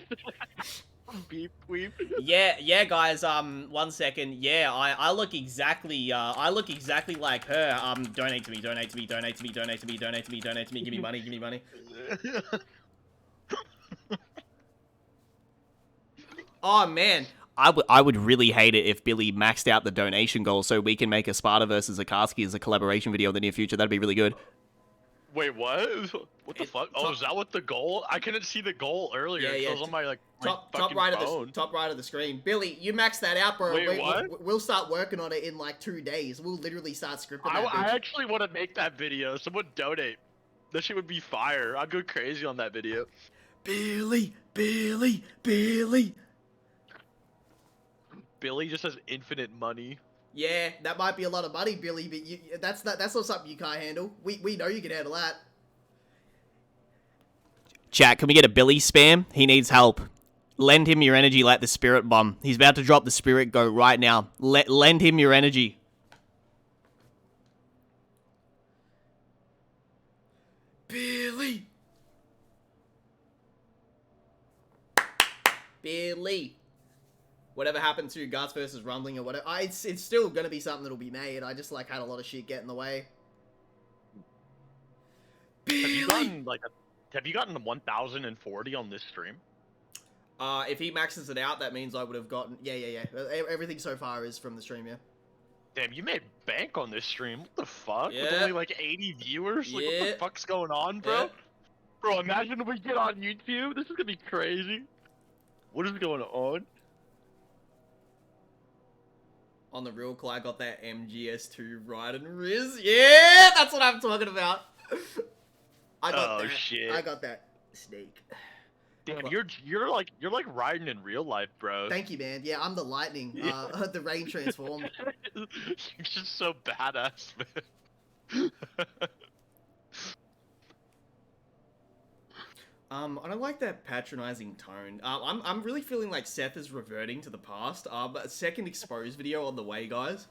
Beef queef. Yeah, guys. 1 second. Yeah, I look exactly. I look exactly like her. Donate to me. Donate to me. Donate to me. Donate to me. Donate to me. Donate to me. Give me money. Give me money. Oh man, I would really hate it if Billy maxed out the donation goal so we can make a Sparta versus Akatsuki as a collaboration video in the near future. That'd be really good. Wait, what? What the fuck? Oh, is that what the goal? I couldn't see the goal earlier. Yeah, Yeah, yeah. It was on my like Top fucking right phone. of the top right of the screen. Billy, you max that out, bro. Wait, what? We'll start working on it in like 2 days. We'll literally start scripting that. I bitch. actually want to make that video. Someone donate. That shit would be fire. I'd go crazy on that video. Billy. Billy just has infinite money. Yeah, that might be a lot of money, Billy, but that's not something you can't handle. We know you can handle that. Chat, can we get a Billy spam? He needs help. Lend him your energy like the spirit bomb. He's about to drop the spirit go right now. Lend him your energy. Billy. Whatever happened to Guts versus Rumbling or whatever, it's still gonna be something that'll be made. I just like had a lot of shit get in the way. Have you gotten 1,040 on this stream? If he maxes it out, that means I would have gotten... Yeah. Everything so far is from the stream, yeah. Damn, you made bank on this stream. What the fuck? Yeah. With only like 80 viewers? Like, what Yeah. the fuck's going on, bro? Yeah. Bro, imagine if we get on YouTube. This is gonna be crazy. What is going on? On the real, Clyde got that MGS2 Ride and Riz. Yeah, that's what I'm talking about. I got that. Shit. I got that snake. Damn, Well- you're like riding in real life, bro. Thank you, man. Yeah, I'm the lightning. The rain transformed. You're just so badass, man. I don't like that patronizing tone. I'm really feeling like Seth is reverting to the past. Second exposed video on the way, guys.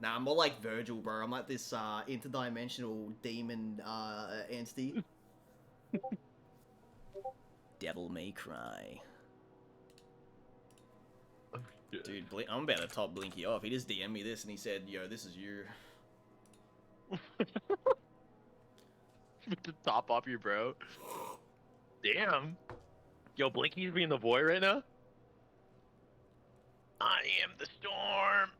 Nah, I'm more like Virgil, bro. I'm like this interdimensional demon entity. Devil May Cry. Dude, I'm about to top Blinky off. He just DM'd me this and he said, yo, this is you. To top off you, bro. Damn. Yo, Blinky's being the boy right now? I am the storm.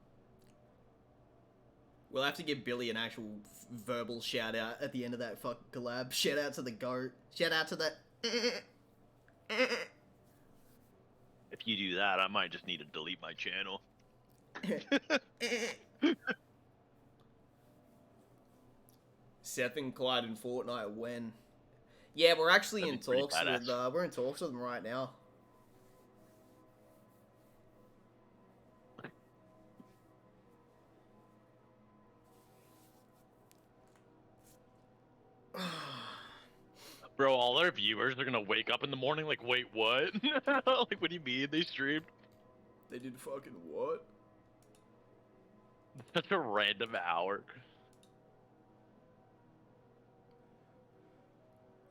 We'll have to give Billy an actual verbal shout out at the end of that fucking collab. Shout out to the goat. Shout out to the... If you do that, I might just need to delete my channel. Seth and Clyde in Fortnite when? Yeah, we're actually That'd in be pretty talks with badass. we're in talks with them right now. Bro, all our viewers are gonna wake up in the morning like, wait, what? Like, what do you mean they streamed? They did fucking what? Such a random hour.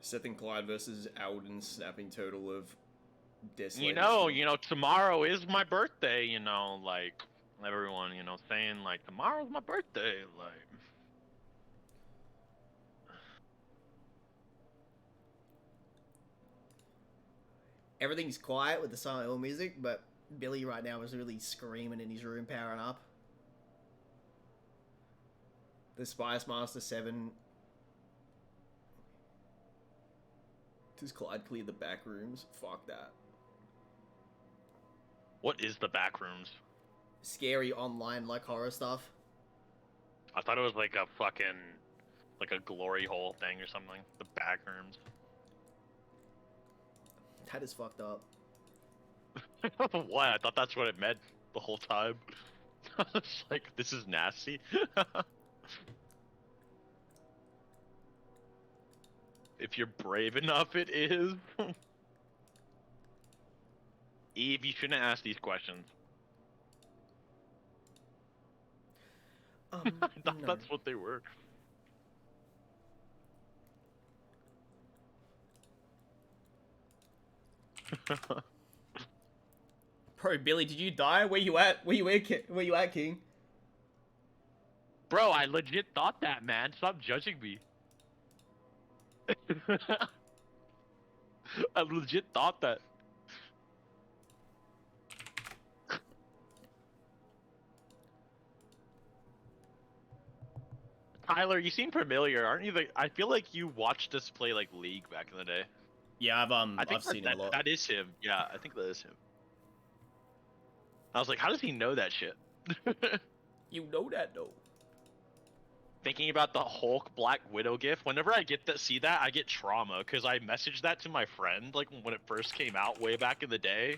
Seth and Clyde versus Alden snapping total of You Desolate. know, tomorrow is my birthday, like, everyone, saying, like, tomorrow's my birthday, like. Everything's quiet with the Silent Hill music, but Billy right now is really screaming in his room, powering up. The Spice Master 7. Does Clyde clear the back rooms? Fuck that. What is the back rooms? Scary online, like horror stuff. I thought it was like a fucking, like a glory hole thing or something. The back rooms. That is fucked up. What? I thought that's what it meant the whole time. It's like, this is nasty. If you're brave enough, it is. Eve, you shouldn't ask these questions. I thought No. that's what they were. Bro, Billy, did you die? Where you at? Where you at, King? Bro, I legit thought that, man. Stop judging me. I legit thought that. Tyler, you seem familiar, aren't you? I feel like you watched us play like League back in the day. Yeah, I think I've seen him a lot. that is him. Yeah, I think that is him. I was like, how does he know that shit? You know that though. Thinking about the Hulk Black Widow gif, whenever I get to see that, I get trauma because I messaged that to my friend like when it first came out way back in the day,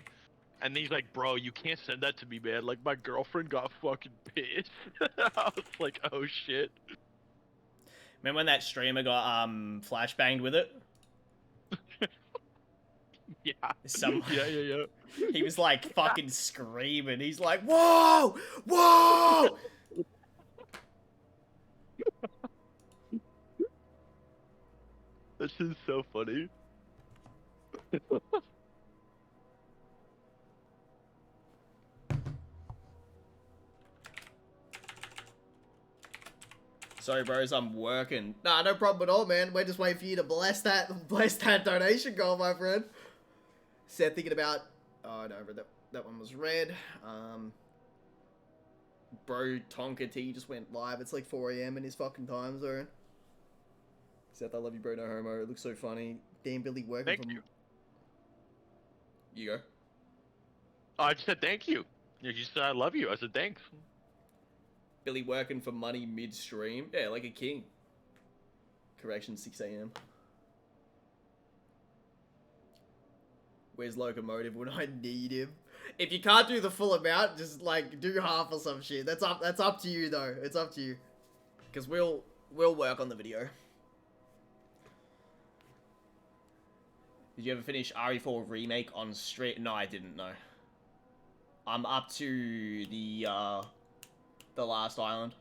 and he's like, "Bro, you can't send that to me, man. Like my girlfriend got fucking pissed." I was like, "Oh shit." Remember when that streamer got flashbanged with it? Yeah. Some Yeah. he was like fucking screaming. He's like, "Whoa! Whoa!" That shit's so funny. Sorry, bros, I'm working. Nah, no problem at all, man. We're just waiting for you to bless that donation goal, my friend. Seth thinking about. Oh no, but that one was red. Bro, Tonka T just went live. It's like 4 a.m. in his fucking time zone. Seth, I love you, bro. No homo. It looks so funny. Damn, Billy working Thank from. you. You go. Oh, I just said thank you. You just said I love you. I said thanks. Billy working for money midstream. Yeah, like a king. Correction, 6 a.m. Where's Locomotive when I need him? If you can't do the full amount, just like do half or some shit. That's up to you though. It's up to you. Cause we'll work on the video. Did you ever finish RE4 remake on stream? No, I didn't know. I'm up to the last island.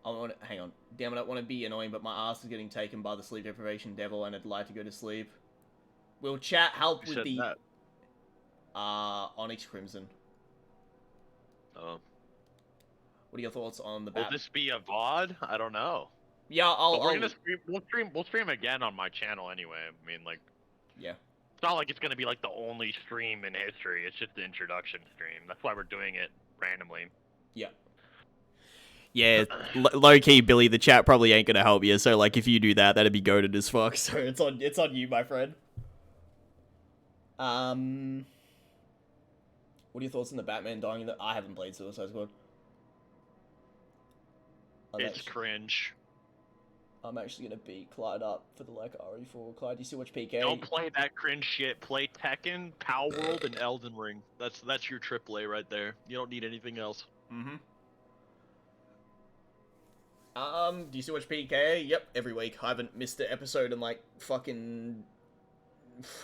Hang on. Damn, I don't want to be annoying, but my ass is getting taken by the sleep deprivation devil, and I'd like to go to sleep. Will chat help Who with said the that? Onyx Crimson? Oh. What are your thoughts on the Will bat? this be a VOD? I don't know. Yeah, But we're gonna stream. We'll stream again on my channel anyway. I mean, like, yeah. it's not like it's gonna be like the only stream in history. It's just the introduction stream. That's why we're doing it randomly. Yeah. Yeah, low key, Billy. The chat probably ain't gonna help you. So, like, if you do that, that'd be goated as fuck. So it's on you, my friend. What are your thoughts on the Batman dying? I haven't played Suicide Squad. It's cringe. I'm actually gonna beat Clyde up for the like RE4. Clyde, do you still watch PK? Don't play that cringe shit. Play Tekken, Power World, and Elden Ring. That's your AAA right there. You don't need anything else. Mm-hmm. Do you still watch PK? Yep, every week. I haven't missed an episode in like fucking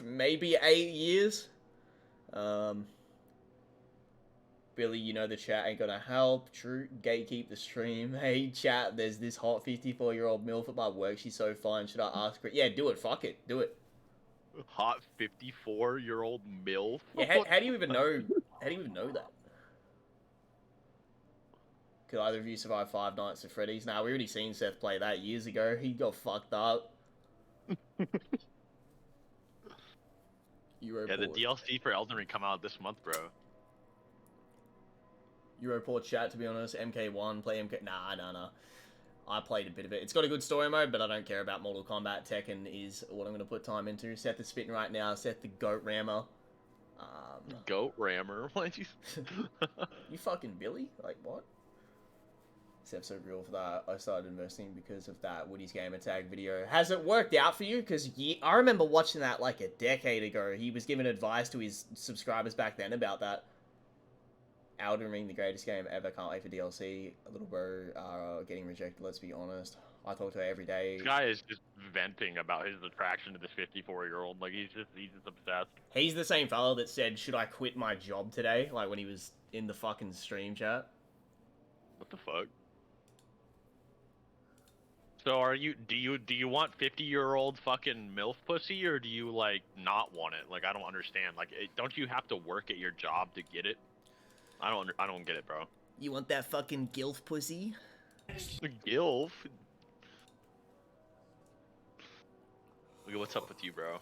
maybe 8 years. Billy, you know the chat ain't gonna help. True, gatekeep the stream. Hey chat, there's this hot 54-year-old MILF at my work. She's so fine. Should I ask her? Yeah, do it. Fuck it. Do it. Hot 54-year-old MILF? Yeah, how do you even know? How do you even know that? Could either of you survive 5 Nights at Freddy's? Nah, we already seen Seth play that years ago. He got fucked up. Yeah, the DLC for Elden Ring come out this month, bro. Europort chat, to be honest. MK1, play MK... Nah. I played a bit of it. It's got a good story mode, but I don't care about Mortal Kombat. Tekken is what I'm going to put time into. Seth is spitting right now. Seth the goat rammer. Goat rammer? Why'd you... You fucking Billy? Like, what? Seth's so real for that. I started investing because of that Woody's Gamer Tag video. Has it worked out for you? Because I remember watching that like a decade ago. He was giving advice to his subscribers back then about that. Elden Ring, the greatest game ever. Can't wait for DLC. A little bro getting rejected, let's be honest. I talk to her every day. This guy is just venting about his attraction to this 54-year-old. Like, he's just obsessed. He's the same fellow that said, should I quit my job today? Like, when he was in the fucking stream chat. What the fuck? So do you want 50-year-old fucking MILF pussy, or do you like not want it? Like I don't understand. Like don't you have to work at your job to get it? I don't get it, bro. You want that fucking gilf pussy? The gilf. Look at what's up with you, bro.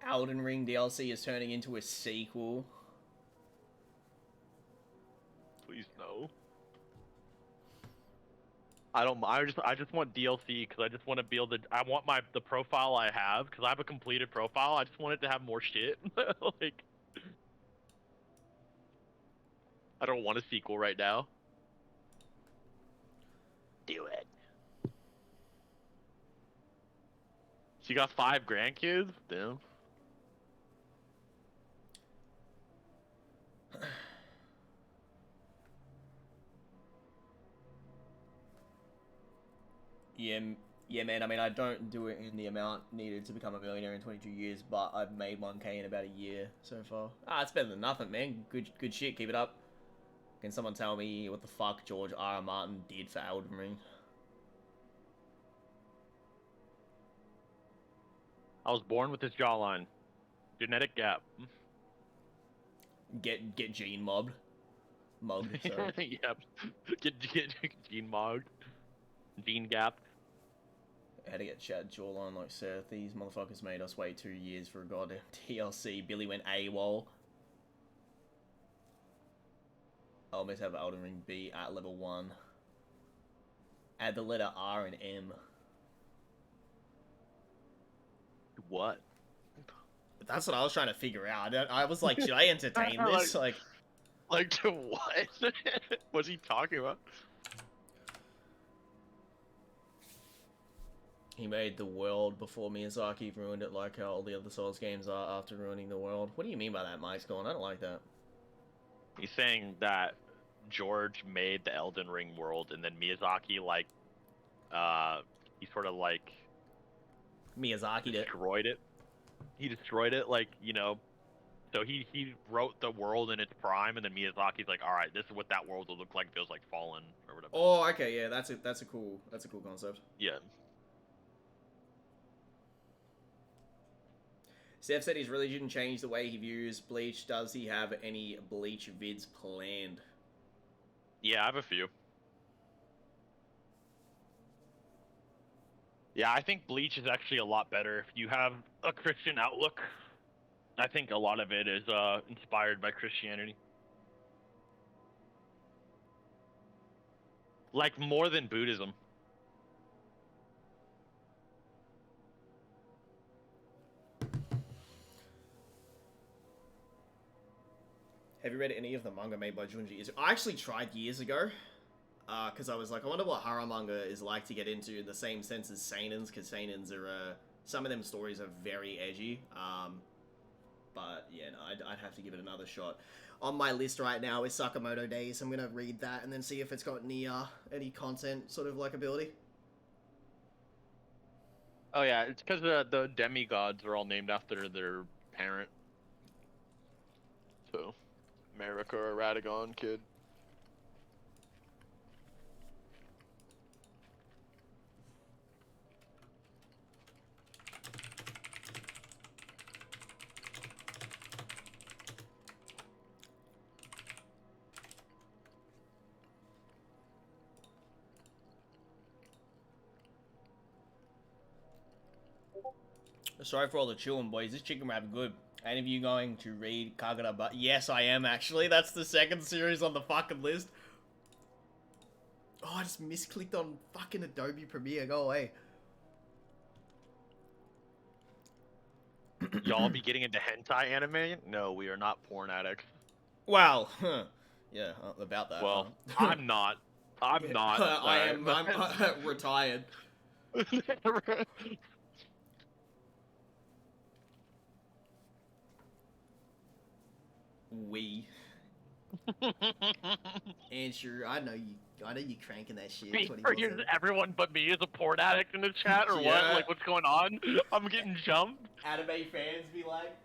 Elden Ring DLC is turning into a sequel. Please no. I just want DLC because I just want to be able to. I want the profile I have because I have a completed profile. I just want it to have more shit. Like, I don't want a sequel right now. Do it. She got 5 grandkids? Damn. Yeah, man. I mean, I don't do it in the amount needed to become a millionaire in 22 years, but I've made 1K in about a year so far. Ah, it's better than nothing, man. Good shit. Keep it up. Can someone tell me what the fuck George R. R. Martin did for Elden Ring? I was born with this jawline. Genetic gap. Get gene mobbed. Mugged, sorry. Yep. Get gene mogged. Gene gap. Had to get Chad jawline like Seth. These motherfuckers made us wait 2 years for a goddamn DLC. Billy went AWOL. I almost have Elden Ring B at level 1. Add the letter R and M. What? That's what I was trying to figure out. I was like, should I entertain this? Like to what? What's he talking about? He made the world before Miyazaki ruined it, like how all the other Souls games are after ruining the world. What do you mean by that, Mike's going? I don't like that. He's saying that George made the Elden Ring world, and then Miyazaki, like, he sort of, like... Miyazaki destroyed it. He destroyed it, like, you know... So he wrote the world in its prime, and then Miyazaki's like, alright, this is what that world will look like if it was, like, fallen, or whatever. Oh, okay, yeah, that's a cool concept. Yeah. Seth said his religion changed the way he views Bleach. Does he have any Bleach vids planned? Yeah, I have a few. Yeah, I think Bleach is actually a lot better if you have a Christian outlook. I think a lot of it is inspired by Christianity. Like, more than Buddhism. Have you read any of the manga made by Junji Ito? I actually tried years ago, because I was like, I wonder what horror manga is like to get into in the same sense as seinens, because seinens are, some of them stories are very edgy, but yeah, no, I'd have to give it another shot. On my list right now is Sakamoto Days. I'm gonna read that and then see if it's got any content sort of like ability. Oh yeah, it's because the demigods are all named after their parent. So, America or Radagon kid. Sorry for all the chewing, boys. This chicken wrap good. Any of you going to read Kagura? But yes, I am actually. That's the second series on the fucking list. Oh, I just misclicked on fucking Adobe Premiere. Go away. Y'all be getting into hentai anime? No, we are not porn addicts. Wow. Yeah, about that. Well, I'm not. I'm not. I'm retired. We. Answer. I know you cranking that shit. Everyone but me is a porn addict in the chat, or Yeah. what? Like, what's going on? I'm getting jumped. Anime fans be like.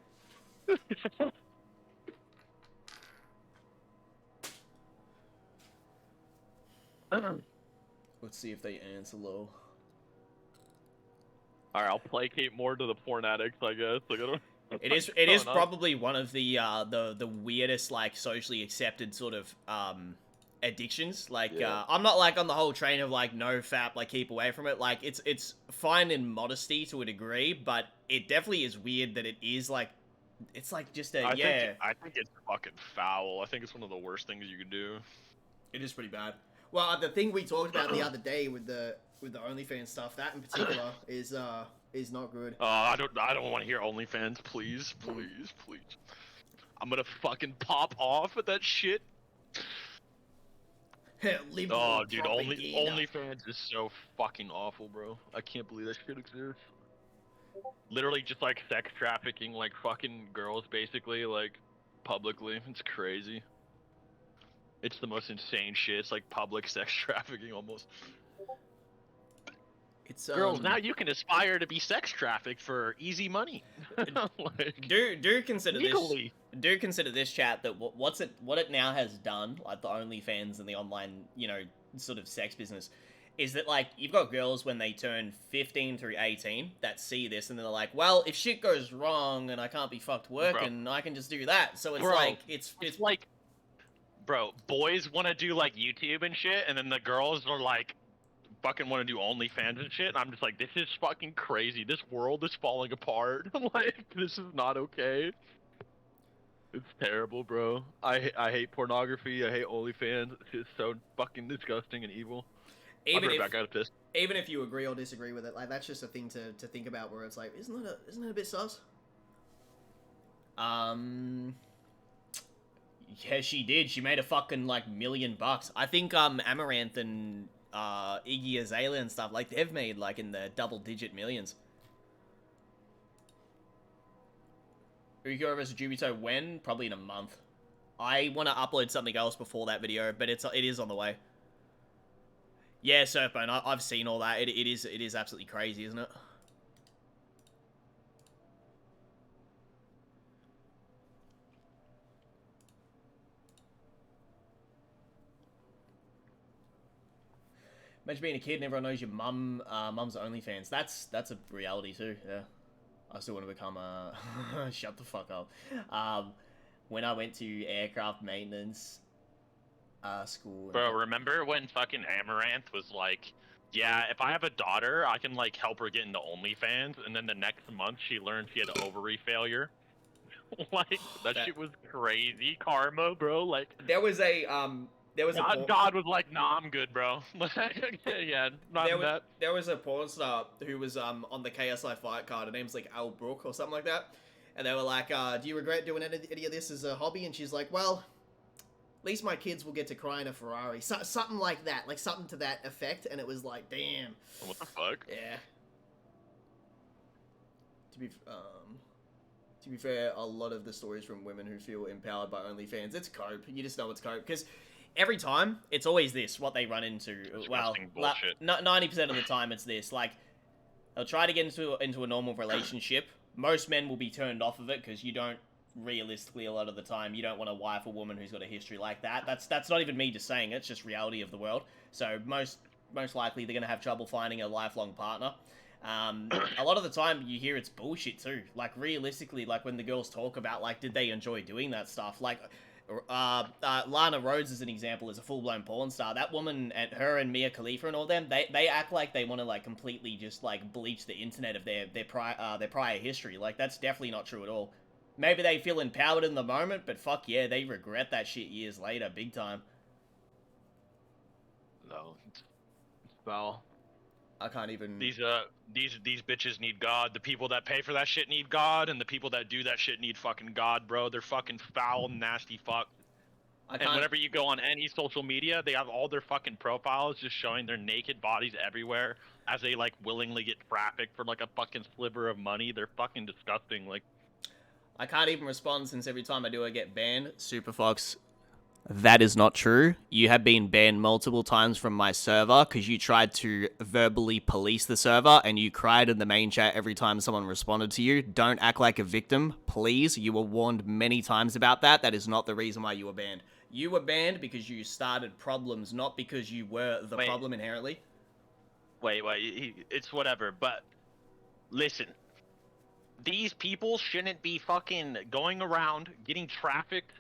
Let's see if they answer low. All right, I'll placate more to the porn addicts, I guess. Like, I don't. It is probably one of the weirdest, like, socially accepted sort of addictions. Like, Yeah. I'm not like on the whole train of like no fap, like keep away from it. Like, it's fine in modesty to a degree, but it definitely is weird that it is like, it's like just a I think it's fucking foul. I think it's one of the worst things you could do. It is pretty bad. Well, the thing we talked about the other day with the OnlyFans stuff, that in particular is not good. I don't want to hear OnlyFans, please. I'm gonna fucking pop off at that shit. Oh, dude, OnlyFans is so fucking awful, bro. I can't believe that shit exists. Literally just like sex trafficking, like fucking girls, basically, like publicly. It's crazy. It's the most insane shit. It's like public sex trafficking almost. It's Girls, now you can aspire to be sex trafficked for easy money. Like, do consider legally. this. Do consider this, chat, that what it now has done, like the OnlyFans and the online, sort of sex business, is that like you've got girls when they turn 15 through 18 that see this and they're like, well, if shit goes wrong and I can't be fucked working, I can just do that. So it's like it's like, bro, boys want to do like YouTube and shit, and then the girls are like fucking want to do OnlyFans and shit, and I'm just like, this is fucking crazy. This world is falling apart. Like, this is not okay. It's terrible, bro. I hate pornography. I hate OnlyFans. It's so fucking disgusting and evil. Even if you agree or disagree with it, like that's just a thing to think about. Where it's like, isn't that a bit sus? Yeah, she did. She made a fucking like $1 million. I think Amaranth and Iggy Azalea and stuff, like they've made like in the double-digit millions. Ukyo vs Jubito when? Probably in a month. I want to upload something else before that video, but it is on the way. Yeah, Surfbone, I've seen all that. It is absolutely crazy, isn't it? Imagine being a kid and everyone knows your mum's OnlyFans. That's a reality too. Yeah, I still want to become a shut the fuck up. When I went to aircraft maintenance school. bro, remember when fucking Amaranth was like, yeah, if I have a daughter, I can like help her get into OnlyFans, and then the next month she learned she had ovary failure. Like that shit was crazy karma, bro. Like there was a God was like, nah, I'm good, bro. Yeah, that. There was a porn star who was on the KSI fight card. Her name's like Al Brook or something like that. And they were like, do you regret doing any of this as a hobby? And she's like, well, at least my kids will get to cry in a Ferrari. Something like that. Like something to that effect. And it was like, damn. What the fuck? Yeah. To be fair, a lot of the stories from women who feel empowered by OnlyFans, it's cope. You just know it's cope. Because every time, it's always this, what they run into. Well, 90% of the time it's this. Like, they'll try to get into a normal relationship. Most men will be turned off of it because you don't, realistically, a lot of the time, you don't want to wife a woman who's got a history like that. That's not even me just saying it. It's just reality of the world. So most likely they're going to have trouble finding a lifelong partner. A lot of the time you hear it's bullshit too. Like realistically, like when the girls talk about like, did they enjoy doing that stuff? Like, Lana Rhodes as an example is a full-blown porn star. That woman and her and Mia Khalifa and all them, they act like they want to like completely just like bleach the internet of their prior history. Like that's definitely not true at all. Maybe they feel empowered in the moment, but fuck yeah, they regret that shit years later, big time. No, it's foul. I can't even. These bitches need God. The people that pay for that shit need God, and the people that do that shit need fucking God, bro. They're fucking foul, nasty fuck. And whenever you go on any social media, they have all their fucking profiles just showing their naked bodies everywhere as they like willingly get trafficked for like a fucking sliver of money. They're fucking disgusting. Like, I can't even respond since every time I do I get banned. Superfox. That is not true. You have been banned multiple times from my server because you tried to verbally police the server and you cried in the main chat every time someone responded to you. Don't act like a victim, please. You were warned many times about that. That is not the reason why you were banned. You were banned because you started problems, not because you were the Wait. problem inherently. Wait, it's whatever. But listen, these people shouldn't be fucking going around getting trafficked,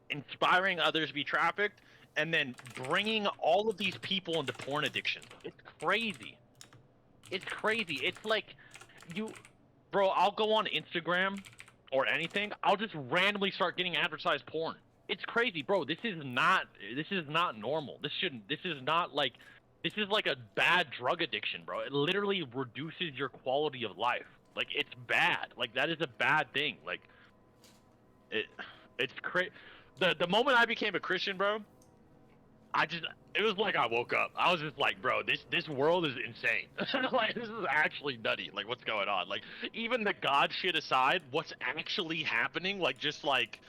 inspiring others to be trafficked, and then bringing all of these people into porn addiction. It's crazy. It's crazy. It's like bro, I'll go on Instagram or anything. I'll just randomly start getting advertised porn. It's crazy, bro. This is not normal. This is like a bad drug addiction, bro. It literally reduces your quality of life. Like, it's bad. Like, that is a bad thing. Like, it's crazy. The moment I became a Christian, bro, it was like I woke up. I was just like, bro, this world is insane. Like, this is actually nutty. Like, what's going on? Like, even the God shit aside, what's actually happening? Like, just like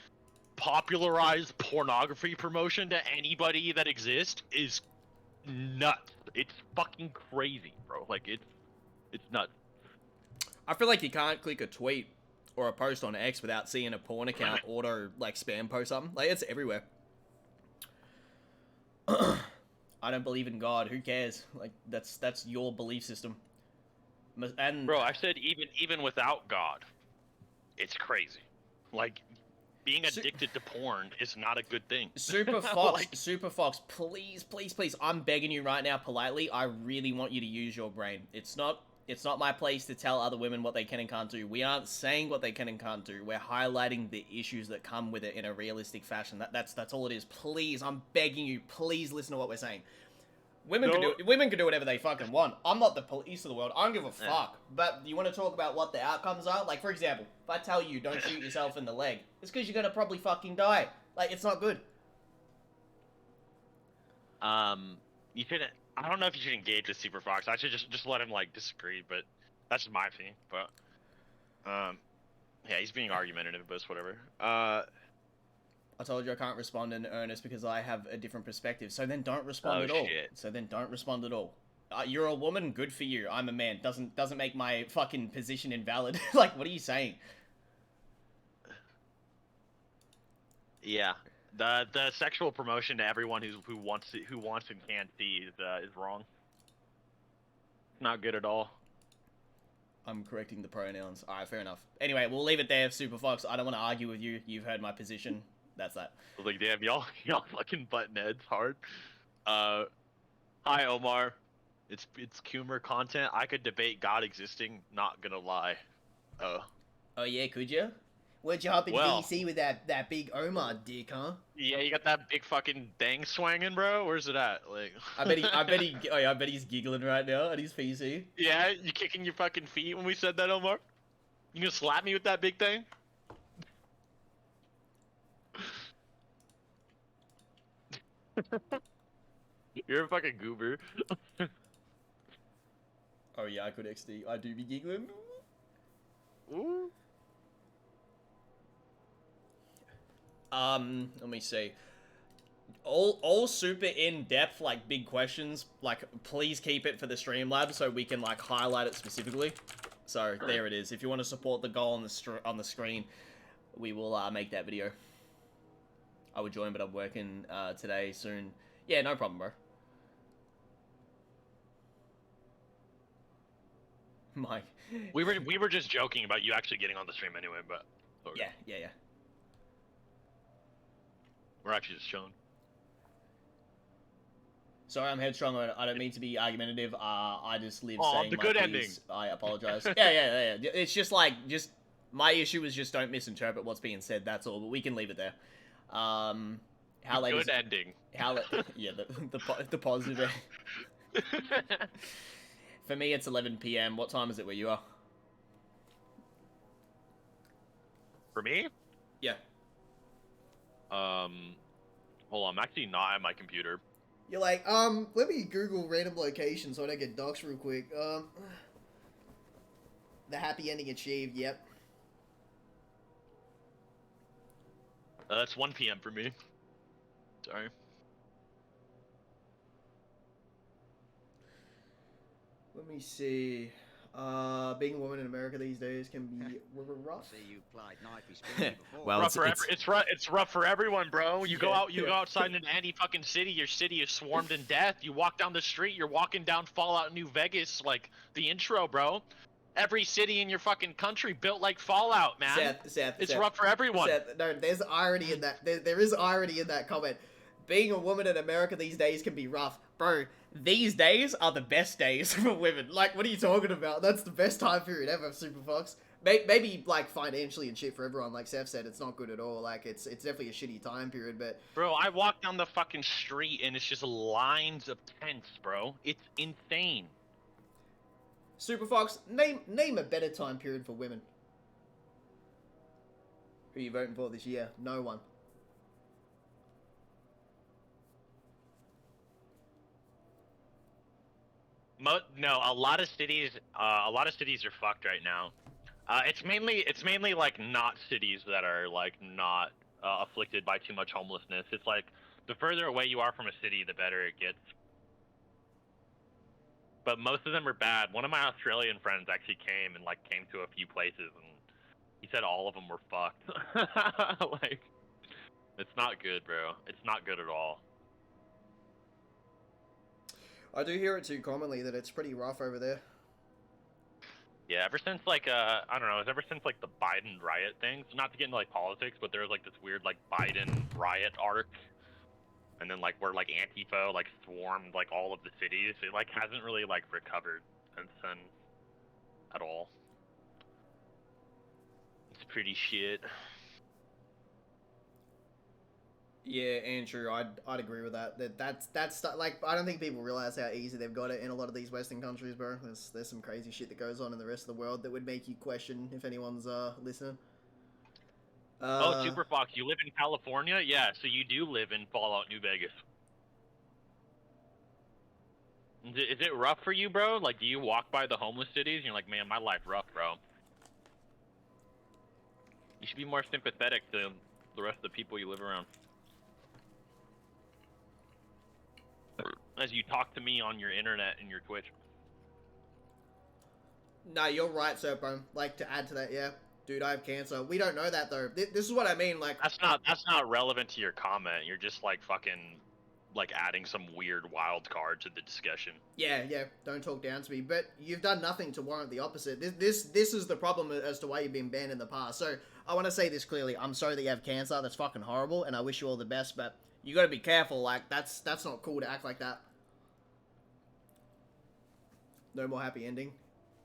popularized pornography promotion to anybody that exists is nuts. It's fucking crazy, bro. Like, it's nuts. I feel like you can't click a tweet or a post on X without seeing a porn account auto like spam post something. Like, it's everywhere. I don't believe in God. Who cares? Like, that's your belief system. And bro, I said even without God, it's crazy. Like, being addicted to porn is not a good thing. Super Fox, Super Fox, please, please, please, I'm begging you right now, politely. I really want you to use your brain. It's not my place to tell other women what they can and can't do. We aren't saying what they can and can't do. We're highlighting the issues that come with it in a realistic fashion. That's all it is. Please, I'm begging you, please listen to what we're saying. Women can do whatever they fucking want. I'm not the police of the world. I don't give a fuck. But you want to talk about what the outcomes are? Like, for example, if I tell you don't shoot yourself in the leg, it's because you're gonna probably fucking die. Like, it's not good. You shouldn't. I don't know if you should engage with Super Fox. I should just let him like disagree, but that's just my opinion. But yeah, he's being argumentative, but it's whatever. I told you I can't respond in earnest because I have a different perspective. So then don't respond at all. So then don't respond at all. You're a woman, good for you. I'm a man. Doesn't make my fucking position invalid. Like, what are you saying? Yeah, the sexual promotion to everyone who wants and can't see is wrong. Not good at all. I'm correcting the pronouns. Alright, fair enough. Anyway, we'll leave it there, Super Fox. I don't want to argue with you. You've heard my position. That's that. I was like, damn, y'all fucking button heads hard. Hi Omar. It's Coomer content. I could debate God existing, not gonna lie. Oh yeah, could you? Where'd you hop in DC with that big Omar dick, huh? Yeah, you got that big fucking dang swanging, bro. Where's it at? Like, I bet he's giggling right now at his PC. Yeah, you kicking your fucking feet when we said that, Omar? You gonna slap me with that big thing? You're a fucking goober. Oh yeah, I could XD. I do be giggling. Ooh. Let me see. All super in-depth, like, big questions, like, please keep it for the Streamlabs so we can, like, highlight it specifically. So, there it is. If you want to support the goal on the screen, we will, make that video. I would join, but I'm working, today, soon. Yeah, no problem, bro. Mike. We were just joking about you actually getting on the stream anyway, but... Yeah. We're actually just chilling. Sorry, I'm headstrong. I don't mean to be argumentative. I just live saying the my good piece. ending. I apologize. Yeah. It's just like, my issue is just don't misinterpret what's being said. That's all. But we can leave it there. How late is good ending. Yeah, the positive. For me, it's 11 p.m. What time is it where you are? For me? Yeah. Hold on. I'm actually not at my computer. You're like, let me Google random location so I don't get doxxed real quick. The happy ending achieved, yep. That's 1 p.m. for me. Sorry. Let me see. Being a woman in America these days can be rough. I see you plied knifey spoony before. Well, It's rough for everyone, bro. You go Yeah. go outside in any fucking city. Your city is swarmed in death. You walk down the street. You're walking down Fallout New Vegas, like the intro, bro. Every city in your fucking country built like Fallout, man. It's rough for everyone. Seth, no, there's irony in that. There is irony in that comment. Being a woman in America these days can be rough. Bro, these days are the best days for women. Like, what are you talking about? That's the best time period ever, Super Fox. Maybe, like, financially and shit for everyone. Like Seth said, it's not good at all. Like, it's definitely a shitty time period, but... Bro, I walk down the fucking street and it's just lines of tents, bro. It's insane. Super Fox, name a better time period for women. Who are you voting for this year? No one. No, a lot of cities are fucked right now. It's mainly like not cities that are like not afflicted by too much homelessness. It's like the further away you are from a city, the better it gets. But most of them are bad. One of my Australian friends actually came to a few places, and he said all of them were fucked. Like, it's not good, bro. It's not good at all. I do hear it too commonly that it's pretty rough over there. Yeah, ever since like ever since like the Biden riot things, not to get into like politics, but there was like this weird like Biden riot arc, and then like where like Antifa like swarmed like all of the cities. It like hasn't really like recovered since then at all. It's pretty shit. Yeah, Andrew, I'd agree with that. That's like, I don't think people realize how easy they've got it in a lot of these Western countries, bro. There's some crazy shit that goes on in the rest of the world that would make you question if anyone's listening. Oh, Super Fox, you live in California? Yeah, so you do live in Fallout New Vegas. Is it rough for you, bro? Like, do you walk by the homeless cities and you're like, man, my life rough, bro? You should be more sympathetic to the rest of the people you live around. As you talk to me on your internet and your Twitch. No, you're right, Serpo. Like, to add to that, yeah. Dude, I have cancer. We don't know that, though. This is what I mean, like... That's not relevant to your comment. You're just, like, fucking... like, adding some weird wild card to the discussion. Yeah, don't talk down to me. But you've done nothing to warrant the opposite. This is the problem as to why you've been banned in the past. So, I want to say this clearly. I'm sorry that you have cancer. That's fucking horrible, and I wish you all the best, but... you gotta be careful, like, that's not cool to act like that. No more happy ending.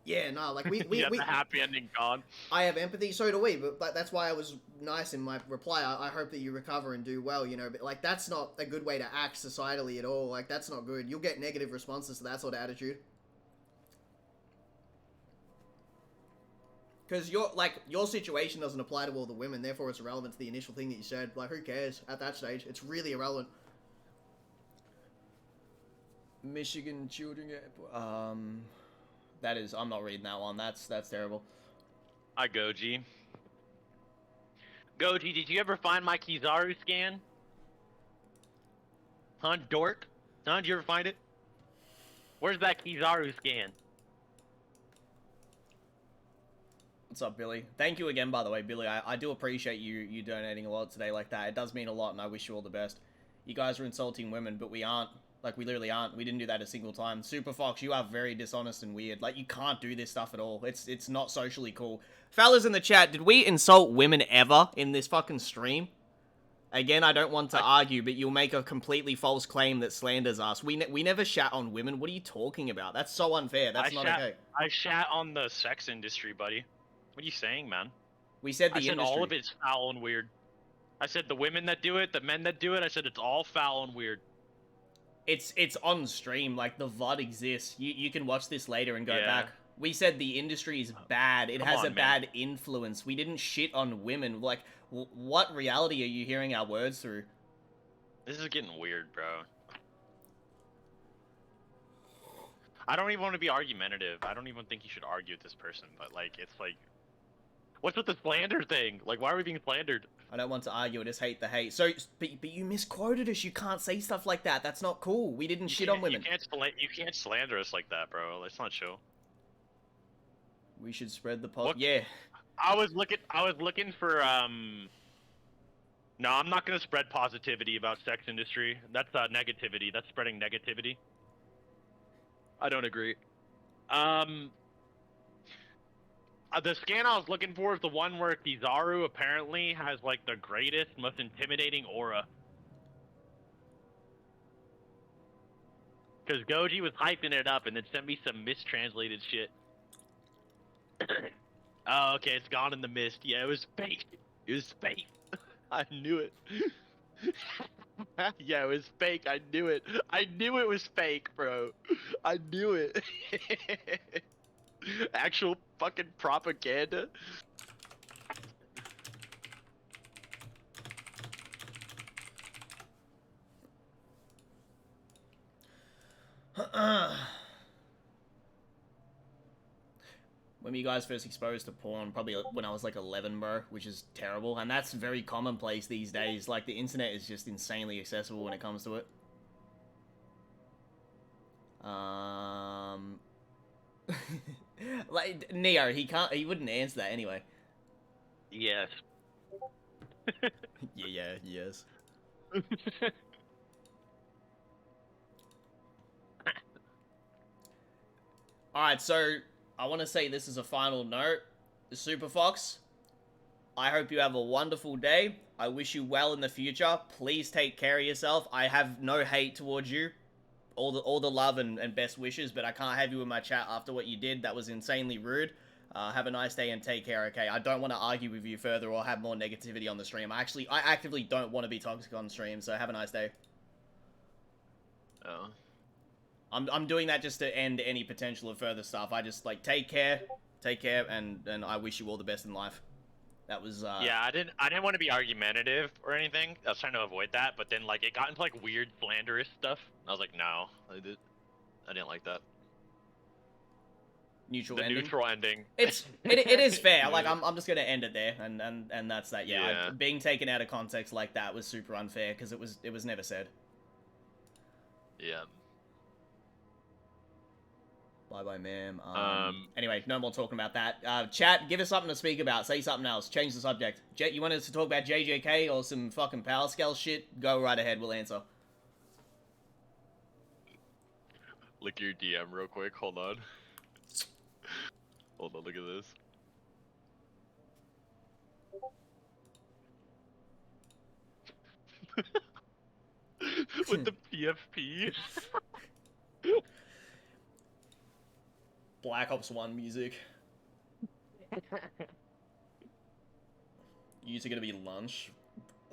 Yeah, no, like, we the happy ending gone. I have empathy, so do we, but that's why I was nice in my reply. I hope that you recover and do well, you know, but, like, that's not a good way to act societally at all. Like, that's not good. You'll get negative responses to that sort of attitude. Because your situation doesn't apply to all the women, therefore it's irrelevant to the initial thing that you said. Like, who cares at that stage? It's really irrelevant. Michigan children, that is, I'm not reading that one. That's terrible. Hi, Goji. Goji, did you ever find my Kizaru scan? Huh, dork? Huh, did you ever find it? Where's that Kizaru scan? What's up, Billy? Thank you again, by the way, Billy. I do appreciate you donating a lot today like that. It does mean a lot, and I wish you all the best. You guys are insulting women, but we aren't. Like, we literally aren't. We didn't do that a single time. Super Fox, you are very dishonest and weird. Like, you can't do this stuff at all. It's not socially cool. Fellas in the chat, did we insult women ever in this fucking stream? Again, I don't want to argue, but you'll make a completely false claim that slanders us. We never shat on women. What are you talking about? That's so unfair. That's not okay. I shat on the sex industry, buddy. What are you saying, man? We said the industry. I said all of it's foul and weird. I said the women that do it, the men that do it, I said it's all foul and weird. It's on stream, like, the VOD exists. You can watch this later and go back. We said the industry is bad. It has a bad influence. We didn't shit on women. Like, what reality are you hearing our words through? This is getting weird, bro. I don't even want to be argumentative. I don't even think you should argue with this person, but, like, it's like... what's with the slander thing? Like, why are we being slandered? I don't want to argue, I just hate the hate. So, but you misquoted us. You can't say stuff like that. That's not cool. We didn't shit on women. You can't slander us like that, bro. That's not chill. We should spread the What- Yeah. I was looking for No, I'm not gonna spread positivity about sex industry. That's negativity. That's spreading negativity. I don't agree. The scan I was looking for is the one where Kizaru apparently has like the greatest, most intimidating aura. Because Goji was hyping it up and then sent me some mistranslated shit. Oh, okay, it's gone in the mist. Yeah, it was fake. It was fake. I knew it. Yeah, it was fake. I knew it. I knew it was fake, bro. I knew it. Actual fucking propaganda. When were you guys first exposed to porn? Probably when I was like 11, bro, which is terrible. And that's very commonplace these days. Like, the internet is just insanely accessible when it comes to it. Like, Neo, he wouldn't answer that anyway. Yes. Yeah, yes. Alright, so I want to say this as a final note. Super Fox, I hope you have a wonderful day. I wish you well in the future. Please take care of yourself. I have no hate towards you. All the love and best wishes, but I can't have you in my chat after what you did. That was insanely rude. Have a nice day and take care, okay? I don't want to argue with you further or have more negativity on the stream. I actively don't want to be toxic on stream, so have a nice day. Oh. I'm doing that just to end any potential of further stuff. I just, like, take care, and I wish you all the best in life. That was, Yeah, I didn't want to be argumentative or anything. I was trying to avoid that, but then, like, it got into, like, weird slanderous stuff. I was like, no, I didn't like that. Neutral the ending. neutral ending. It is fair. Like, I'm just gonna end it there, and that's that. Yeah, Yeah. being taken out of context like that was super unfair because it was never said. Yeah. Bye, ma'am. Anyway, no more talking about that. Chat, give us something to speak about. Say something else. Change the subject. Jet, you want us to talk about JJK or some fucking power scale shit? Go right ahead. We'll answer. Look your DM real quick. Hold on. Hold on. Look at this. With the PFP. Black Ops 1 music. You two gonna be lunch?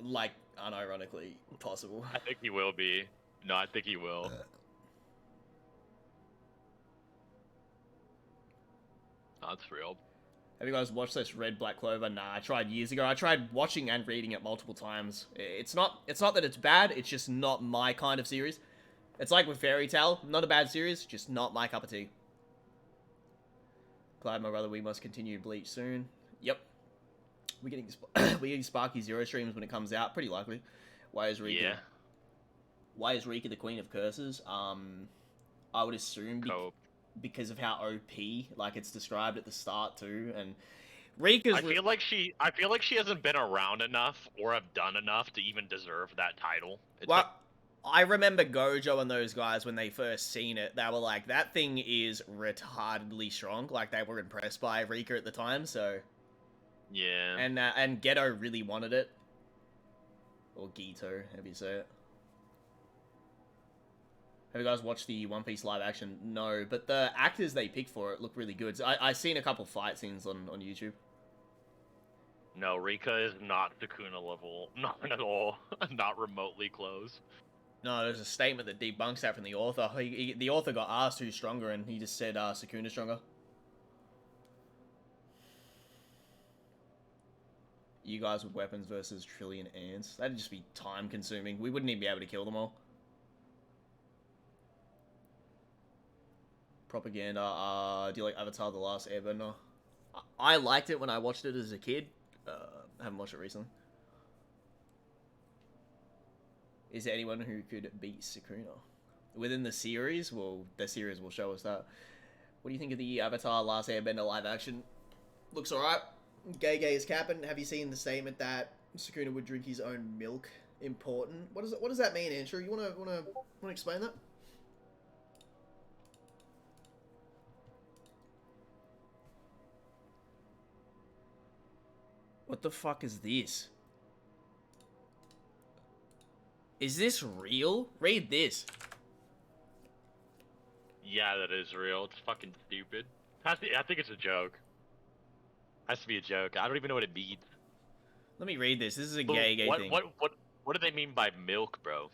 Like, unironically possible. I think he will be. No, I think he will. That's real. Have you guys watched this Red Black Clover? Nah, I tried years ago. I tried watching and reading it multiple times. It's not that it's bad, it's just not my kind of series. It's like with Fairy Tail, not a bad series, just not my cup of tea. Clyde, my brother, we must continue Bleach soon. Yep. We're getting Sparky Zero streams when it comes out, pretty likely. Why is Rika? Yeah. Why is Rika the Queen of Curses? I would assume because of how OP, like, it's described at the start too, and Rika's. I feel like she hasn't been around enough or have done enough to even deserve that title. It's well, I remember Gojo and those guys when they first seen it. They were like, "That thing is retardedly strong." Like, they were impressed by Rika at the time. So yeah. And Geto really wanted it, or Gito, however you say it. Have you guys watched the One Piece live action? No, but the actors they picked for it look really good. So I seen a couple fight scenes on YouTube. No, Rika is not Sukuna level. Not at all. Not remotely close. No, there's a statement that debunks that from the author. The author got asked who's stronger, and he just said Sukuna's stronger. You guys with weapons versus trillion ants. That'd just be time consuming. We wouldn't even be able to kill them all. Propaganda. Do you like Avatar The Last Airbender? I liked it when I watched it as a kid. I haven't watched it recently. Is there anyone who could beat Sukuna? Within the series? Well, the series will show us that. What do you think of the Avatar Last Airbender live action? Looks alright. Gay is capping. Have you seen the statement that Sukuna would drink his own milk? Important. What does that mean, Andrew? You wanna explain that? What the fuck is this? Is this real? Read this. Yeah, that is real. It's fucking stupid. I think it's a joke. Has to be a joke. I don't even know what it means. Let me read this. This is a gay thing. What do they mean by milk, bro?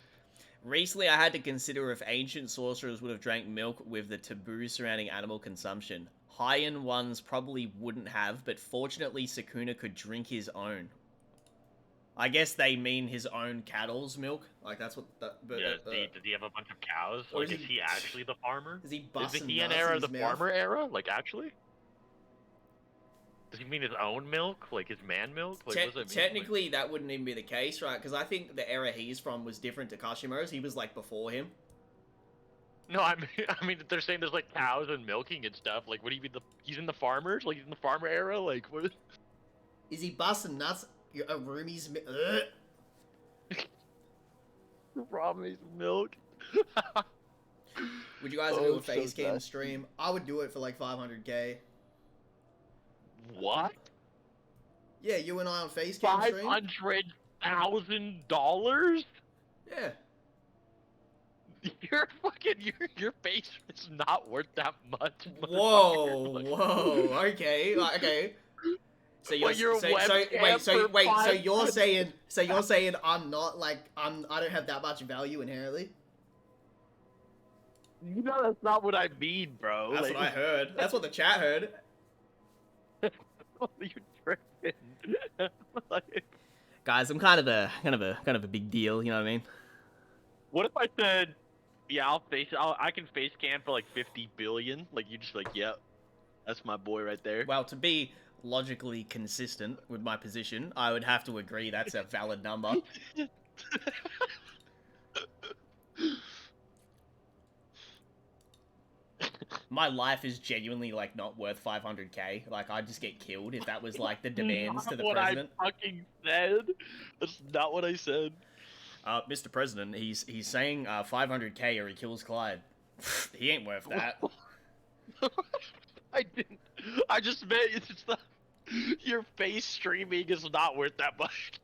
Recently, I had to consider if ancient sorcerers would have drank milk with the taboo surrounding animal consumption. High-end ones probably wouldn't have, but fortunately Sukuna could drink his own. I guess they mean his own cattle's milk. Like, that's what... Does he have a bunch of cows? Or Like, is he actually the farmer? Is he Is busting the Heian nuts era in the his mouth? farmer era? Like, actually? Does he mean his own milk? Like, his man milk? Like, what does that mean? Technically, that wouldn't even be the case, right? Because I think the era he's from was different to Kashima's. He was, like, before him. No, I mean, they're saying there's, like, cows and milking and stuff. Like, what do you mean? He's in the farmers? Like, he's in the farmer era? Like, what? Is he busting nuts? A roomie's... Rami's milk? Would you guys do a face cam stream? I would do it for, like, 500k. What? Yeah, you and I on face cam stream? $500,000? Yeah. Your face is not worth that much. Whoa, Like, whoa, okay, okay. So you're Well, your so you're saying I'm not like I don't have that much value inherently? You know that's not what I mean, bro. That's like, what I heard. That's what the chat heard. You're tripping. Like, Guys, I'm kind of a big deal. You know what I mean? what if I said, yeah, I can face cam for like 50 billion? Like you just like, yep, that's my boy right there. Well, to be logically consistent with my position, I would have to agree that's a valid number. My life is genuinely like not worth 500k. Like I'd just get killed if that was like the demands to the president. I fucking said. That's not what I said. Mr. President, he's saying 500k or he kills Clyde. He ain't worth that. I didn't. I just meant it's just not, your face streaming is not worth that much.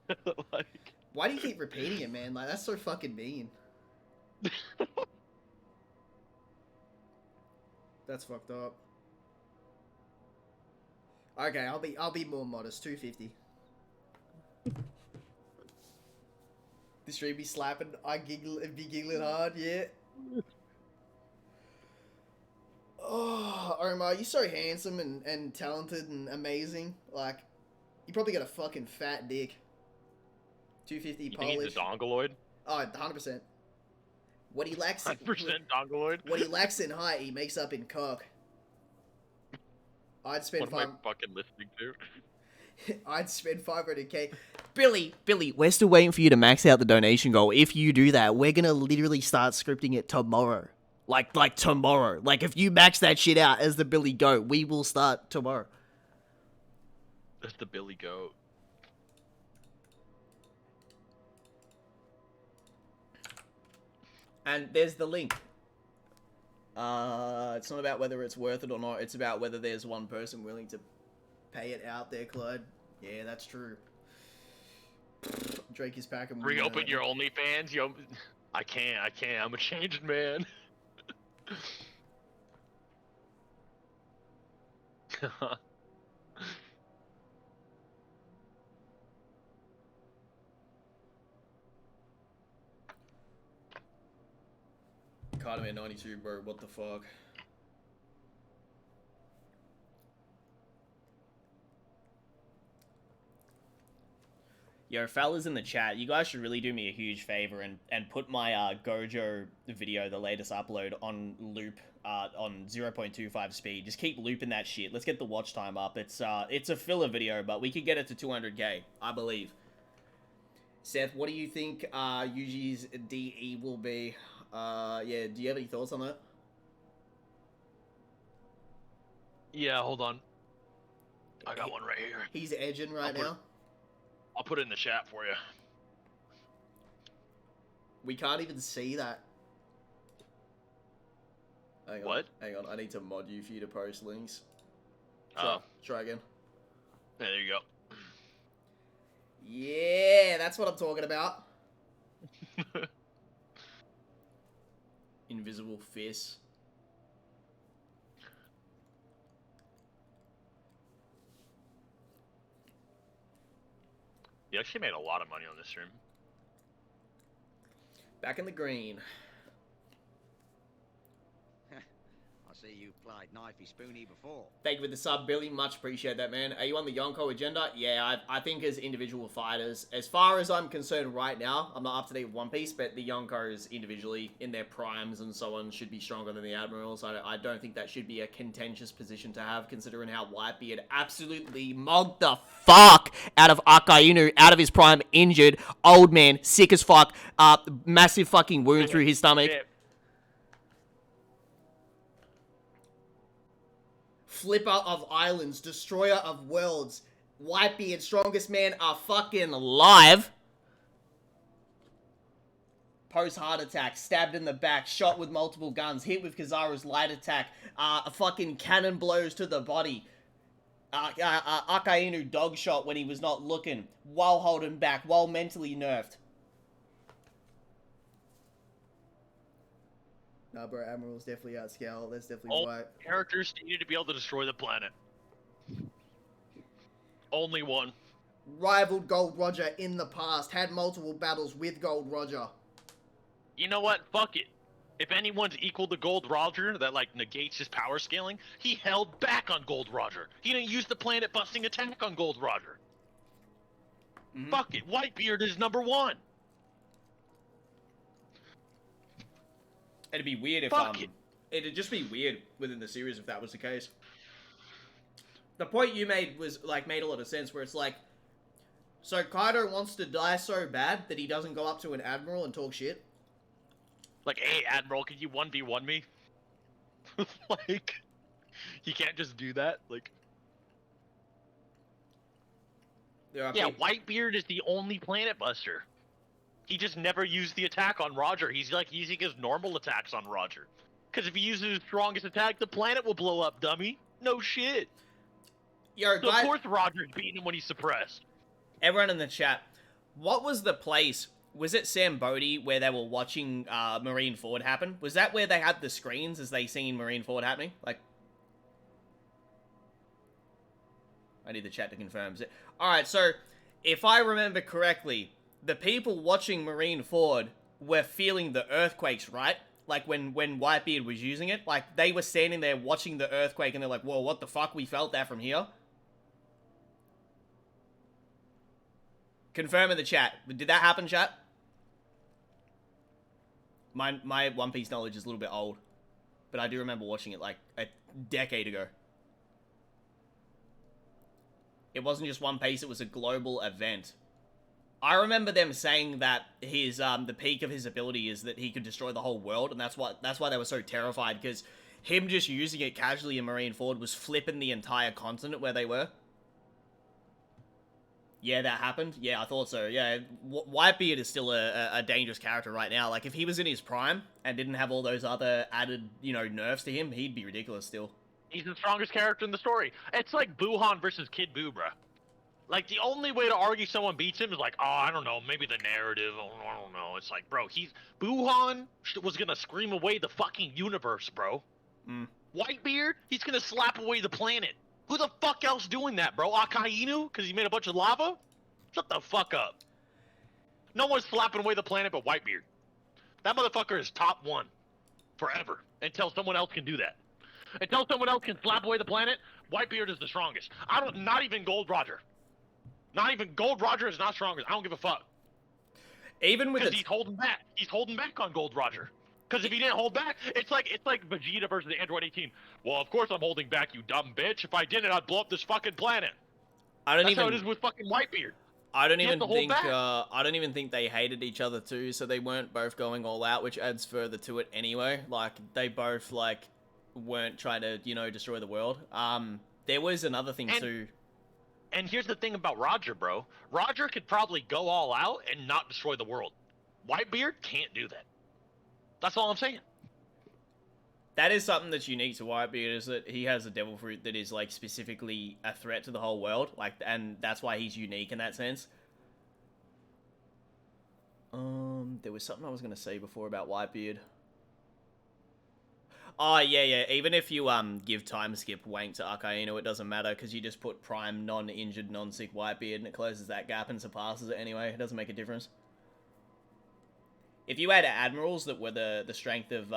Like, Why do you keep repeating it, man? Like that's so fucking mean. That's fucked up. Okay, I'll be more modest. 250. The stream be slapping. I be giggling hard. Yeah. Oh, Omar, you're so handsome and talented and amazing. Like, you probably got a fucking fat dick. 250 you Polish. think he's a dongoloid? Oh, 100%. What he lacks 100% dongoloid? What he lacks in height, he makes up in cock. I'd spend What am I fucking listening to? I'd spend 500k. Billy, we're still waiting for you to max out the donation goal. If you do that, we're gonna literally start scripting it tomorrow. Like tomorrow. Like if you max that shit out as the Billy Goat, we will start tomorrow. That's the Billy Goat. And there's the link. It's not about whether it's worth it or not. It's about whether there's one person willing to pay it out there, Clyde. Yeah, that's true. Drake is packing. Reopen your OnlyFans, yo. I can't. I'm a changed man. Cardamom 92, bro. What the fuck? Yo, fellas in the chat, you guys should really do me a huge favor and put my Gojo video, the latest upload, on loop on 0.25 speed. Just keep looping that shit. Let's get the watch time up. It's a filler video, but we could get it to 200k, I believe. Seth, what do you think Yuji's DE will be? Yeah, do you have any thoughts on that? Yeah, hold on. I got one right here. He's edging right now. I'll put it in the chat for you. We can't even see that. Hang on, What? hang on. I need to mod you for you to post links. Oh. Try again. Yeah, there you go. Yeah, that's what I'm talking about. Invisible fist. You actually made a lot of money on this stream. Back in the green. I see you've played Knifey Spoony before. Thank you for the sub, Billy. Much appreciate that, man. Are you on the Yonko agenda? Yeah, I think as individual fighters, as far as I'm concerned right now, I'm not up to date with One Piece, but the Yonkos individually, in their primes and so on, should be stronger than the Admirals. I don't think that should be a contentious position to have, considering how Whitebeard absolutely mogged the fuck out of Akainu, out of his prime, injured, old man, sick as fuck, massive fucking wound through his stomach. Yeah. Flipper of islands, destroyer of worlds, Whitebeard, strongest man, are fucking alive. Post heart attack, stabbed in the back, shot with multiple guns, hit with Kizaru's light attack, fucking cannon blows to the body. Akainu dog shot when he was not looking, while holding back, while mentally nerfed. Nah, bro, Admiral's definitely outscale. That's definitely All right. characters needed to be able to destroy the planet. Only one. Rivaled Gold Roger in the past, had multiple battles with Gold Roger. You know what? Fuck it. If anyone's equal to Gold Roger, that like negates his power scaling, he held back on Gold Roger. He didn't use the planet busting attack on Gold Roger. Fuck it. Whitebeard is number one. It'd be weird if it'd just be weird within the series if that was the case. The point you made was like made a lot of sense where it's like, so Kaido wants to die so bad that he doesn't go up to an admiral and talk shit. Like, hey, Admiral, could you 1v1 me? Like, you can't just do that. Like, yeah, Whitebeard is the only planet buster. He just never used the attack on Roger. He's like using his normal attacks on Roger. Because if he uses his strongest attack, the planet will blow up, dummy. No shit. Yo, So of course Roger's beating him when he's suppressed. Everyone in the chat, what was the place? Was it Sam Bodhi where they were watching Marine Ford happen? Was that where they had the screens as they seen Marine Ford happening? Like, I need the chat to confirm. Alright, so if I remember correctly, the people watching Marine Ford were feeling the earthquakes, right? Like when Whitebeard was using it, like they were standing there watching the earthquake and they're like, whoa, what the fuck? We felt that from here. Confirm in the chat. Did that happen, chat? My One Piece knowledge is a little bit old, but I do remember watching it like a decade ago. It wasn't just One Piece, it was a global event. I remember them saying that his the peak of his ability is that he could destroy the whole world, and that's why they were so terrified, because him just using it casually in Marine Ford was flipping the entire continent where they were. Yeah, that happened. Yeah, I thought so. Yeah, Whitebeard is still a dangerous character right now. Like, if he was in his prime and didn't have all those other added, you know, nerfs to him, he'd be ridiculous still. He's the strongest character in the story. It's like Buhan versus Kid Buu, bruh. Like, the only way to argue someone beats him is like, oh, I don't know, maybe the narrative, oh, I don't know. It's like, bro, Buhan was gonna scream away the fucking universe, bro. Whitebeard, he's gonna slap away the planet. Who the fuck else doing that, bro? Akainu? Because he made a bunch of lava? Shut the fuck up. No one's slapping away the planet but Whitebeard. That motherfucker is top one. Forever. Until someone else can do that. Until someone else can slap away the planet, Whitebeard is the strongest. Not even Gold Roger. Not even Gold Roger is not strongest. I don't give a fuck. Even with he's holding back. He's holding back on Gold Roger. Because if he didn't hold back, it's like Vegeta versus the Android 18. Well, of course I'm holding back, you dumb bitch. If I didn't, I'd blow up this fucking planet. That's how it is with fucking Whitebeard. I don't even think they hated each other too, so they weren't both going all out, which adds further to it anyway. Like, they both, like, weren't trying to, you know, destroy the world. There was another thing too. And here's the thing about Roger, bro. Roger could probably go all out and not destroy the world. Whitebeard can't do that. That's all I'm saying. That is something that's unique to Whitebeard, is that he has a devil fruit that is, like, specifically a threat to the whole world. Like, and that's why he's unique in that sense. There was something I was going to say before about Whitebeard. Oh, yeah. Even if you, give time skip wank to Akainu, it doesn't matter, because you just put prime, non-injured, non-sick Whitebeard, and it closes that gap and surpasses it anyway. It doesn't make a difference. If you had admirals that were the strength of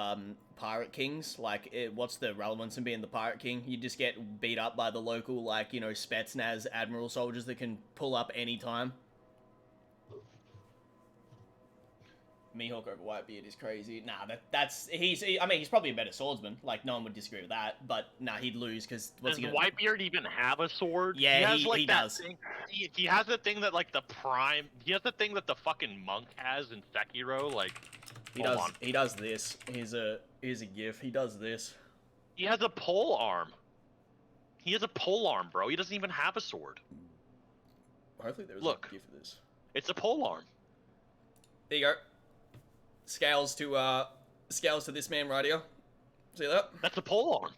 pirate kings, like, what's the relevance in being the pirate king? You just get beat up by the local, like, you know, Spetsnaz admiral soldiers that can pull up any time. Mihawk over Whitebeard is crazy. Nah, I mean, he's probably a better swordsman. Like, no one would disagree with that. But, nah, he'd lose, because Does Whitebeard even have a sword? Yeah, he has, like, he that does. Thing, he has the thing that, like, he has the thing that the fucking monk has in Sekiro, like, He does this. Here's a gif. He does this. He has a pole arm. He has a pole arm, bro. He doesn't even have a sword. Hopefully there's Look. a gif of this. It's a pole arm. There you go. Scales to this man right here. See that? That's a pole arm.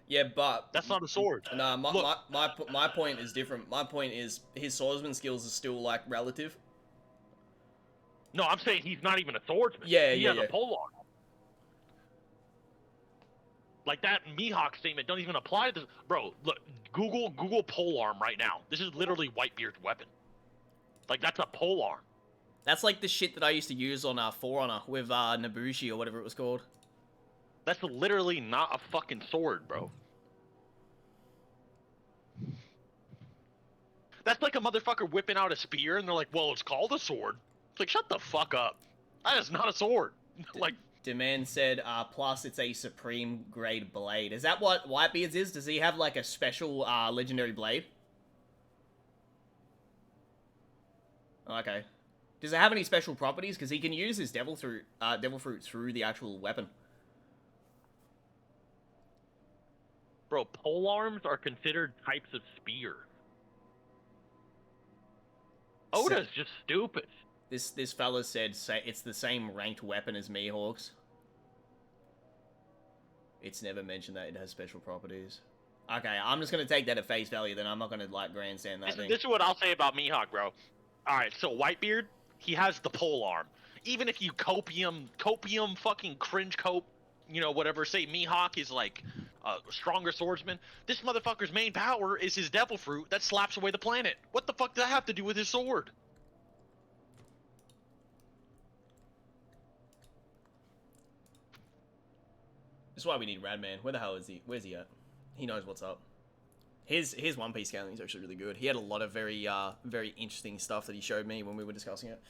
Yeah, but That's not a sword. Nah, my point is different. My point is his swordsman skills are still, like, relative. No, I'm saying he's not even a swordsman. Yeah, he has a pole arm. Like, that Mihawk statement don't even apply to this. Bro, look, Google pole arm right now. This is literally Whitebeard's weapon. Like, that's a pole arm. That's like the shit that I used to use on For Honor with Nabushi or whatever it was called. That's literally not a fucking sword, bro. That's like a motherfucker whipping out a spear and they're like, well, it's called a sword. It's like, shut the fuck up. That is not a sword. Like, Demand said, plus it's a supreme grade blade. Is that what Whitebeard's is? Does he have, like, a special legendary blade? Okay. Does it have any special properties? Because he can use his devil fruit through the actual weapon. bro, pole arms are considered types of spear. Oda's just stupid. This fella said it's the same ranked weapon as Mihawk's. It's never mentioned that it has special properties. Okay, I'm just gonna take that at face value. Then I'm not gonna like grandstand that thing. This is what I'll say about Mihawk, bro. All right, so Whitebeard, he has the pole arm. Even if you copium, fucking cringe cope, you know, whatever. Say Mihawk is like a stronger swordsman. This motherfucker's main power is his devil fruit that slaps away the planet. What the fuck does that have to do with his sword? That's why we need Radman. Where the hell is he? Where's he at? He knows what's up. His One Piece scaling is actually really good. He had a lot of very interesting stuff that he showed me when we were discussing it.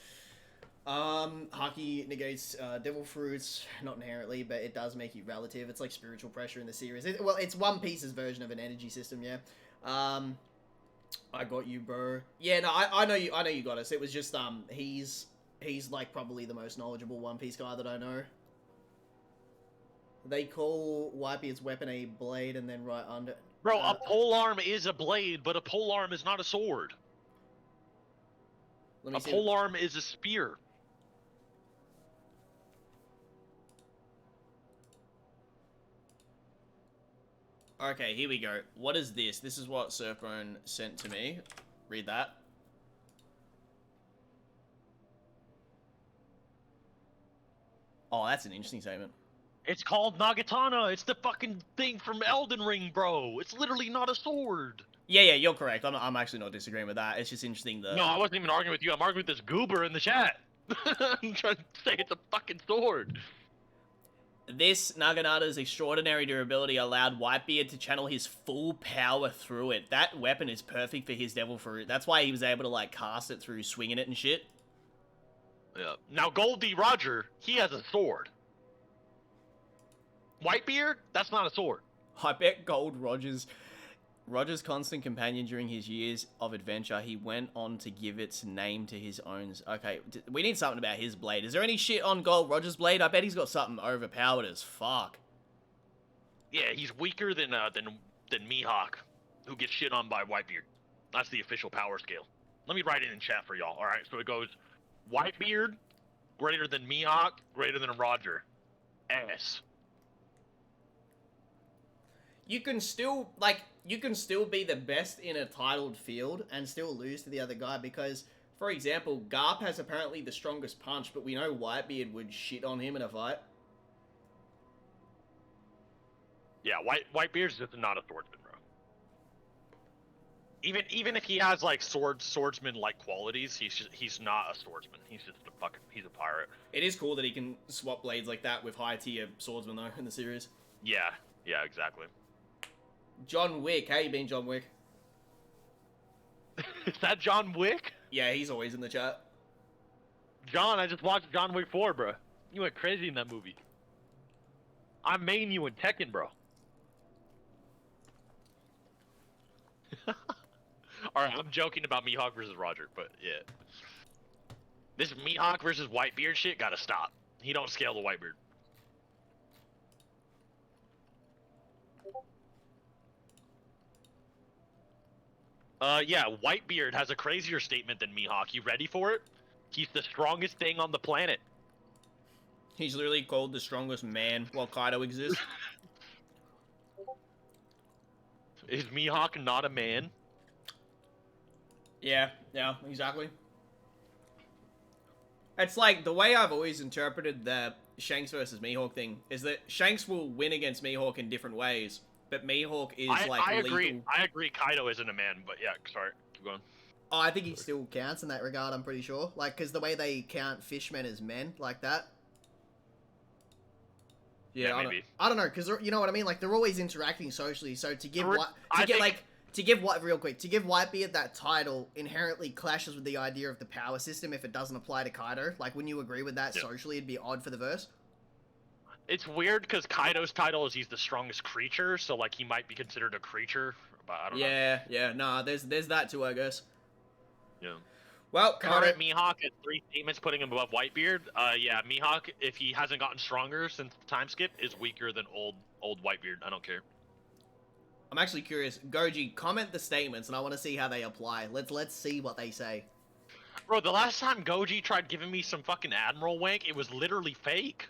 Haki negates devil fruits, not inherently, but it does make you relative. It's like spiritual pressure in the series. Well, it's One Piece's version of an energy system, yeah. I got you, bro. Yeah, no, I know you got us. It was just he's like probably the most knowledgeable One Piece guy that I know. They call Whitebeard's weapon a blade, and then right under. Bro, a pole arm is a blade, but a pole arm is not a sword. A pole arm is a spear. Okay, here we go. What is this? This is what Surfbone sent to me. Read that. Oh, that's an interesting statement. It's called Nagatana. It's the fucking thing from Elden Ring, bro. It's literally not a sword. Yeah, you're correct. I'm actually not disagreeing with that. It's just interesting that... No, I wasn't even arguing with you. I'm arguing with this goober in the chat. I'm trying to say it's a fucking sword. This Naginata's extraordinary durability allowed Whitebeard to channel his full power through it. That weapon is perfect for his Devil Fruit. That's why he was able to, like, cast it through swinging it and shit. Yeah. Now, Goldie Roger, he has a sword. Whitebeard, that's not a sword. I bet Gold Roger's constant companion during his years of adventure, he went on to give its name to his own. Okay, we need something about his blade. Is there any shit on Gold Roger's blade? I bet he's got something overpowered as fuck. Yeah, he's weaker than Mihawk, who gets shit on by Whitebeard. That's the official power scale. Let me write it in chat for y'all. All right, so it goes Whitebeard greater than Mihawk, greater than Roger. S. You can still be the best in a titled field and still lose to the other guy because, for example, Garp has apparently the strongest punch, but we know Whitebeard would shit on him in a fight. Yeah, Whitebeard's just not a swordsman, bro. Even if he has like swordsman like qualities, he's not a swordsman. He's just he's a pirate. It is cool that he can swap blades like that with high tier swordsmen though in the series. Yeah, exactly. John Wick, how you been, John Wick? Is that John Wick? Yeah, he's always in the chat. John, I just watched John Wick 4, bro. You went crazy in that movie. I main you in Tekken, bro. Alright, I'm joking about Mihawk versus Roger, but yeah. This Mihawk versus Whitebeard shit gotta stop. He don't scale the Whitebeard. Yeah, Whitebeard has a crazier statement than Mihawk. You ready for it? He's the strongest thing on the planet. He's literally called the strongest man while Kaido exists. Is Mihawk not a man? Yeah, exactly. It's like, the way I've always interpreted the Shanks versus Mihawk thing is that Shanks will win against Mihawk in different ways, but Mihawk is I agree. lethal. I agree Kaido isn't a man, but yeah, sorry. Keep going. Oh, I think he still counts in that regard, I'm pretty sure. Like, because the way they count fishmen as men, like that. Yeah, maybe. I don't know, because you know what I mean? Like, they're always interacting socially, so to give Whitebeard that title inherently clashes with the idea of the power system if it doesn't apply to Kaido. Like, wouldn't you agree with that socially? It'd be odd for the verse. It's weird because Kaido's title is he's the strongest creature, so like he might be considered a creature, but I don't know. Yeah, nah, there's that too, I guess. Yeah. Well, current Mihawk at 3 statements putting him above Whitebeard. Yeah, Mihawk, if he hasn't gotten stronger since the time skip, is weaker than old Whitebeard. I don't care. I'm actually curious. Goji, comment the statements, and I want to see how they apply. Let's see what they say. Bro, the last time Goji tried giving me some fucking Admiral wank, it was literally fake.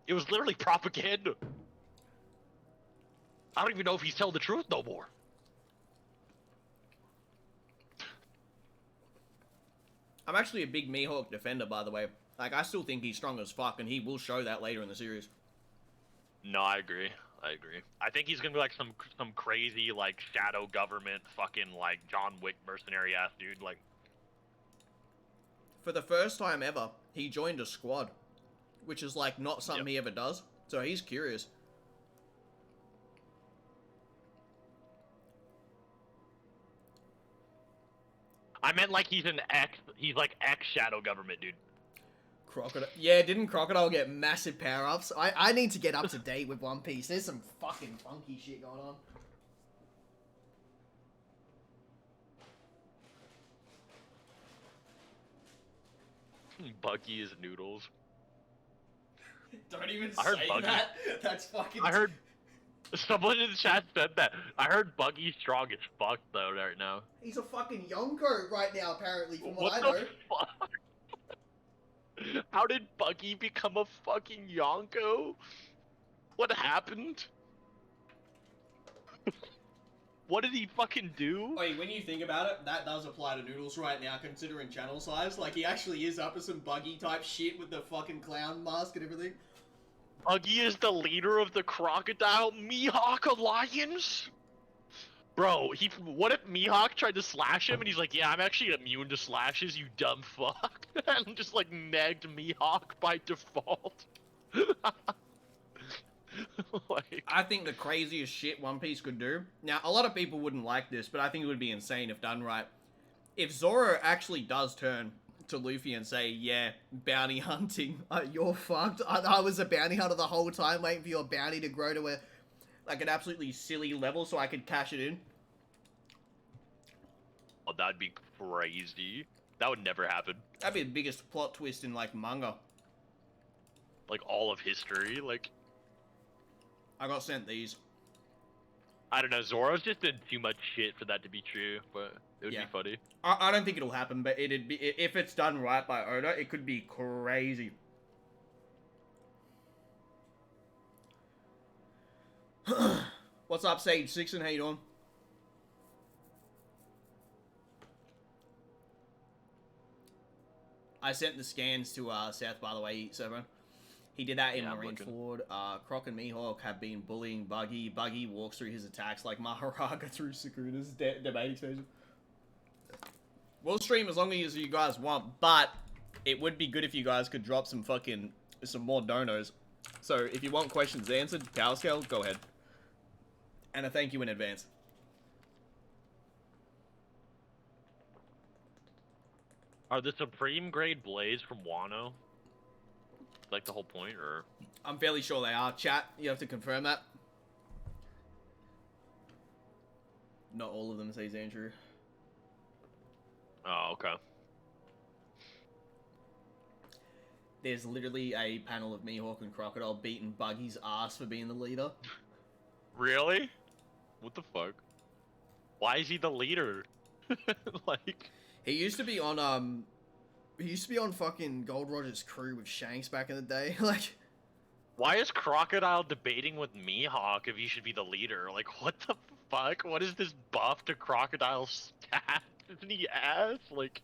It was literally propaganda. I don't even know if he's telling the truth no more. I'm actually a big Mihawk defender, by the way. Like, I still think he's strong as fuck, and he will show that later in the series. No, I agree. I think he's gonna be like some crazy like shadow government fucking like John Wick mercenary ass dude. Like, for the first time ever, he joined a squad, which is like not something he ever does. So he's curious. I meant like he's like ex shadow government dude. Crocodile. Yeah, didn't Crocodile get massive power-ups? I need to get up to date with One Piece. There's some fucking funky shit going on. Buggy is noodles. Don't even I heard say Buggy. that. That's fucking... I heard... Someone in the chat said that. I heard Buggy's strong as fuck, though, right now. He's a fucking Yonko right now, apparently, from what I What know. the fuck? How did Buggy become a fucking Yonko? What happened? What did he fucking do? Wait, when you think about it, that does apply to Noodles right now, considering channel size. Like, he actually is up to some Buggy type shit with the fucking clown mask and everything. Buggy is the leader of the Crocodile Mihawk Alliance? Bro, what if Mihawk tried to slash him and he's like, yeah, I'm actually immune to slashes, you dumb fuck. And just like negged Mihawk by default. Like... I think the craziest shit One Piece could do. Now, a lot of people wouldn't like this, but I think it would be insane if done right. If Zoro actually does turn to Luffy and say, yeah, bounty hunting, you're fucked. I was a bounty hunter the whole time waiting for your bounty to grow to an absolutely silly level so I could cash it in. Oh, that'd be crazy. That would never happen. That'd be the biggest plot twist in, like, manga. Like, all of history, like... I got sent these. I don't know. Zoro's just did too much shit for that to be true, but it would Yeah. be funny. I don't think it'll happen, but it'd be if it's done right by Oda, it could be crazy. What's up, Sage Sixon? How you doing? I sent the scans to Seth, by the way, Severn. He did that in Yeah, I'm Marineford. Croc and Mihawk have been bullying Buggy. Buggy walks through his attacks like Maharaga through Sakura's debating station. We'll stream as long as you guys want, but it would be good if you guys could drop some more donos. So if you want questions answered, Power Scale, go ahead. And a thank you in advance. Are the Supreme Grade Blades from Wano like the whole point, or? I'm fairly sure they are. Chat, you have to confirm that. Not all of them, says Andrew. Oh, okay. There's literally a panel of Mihawk and Crocodile beating Buggy's ass for being the leader. Really? What the fuck? Why is he the leader? Like, He used to be on fucking Gold Roger's crew with Shanks back in the day. Like, why is Crocodile debating with Mihawk if he should be the leader? Like, what the fuck? What is this buff to Crocodile's stats? Isn't he ass? Like,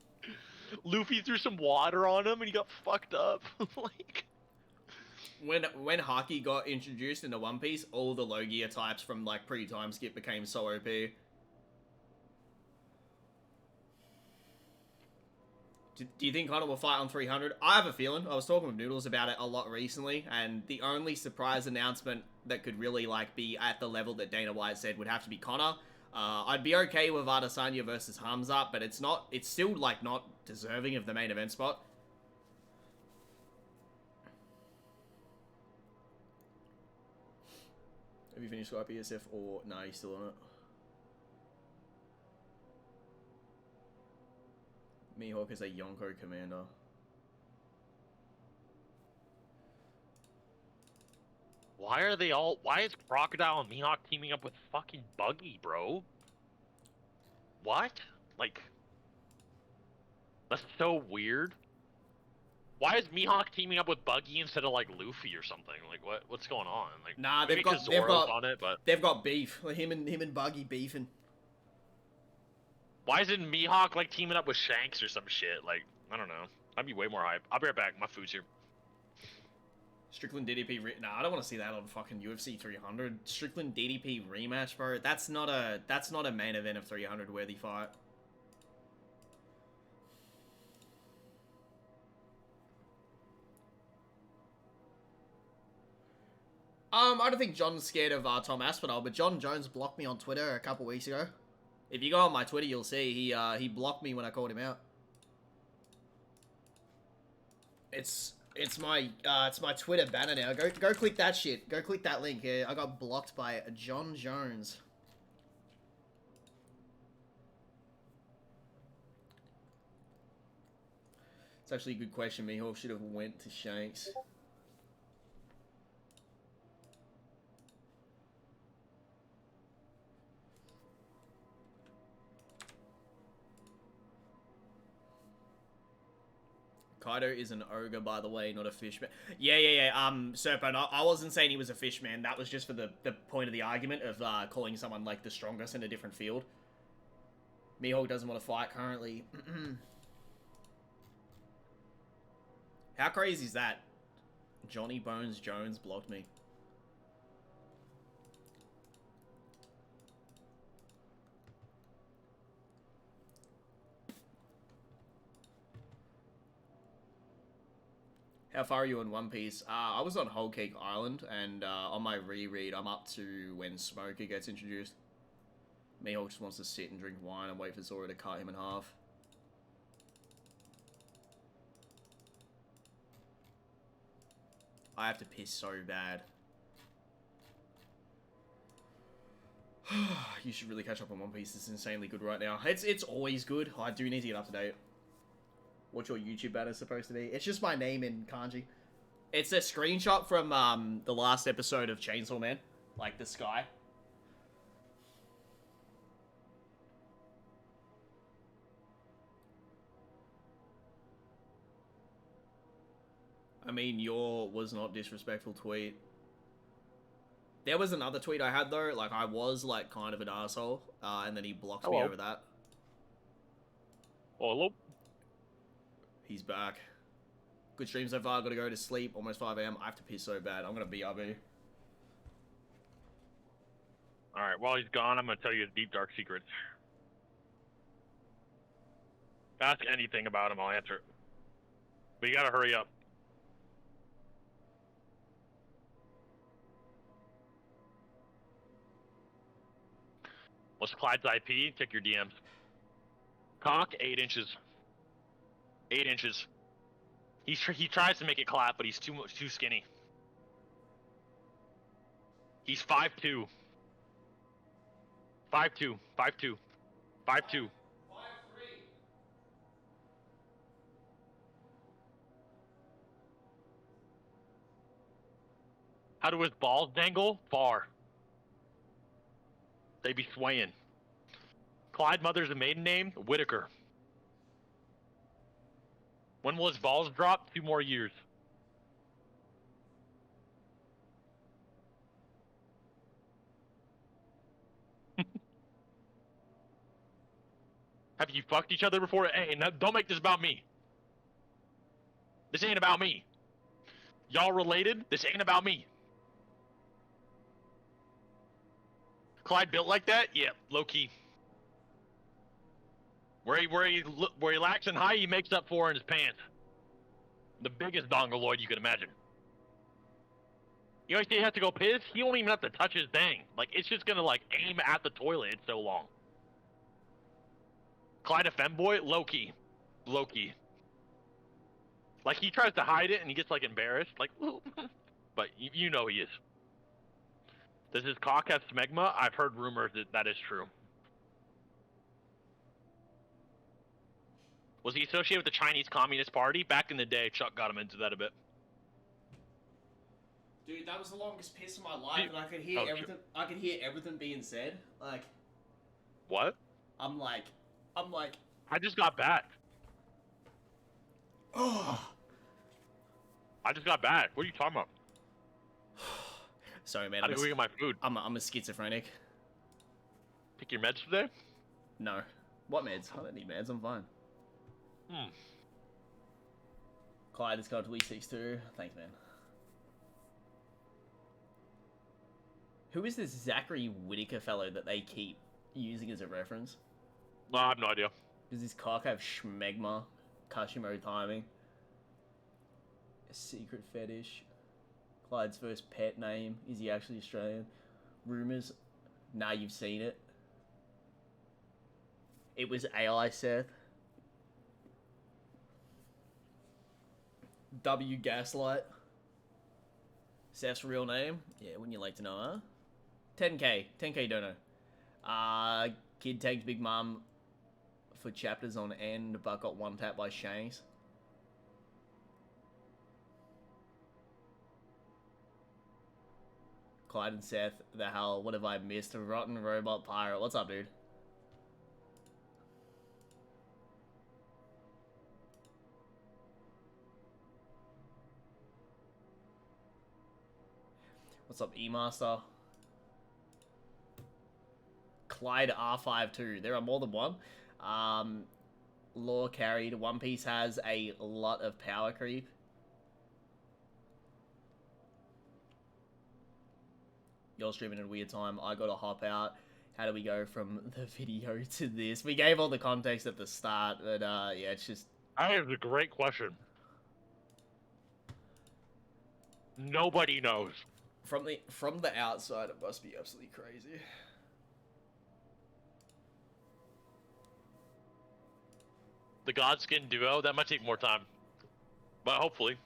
Luffy threw some water on him and he got fucked up. Like, when Haki got introduced into One Piece, all the Logia types from like pre-time skip became so OP. Do you think Hunter will fight on 300? I have a feeling. I was talking with Noodles about it a lot recently, and the only surprise announcement that could really like be at the level that Dana White said would have to be Connor. I'd be okay with Adesanya versus Hamza, but it's still like not deserving of the main event spot. Have you finished Skype ESF or no, you're still on it? Mihawk is a Yonko commander. why is Crocodile and Mihawk teaming up with fucking Buggy, bro? What? Like, that's so weird. Why is Mihawk teaming up with Buggy instead of like Luffy or something? Like, what's going on? Like, Nah, maybe 'cause Zoro's on it, but they've got beef. Like him and Buggy beefing. why isn't Mihawk like teaming up with Shanks or some shit? Like, I don't know. I'd be way more hype. I'll be right back. My food's here. Strickland DDP nah, I don't want to see that on fucking UFC 300. Strickland DDP rematch, bro. That's not a main event of 300 worthy fight. I don't think John's scared of Tom Aspinall, but John Jones blocked me on Twitter a couple weeks ago. If you go on my Twitter, you'll see he blocked me when I called him out. It's my Twitter banner now. Go click that shit. Go click that link. Yeah, I got blocked by John Jones. It's actually a good question. Mihawk should have went to Shanks. Kaido is an ogre, by the way, not a fishman. Yeah. Serpo, I wasn't saying he was a fishman. That was just for the point of the argument of calling someone, like, the strongest in a different field. Mihawk doesn't want to fight currently. How crazy is that? Johnny Bones Jones blocked me. How far are you in One Piece? I was on Whole Cake Island, and on my reread, I'm up to when Smoker gets introduced. Mihawk just wants to sit and drink wine and wait for Zoro to cut him in half. I have to piss so bad. You should really catch up on One Piece. It's insanely good right now. It's always good. I do need to get up to date. What your YouTube banner is supposed to be? It's just my name in kanji. It's a screenshot from the last episode of Chainsaw Man. like the sky. I mean, your was not disrespectful tweet. There was another tweet I had though, like I was like kind of an asshole, and then he blocked me Hello. over that. Oh, hello. He's back. Good stream so far. Gotta go to sleep. Almost 5 a.m. I have to piss so bad. I'm gonna BRB. All right. While he's gone, I'm gonna tell you his deep dark secrets. Ask anything about him, I'll answer it. But you gotta hurry up. What's Clyde's IP? Check your DMs. Cock, 8 inches. 8 inches. He tries to make it clap, but he's too skinny. He's 5'2". 5'2". 5'2". 5'2". How do his balls dangle? Far. They be swaying. Clyde mother's a maiden name? Whitaker. When will his balls drop? 2 more years. Have you fucked each other before? Hey, no, don't make this about me. This ain't about me. Y'all related? This ain't about me. Clyde built like that? Yeah, low key. Where he lacks in height, he makes up for in his pants. The biggest dongoloid you could imagine. You know, he has to go piss. He won't even have to touch his thing. Like, it's just gonna like aim at the toilet. It's so long. Clyde a femboy? Low key. Low key. Like, he tries to hide it and he gets like embarrassed. Like, but you know he is. Does his cock have smegma? I've heard rumors that is true. Was he associated with the Chinese Communist Party? Back in the day, Chuck got him into that a bit. Dude, that was the longest piss of my life, and I could hear everything. I could hear everything being said. Like, What? I'm like. I just got back. Oh. I just got back. What are you talking about? Sorry, man. How do we get my food? I'm a schizophrenic. Take your meds today? No. What meds? I don't need meds. I'm fine. Clyde is going to E62. Thanks, man. Who is this Zachary Whitaker fellow that they keep using as a reference? No, I have no idea. Does this cock have schmegma? Kashimo timing? A secret fetish? Clyde's first pet name? Is he actually Australian? Rumors? Nah, you've seen it. It was AI Seth. W Gaslight. Seth's real name? Yeah, wouldn't you like to know, huh? 10k. 10k dono. Kid tagged Big Mum for chapters on end, but got one tap by Shanks. Clyde and Seth, the hell, what have I missed? A rotten robot pirate. What's up, dude? What's up, E-Master? Clyde R52. There are more than one. Lore carried. One Piece has a lot of power creep. You're streaming at a weird time. I gotta hop out. How do we go from the video to this? We gave all the context at the start, but yeah, it's just... I have a great question. Nobody knows. From the outside, it must be absolutely crazy. The Godskin duo, that might take more time. But hopefully.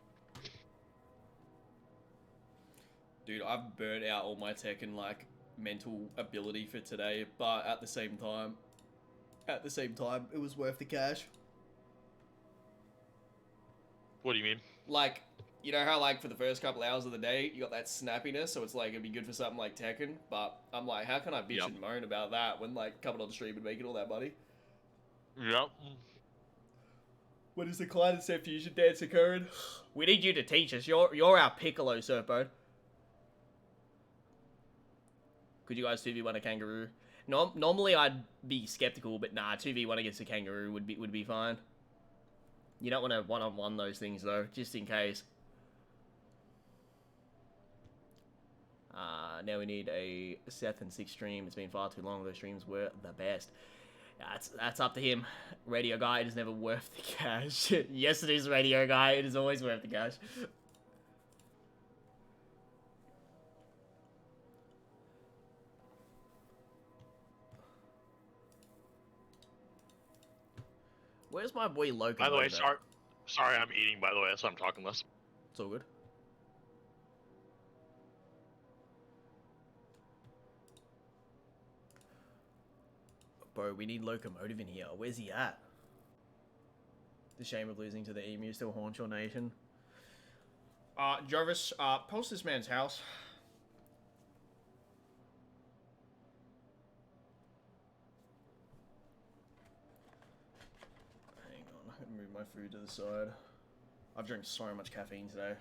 Dude, I've burnt out all my tech and like mental ability for today, but at the same time, it was worth the cash. What do you mean? Like, You know how, like, for the first couple hours of the day, you got that snappiness, so it's like, it'd be good for something like Tekken, but I'm like, how can I bitch Yep. and moan about that when, like, coming on the stream and making all that money? Yep. What is the Clyde and Seth fusion dance occurring? We need you to teach us. You're our Piccolo, Serpo. Could you guys 2v1 a kangaroo? Normally I'd be skeptical, but nah, 2v1 against a kangaroo would be fine. You don't want to one-on-one those things though, just in case. Now we need a Seth and 6 stream. It's been far too long. Those streams were the best. That's up to him. Radio guy, it is never worth the cash. Yes, it is, radio guy. It is always worth the cash. Where's my boy Loco? By the way, sorry, I'm eating. By the way, so I'm talking less. It's all good. Bro, we need Locomotive in here. Where's he at? The shame of losing to the Emu still haunts your nation. Jarvis, post this man's house. Hang on, I'm gonna move my food to the side. I've drank so much caffeine today.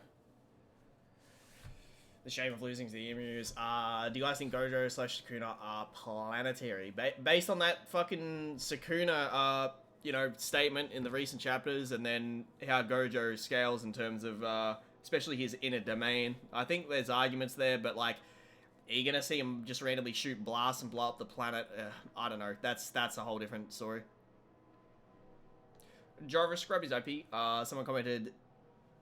The shame of losing to the Emus. Do you guys think Gojo / Sukuna are planetary? Based on that fucking Sukuna, you know, statement in the recent chapters, and then how Gojo scales in terms of, especially his inner domain. I think there's arguments there, but like, are you gonna see him just randomly shoot blasts and blow up the planet? I don't know. That's a whole different story. Jarvis scrub his IP. Someone commented,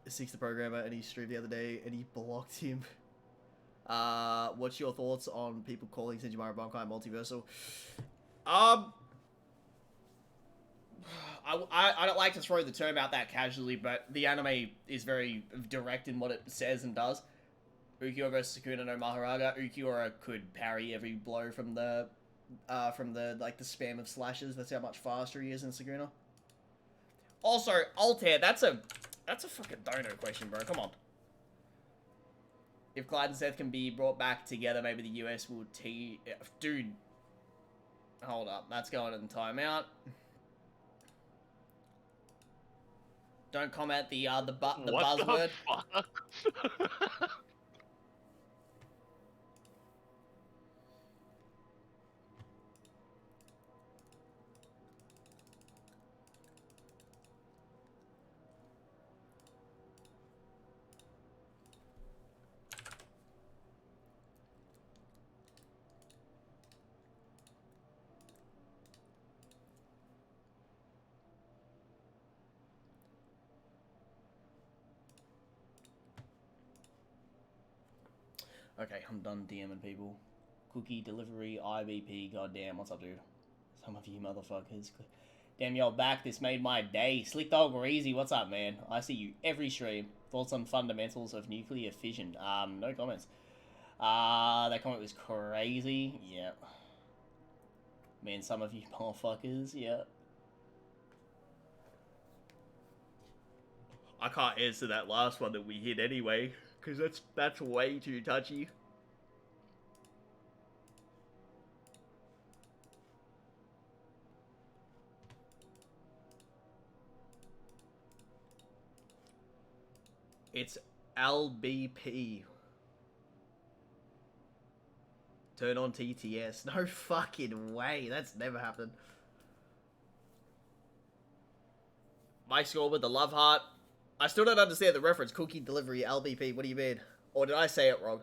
Six the programmer, and he streamed the other day, and he blocked him. What's your thoughts on people calling Senjimaro Bankai multiversal? I don't like to throw the term out that casually, but the anime is very direct in what it says and does. Ukiura versus Sukuna no Maharaga. Ukiura could parry every blow from the like the spam of slashes. That's how much faster he is than Sukuna. Also, Altair, that's a fucking dono question, bro. Come on. If Clyde and Seth can be brought back together, maybe the US will Dude. Hold up. That's going in timeout. Don't comment the buzzword. What the fuck? Okay, I'm done DMing people. Cookie delivery, IVP, goddamn, what's up, dude? Some of you motherfuckers. Damn, y'all back, this made my day. Slick Dog Reezy, what's up, man? I see you every stream. Thoughts on fundamentals of nuclear fission? No comments. That comment was crazy, yeah. Man, some of you motherfuckers, yeah. I can't answer that last one that we hit anyway, because that's way too touchy. It's LBP. Turn on TTS. No fucking way. That's never happened. My score with the love heart. I still don't understand the reference. Cookie delivery, LBP. What do you mean? Or did I say it wrong?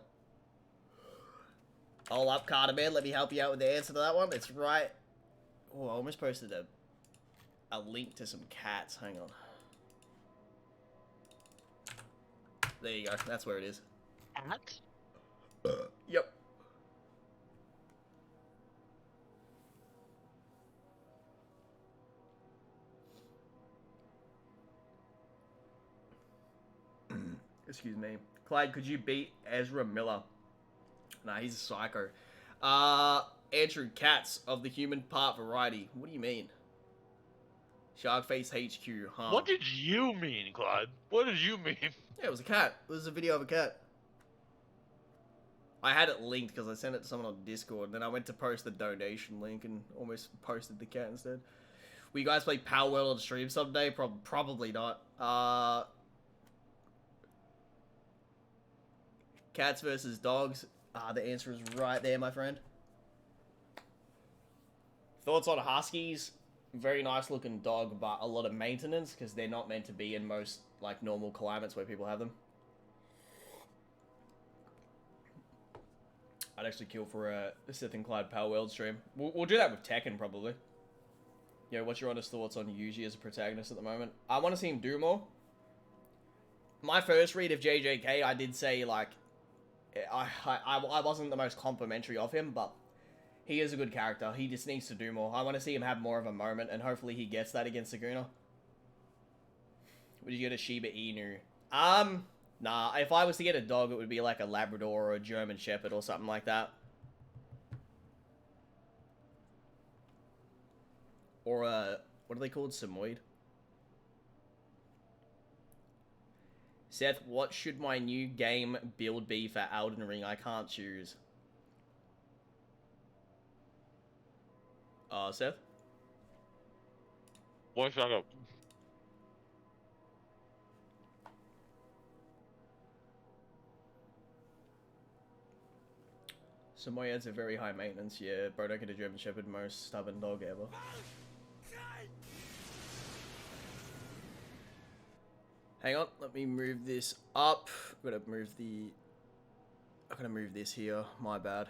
Hold up, Carter man. Let me help you out with the answer to that one. It's right. Oh, I almost posted a link to some cats. Hang on. There you go. That's where it is. Cat? Yep. Excuse me. Clyde, could you beat Ezra Miller? Nah, he's a psycho. Andrew Katz of the Human Part Variety. What do you mean? Sharkface HQ, huh? What did you mean, Clyde? What did you mean? Yeah, it was a cat. It was a video of a cat. I had it linked because I sent it to someone on Discord, and then I went to post the donation link and almost posted the cat instead. Will you guys play Power World on stream someday? Probably not. Cats versus dogs. The answer is right there, my friend. Thoughts on Huskies? Very nice looking dog, but a lot of maintenance because they're not meant to be in most like normal climates where people have them. I'd actually kill for a Seth and Clyde Power World stream. We'll do that with Tekken probably. Yo, what's your honest thoughts on Yuji as a protagonist at the moment? I want to see him do more. My first read of JJK, I did say like, I wasn't the most complimentary of him, but he is a good character. He just needs to do more. I want to see him have more of a moment, and hopefully he gets that against Saguna. Would you get a Shiba Inu? Nah, if I was to get a dog, it would be like a Labrador or a German Shepherd or something like that. Or a, what are they called? Samoyed? Seth, what should my new game build be for Elden Ring? I can't choose. Seth? One second. Samoyeds are very high maintenance, yeah. Bro, don't get a German Shepherd, most stubborn dog ever. Hang on, let me move this up. I'm gonna move this here, my bad.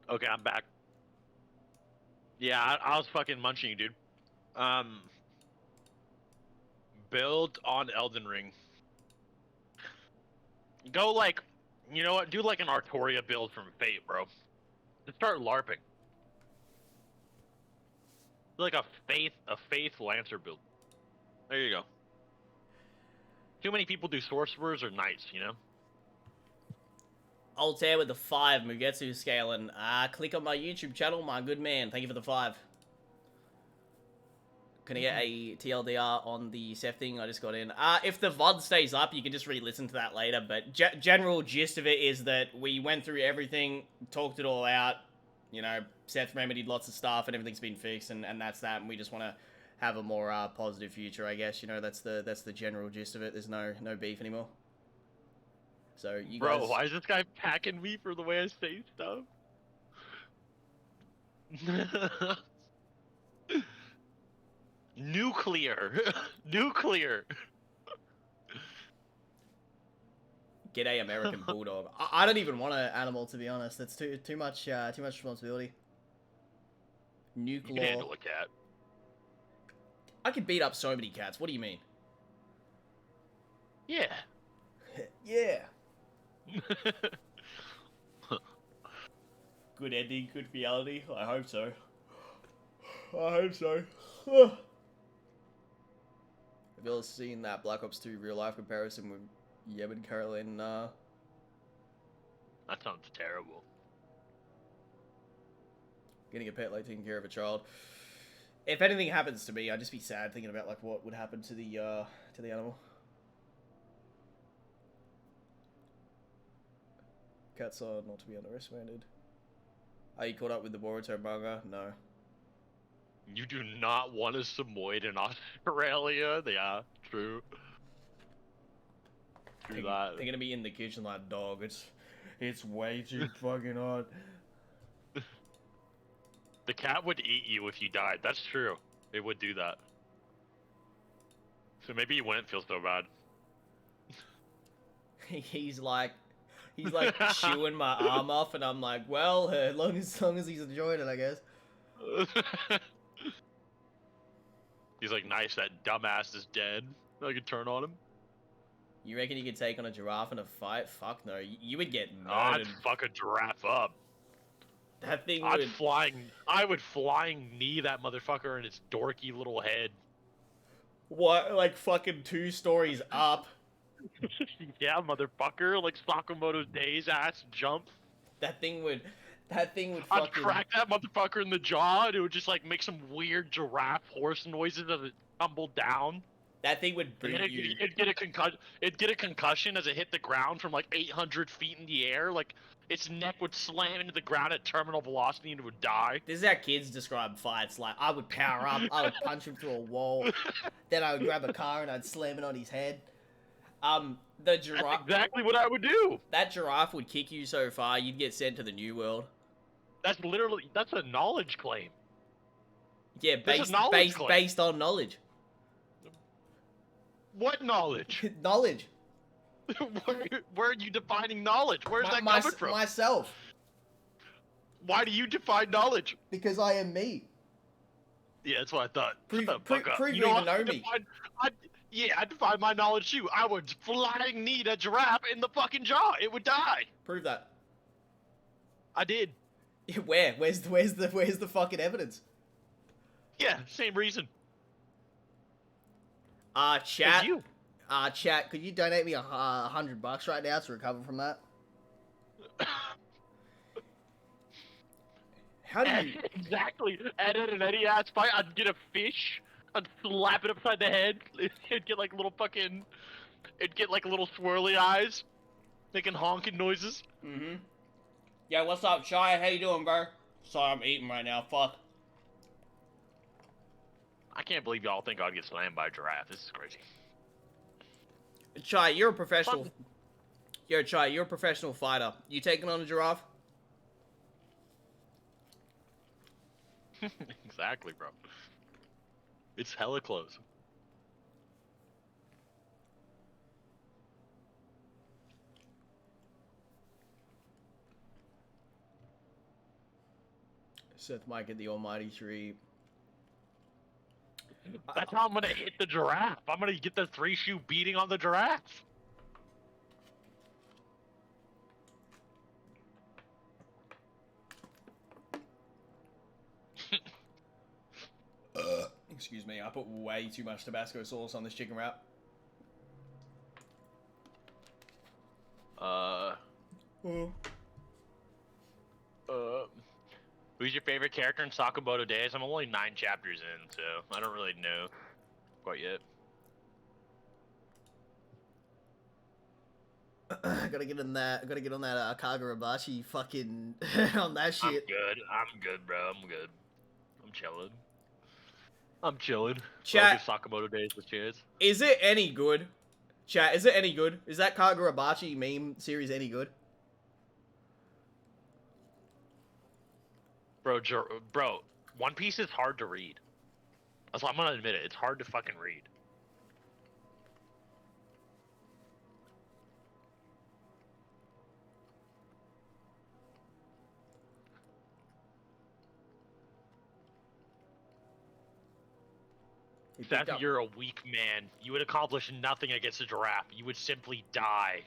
Okay, I'm back. Yeah, I was fucking munching you, dude. Build on Elden Ring. Go like, you know what? Do like an Artoria build from Fate, bro. Just start LARPing. Like a Faith Lancer build. There you go. Too many people do sorcerers or knights, you know? Altair with the 5, Mugetsu scaling. Click on my YouTube channel, my good man. Thank you for the 5. Can I get a TLDR on the Seth thing I just got in? If the VOD stays up, you can just re-listen to that later, but general gist of it is that we went through everything, talked it all out, you know, Seth remedied lots of stuff and everything's been fixed, and that's that, and we just want to have a more positive future, I guess, you know, that's the general gist of it. There's no beef anymore. So, you guys... Bro, why is this guy packing me for the way I say stuff? Nuclear! Nuclear! G'day, American Bulldog. I don't even want an animal, to be honest. That's too much responsibility. You can Nuclear. handle a cat. I could beat up so many cats. What do you mean? Yeah. Yeah. Good ending, good reality. I hope so. I hope so. Have you all seen that Black Ops 2 real life comparison with Yeb and Caroline? That sounds terrible. Getting a pet like taking care of a child. If anything happens to me, I'd just be sad thinking about like what would happen to the animal. Cats are not to be underestimated. Are you caught up with the Boruto manga? No. You do not want a Samoyed in Australia? Yeah, true. True that. They're gonna be in the kitchen like, dog, it's way too fucking hot. The cat would eat you if you died. That's true. It would do that. So maybe you wouldn't feel so bad. He's like chewing my arm off, and I'm like, well, as long as he's enjoying it, I guess. He's like, nice, that dumbass is dead. I can turn on him. You reckon you could take on a giraffe in a fight? Fuck no, you would get I'd murdered. fuck a giraffe up. That thing I would flying knee that motherfucker in its dorky little head. What, like fucking 2 stories up? Yeah, motherfucker. Like Sakamoto's days ass jump. That thing would I'd fucking. crack that motherfucker in the jaw, and it would just like make some weird giraffe horse noises as it tumbled down. That thing would boot It'd, you. it'd get a concussion. It'd get a concussion as it hit the ground from like 800 feet in the air. Like its neck would slam into the ground at terminal velocity and it would die. This is how kids describe fights. Like, I would power up, I would punch him through a wall, then I would grab a car and I'd slam it on his head. The That's giraffe. exactly what I would do. That giraffe would kick you so far, you'd get sent to the New World. That's a knowledge claim. Yeah, That's a based knowledge based claim. based on knowledge. What knowledge? Knowledge. Where are you defining knowledge? Where's that coming from? Myself. Why do you define knowledge? Because I am me. Yeah, that's what I thought. Prove- Shut the prove- fuck up. prove You you know even what? know me. I define my knowledge too. I would flying knee that giraffe in the fucking jaw. It would die. Prove that. I did. Where? Where's the fucking evidence? Yeah, same reason. Chat. You. Chat. Could you donate me $100 right now to recover from that? How do you? Exactly. And in an Eddie ass fight, I'd get a fish. I'd slap it upside the head. It'd get like little fucking. It'd get like little swirly eyes, making honking noises. Mm-hmm. Yeah, what's up, Shy? How you doing, bro? Sorry, I'm eating right now. Fuck. I can't believe y'all think I'd get slammed by a giraffe. This is crazy. Chai, you're a professional. Chai, you're a professional fighter. You taking on a giraffe? Exactly, bro. It's hella close. Seth might get the almighty tree. That's how I'm gonna hit the giraffe. I'm gonna get the 3-shoe beating on the giraffe. Excuse me, I put way too much Tabasco sauce on this chicken wrap. Who's your favorite character in Sakamoto Days? I'm only 9 chapters in, so I don't really know quite yet. I gotta get on that Kagurabashi fucking on that shit. I'm good, bro. I'm good. I'm chilling. Chat. Sakamoto Days with chairs. Is it any good? Chat, is it any good? Is that Kagurabashi meme series any good? Bro, One Piece is hard to read. That's why I'm gonna admit it. It's hard to fucking read. Seth, you're a weak man. You would accomplish nothing against a giraffe. You would simply die.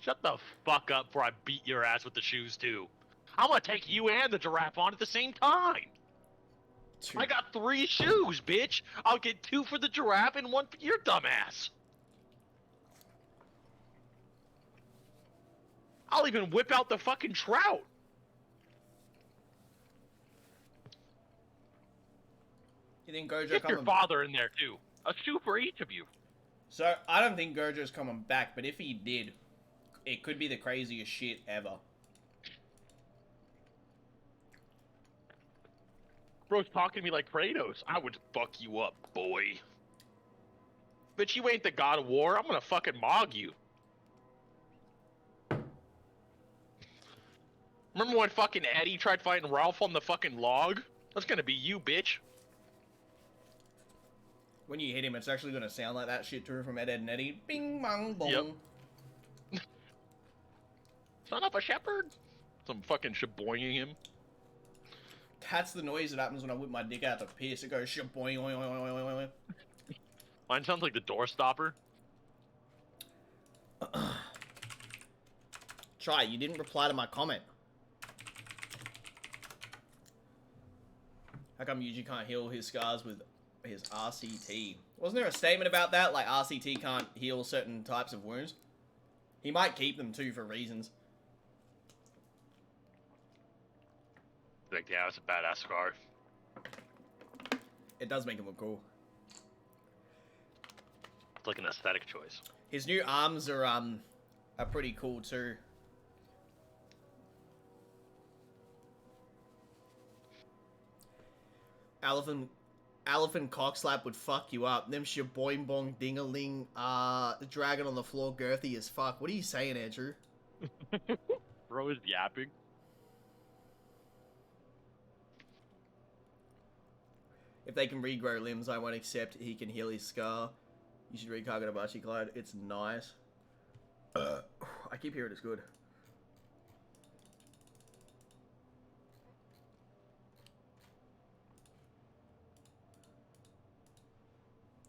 Shut the fuck up before I beat your ass with the shoes, too. I'm gonna take you and the giraffe on at the same time. I got 3 shoes, bitch. I'll get 2 for the giraffe and 1 for your dumbass. I'll even whip out the fucking trout. You think Gojo Get your coming? father in there, too. A shoe for each of you. So I don't think Gojo's coming back, but if he did, it could be the craziest shit ever. Bro's talking to me like Kratos. I would fuck you up, boy. Bitch, you ain't the god of war. I'm gonna fucking mog you. Remember when fucking Eddie tried fighting Ralph on the fucking log? That's gonna be you, bitch. When you hit him, it's actually gonna sound like that shit too from Ed, Ed and Eddie. Bing, bong, boom. Yep. Son of a shepherd. Some fucking shaboinging him. That's the noise that happens when I whip my dick out the piss. It goes shaboing, oing, oing, oing, oing, oing. Mine sounds like the door stopper. Try, you didn't reply to my comment. How come Yuji can't heal his scars with his RCT. Wasn't there a statement about that? Like, RCT can't heal certain types of wounds? He might keep them, too, for reasons. Like, yeah, it's a badass scar. It does make him look cool. It's like an aesthetic choice. His new arms are pretty cool, too. Elephant cockslap would fuck you up. Them shaboing bong dingaling, the dragon on the floor girthy as fuck. What are you saying, Andrew? Bro is yapping. If they can regrow limbs, I won't accept he can heal his scar. You should read Kagurabachi, Clyde. It's nice. I keep hearing it's good.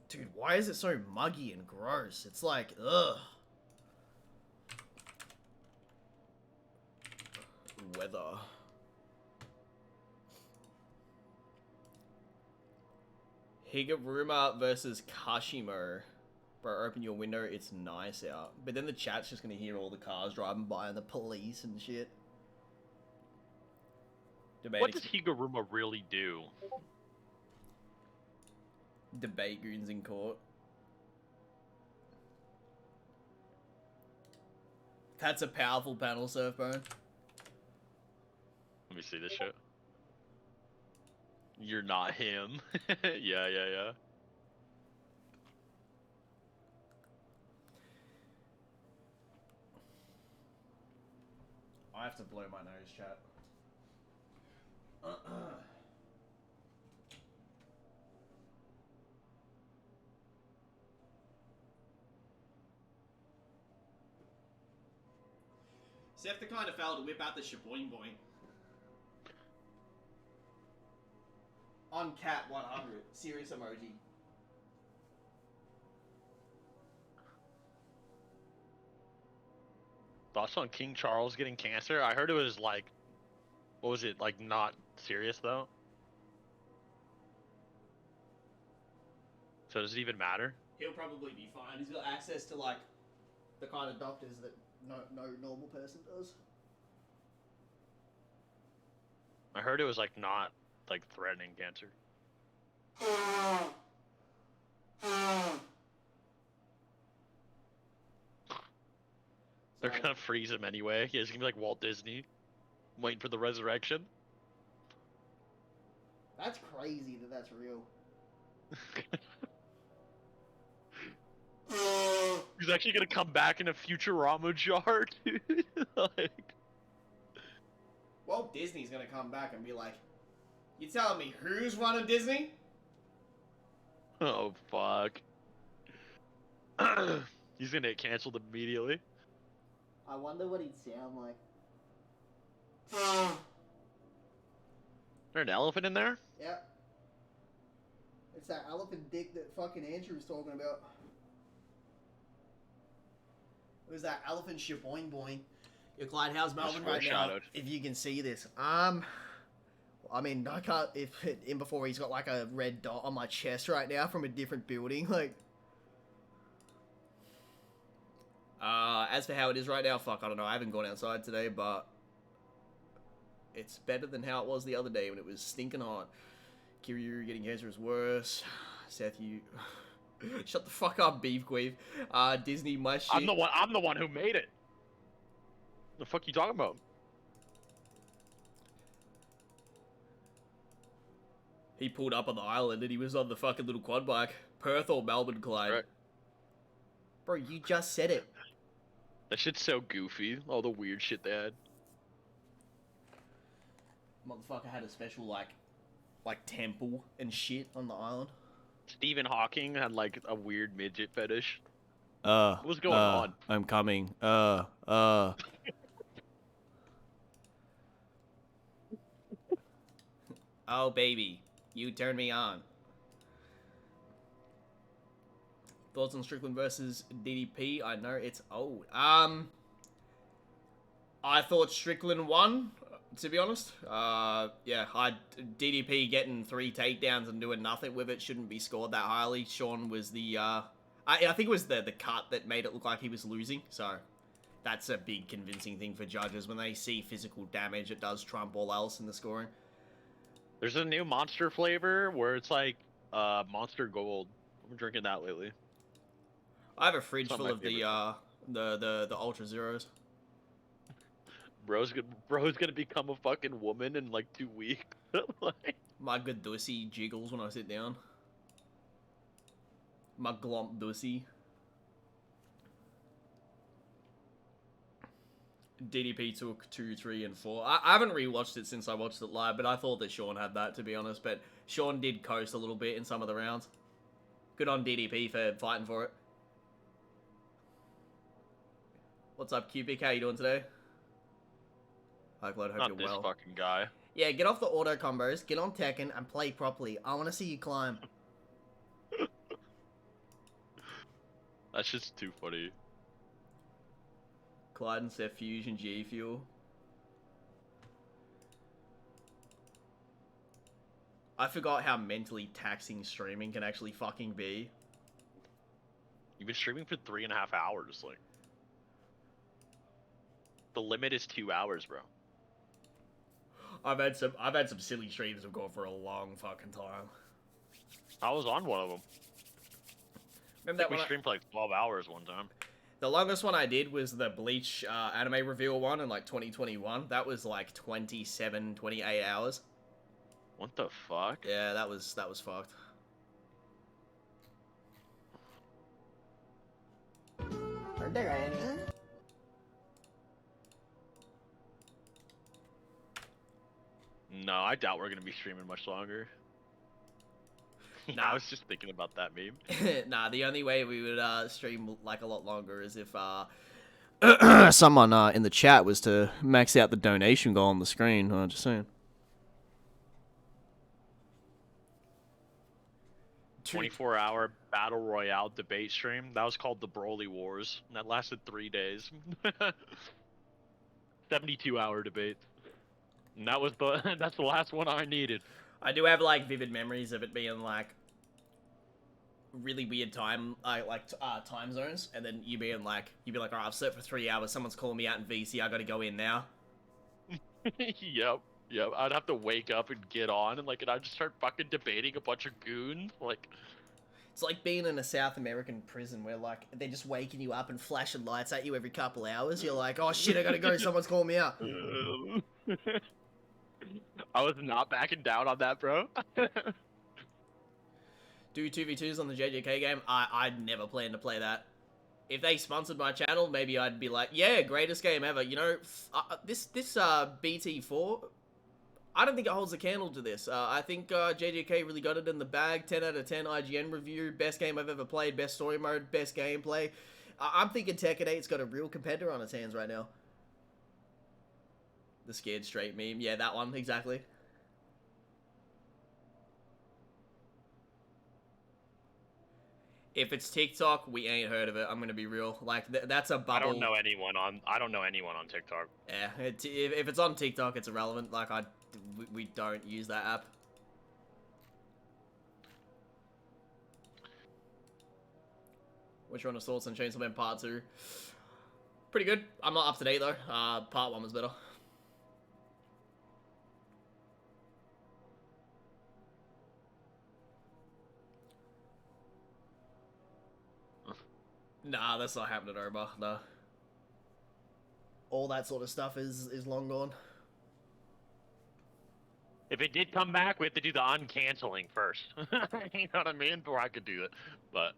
Dude, why is it so muggy and gross? It's like, ugh. Weather. Higuruma versus Kashimo. Bro, open your window, it's nice out. But then the chat's just gonna hear all the cars driving by and the police and shit. What does Higuruma really do? Debate goons in court. That's a powerful panel, Surfbone. Let me see this shit. You're not him. Yeah. I have to blow my nose, chat. Seth the kind of failed to whip out the shaboing boing. On cat 100, serious emoji. Thoughts on King Charles getting cancer? I heard it was like, what was it, like not serious though? So does it even matter? He'll probably be fine. He's got access to like the kind of doctors that no normal person does. I heard it was like not like threatening cancer. They're gonna freeze him anyway. He's gonna be like Walt Disney, waiting for the resurrection. That's crazy that that's real. He's actually gonna come back in a Futurama jar, dude. Like, Walt Disney's gonna come back and be like, "You telling me who's running Disney?" oh fuck. He's gonna get canceled immediately. I wonder what he'd sound like. There an elephant in there? Yep. It's that elephant dick that fucking Andrew was talking about. It was that elephant shaboing boing. Yo, Clyde, how's Melbourne right now? foreshadowed. If you can see this. I mean, I can't, if in before he's got like a red dot on my chest right now from a different building, like. As for how it is right now, fuck, I don't know, I haven't gone outside today, but it's better than how it was the other day when it was stinking hot. Kiryu getting cancer is worse. Seth, you... Shut the fuck up, Beef Queef. Disney, my shit. I'm the one who made it. The fuck you talking about? He pulled up on the island and he was on the fucking little quad bike. Perth or Melbourne, Clyde? Right. Bro, you just said it. That shit's so goofy. All the weird shit they had. Motherfucker had a special, like temple and shit on the island. Stephen Hawking had like a weird midget fetish. What's going on? I'm coming. Oh, baby. You turn me on. Thoughts on Strickland versus DDP? I know it's old. I thought Strickland won. to be honest. Yeah, DDP getting 3 takedowns and doing nothing with it shouldn't be scored that highly. Sean was the, I think it was the cut that made it look like he was losing, so that's a big convincing thing for judges. When they see physical damage, it does trump all else in the scoring. There's a new Monster flavor where it's like Monster Gold. I'm drinking that lately. I have a fridge It's not full my of the Ultra Zeros. Bro's gonna become a fucking woman in like 2 weeks. Like, My good dussy jiggles when I sit down. My glomp dussy. DDP took 2, 3, and 4. I haven't rewatched it since I watched it live, but I thought that Sean had that, to be honest. But Sean did coast a little bit in some of the rounds. Good on DDP for fighting for it. What's up, Cubic? How you doing today? Hi, Clyde. Hope not you're this well. fucking guy. Yeah, get off the auto combos, get on Tekken, and play properly. I want to see you climb. That's just too funny. Clyde and Seth Fusion G Fuel. I forgot how mentally taxing streaming can actually fucking be. You've been streaming for 3.5 hours. Like, the limit is 2 hours, bro. I've had some silly streams that have gone for a long fucking time. I was on one of them. Remember that We one? streamed for like 12 hours one time. The longest one I did was the Bleach anime reveal one in like 2021. That was like 27, 28 hours. What the fuck? Yeah, that was fucked. Are there any? No, I doubt we're gonna be streaming much longer. Nah. I was just thinking about that meme. Nah, the only way we would stream like a lot longer is if someone in the chat was to max out the donation goal on the screen. Just saying. 24-hour battle royale debate stream. That was called the Broly Wars. And that lasted 3 days. 72-hour debate. And that was that's the last one I needed. I do have like vivid memories of it being like really weird time time zones, and then you'd be like, alright, I've slept for 3 hours. Someone's calling me out in VC. I gotta go in now. Yep. I'd have to wake up and get on, and I'd just start fucking debating a bunch of goons. Like, it's like being in a South American prison where like they're just waking you up and flashing lights at you every couple hours. You're like, oh shit, I gotta go. Someone's calling me out. I was not backing down on that, bro. Do 2v2s on the JJK game? I'd never plan to play that. If they sponsored my channel, maybe I'd be like, yeah, greatest game ever. You know, this BT4, I don't think it holds a candle to this. I think JJK really got it in the bag. 10 out of 10 IGN review. Best game I've ever played. Best story mode. Best gameplay. I'm thinking Tekken 8's got a real competitor on its hands right now. The scared straight meme. Yeah, that one. Exactly. If it's TikTok, we ain't heard of it. I'm gonna be real. Like that's a bubble. I don't know anyone on TikTok. Yeah, if it's on TikTok, it's irrelevant. Like we don't use that app. What's your honest thoughts on Chainsaw Man Part 2? Pretty good. I'm not up to date though. Part 1 was better. Nah, that's not happening, Omar. No. All that sort of stuff is long gone. If it did come back, we have to do the uncanceling first. You know what I mean? Before I could do it. But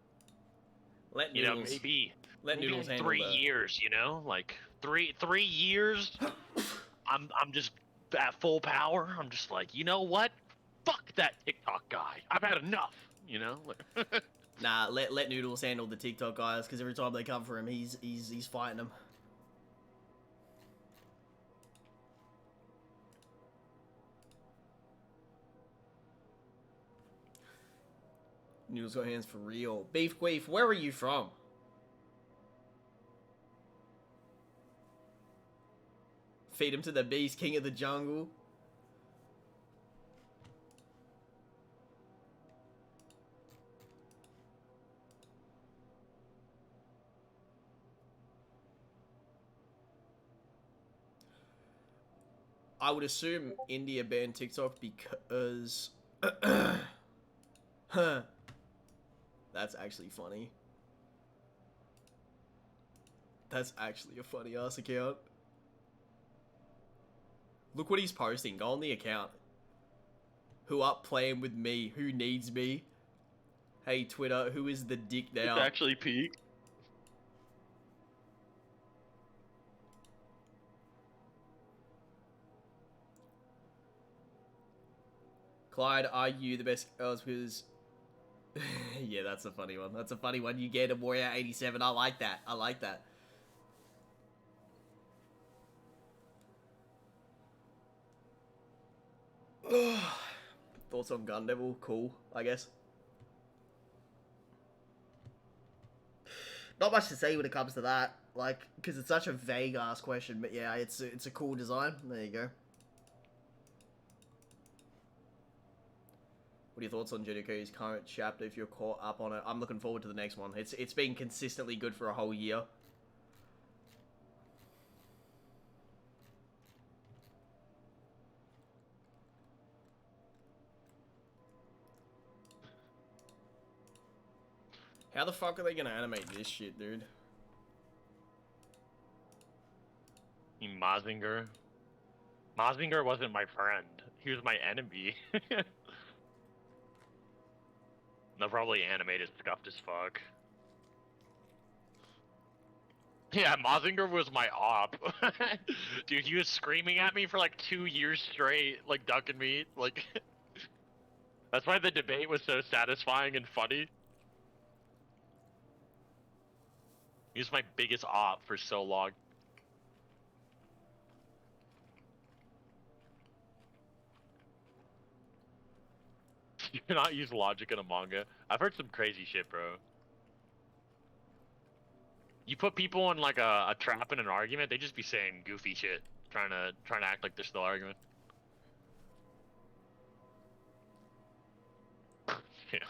Let you know, Noodles, maybe Noodles in handle 3 that. years. You know, like three years. I'm just at full power. I'm just like, you know what? Fuck that TikTok guy. I've had enough. You know. Nah, let Noodles handle the TikTok guys, because every time they come for him, he's fighting them. Noodles got hands for real. Beef Queef, where are you from? Feed him to the beast, king of the jungle. I would assume India banned TikTok because... Huh. That's actually funny. That's actually a funny ass account. Look what he's posting. Go on the account. Who up playing with me? Who needs me? Hey Twitter, who is the dick now? It's actually peak. Clyde, are you the best girls quiz? Yeah, that's a funny one. That's a funny one. You get a Warrior 87. I like that. I like that. Thoughts on Gun Devil? Cool, I guess. Not much to say when it comes to that, like, because it's such a vague ass question. But yeah, it's a cool design. There you go. What are your thoughts on JDK's current chapter? If you're caught up on it, I'm looking forward to the next one. It's been consistently good for a whole year. How the fuck are they gonna animate this shit, dude? Mazinger. Mazinger wasn't my friend. He was my enemy. They'll probably animate it scuffed as fuck. Yeah, Mazinger was my op. Dude, he was screaming at me for like 2 years straight, like ducking me. Like, that's why the debate was so satisfying and funny. He was my biggest op for so long. You cannot use logic in a manga. I've heard some crazy shit, bro. You put people in like a trap in an argument, they just be saying goofy shit, trying to act like they're still arguing. Yeah.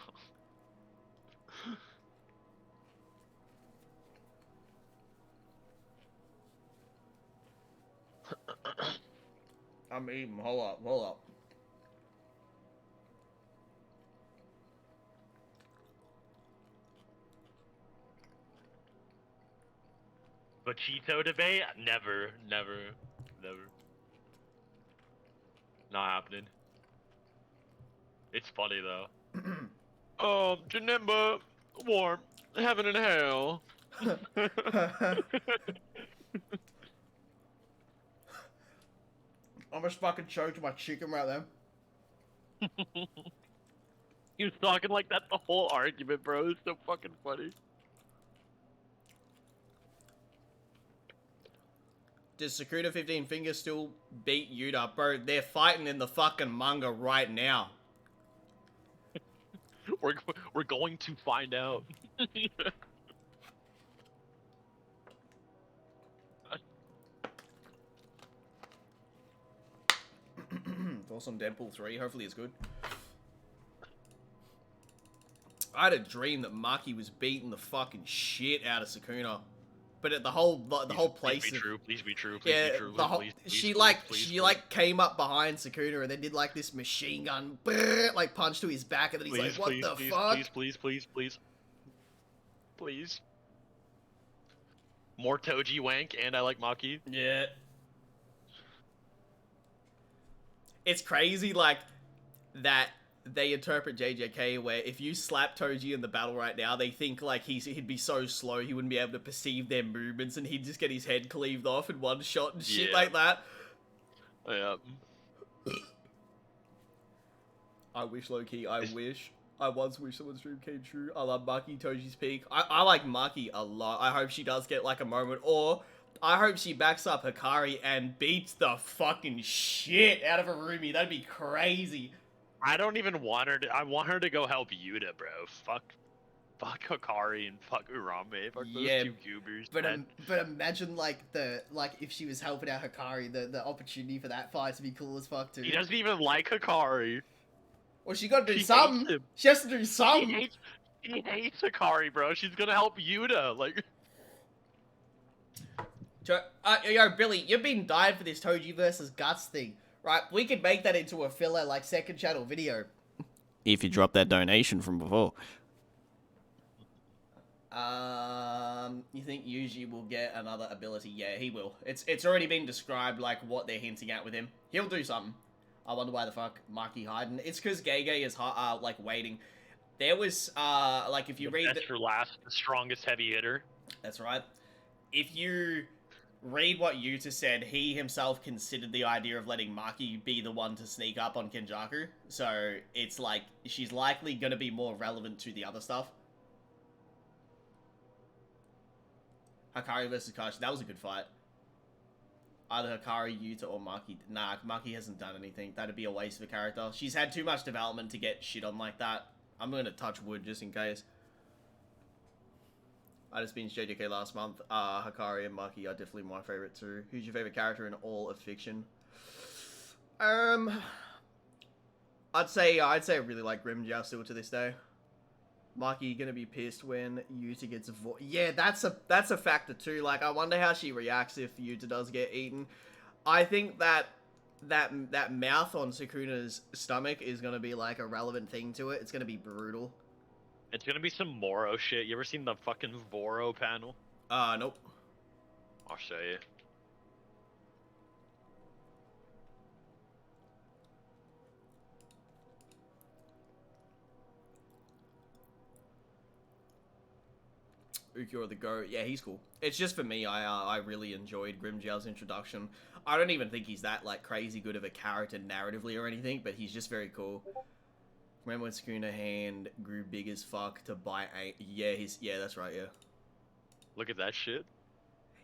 I'm eating. Hold up, hold up. But Cheeto debate? Never, never, never. Not happening. It's funny though. Janemba, warm, heaven and hell. I almost fucking choked my chicken right there. He was talking like that the whole argument, bro. It's so fucking funny. Does Sakura 15 Fingers still beat Yuta? Bro, they're fighting in the fucking manga right now. We're going to find out. Thoughts on Deadpool 3? Hopefully it's good. I had a dream that Maki was beating the fucking shit out of Sakuna. But the whole place. Please be true. Please be true. Please Yeah, be true. the whole, Please, she please. like came up behind Sakuna and then did like this machine gun like punch to his back and then he's like, what the fuck? Please. More Toji wank and I like Maki. Yeah. It's crazy like that they interpret JJK where if you slap Toji in the battle right now, they think like he'd be so slow he wouldn't be able to perceive their movements and he'd just get his head cleaved off in one shot and shit like that. Yeah. I wish, low-key, I once wish someone's dream came true. I love Maki, Toji's peak. I like Maki a lot. I hope she does get like a moment, or I hope she backs up Hikari and beats the fucking shit out of Harumi. That'd be crazy. I don't even want her to. I want her to go help Yuta, bro. Fuck. Fuck Hikari and fuck Urambe. Fuck Yeah, those two goobers. But man. but imagine like if she was helping out Hikari, the opportunity for that fight to be cool as fuck too. He doesn't even like Hikari. Well, she got to do She something. hates him. She has to do He something. hates Hikari, bro. She's gonna help Yuta. Like, Yo, Billy, you've been dying for this Toji versus Guts thing, right? We could make that into a filler, like, second channel video. If you drop that donation from before. You think Yuji will get another ability? Yeah, he will. It's already been described, like, what they're hinting at with him. He'll do something. I wonder why the fuck Maki hiding. It's because Gege is, like, waiting. There was, like, if you read best for last, the strongest heavy hitter. That's right. If you read what Yuta said, he himself considered the idea of letting Maki be the one to sneak up on Kenjaku. So it's like she's likely going to be more relevant to the other stuff. Hikari versus Kashi, that was a good fight. Either Hikari, Yuta, or Maki. Nah, Maki hasn't done anything. That'd be a waste of a character. She's had too much development to get shit on like that. I'm going to touch wood just in case. I just binged JJK last month. Hikari and Maki are definitely my favorite too. Who's your favorite character in all of fiction? I'd say I really like Grimjow still to this day. Maki gonna be pissed when Yuta gets yeah, that's a factor too. Like, I wonder how she reacts if Yuta does get eaten. I think that mouth on Sukuna's stomach is gonna be like a relevant thing to it. It's gonna be brutal. It's gonna be some Moro shit. You ever seen the fucking Voro panel? Nope. I'll show you. Ukiyo the Goat, yeah, he's cool. It's just for me, I really enjoyed Grimjow's introduction. I don't even think he's that, like, crazy good of a character narratively or anything, but he's just very cool. Remember when Sukuna hand grew big as fuck to bite yeah, that's right, yeah. Look at that shit.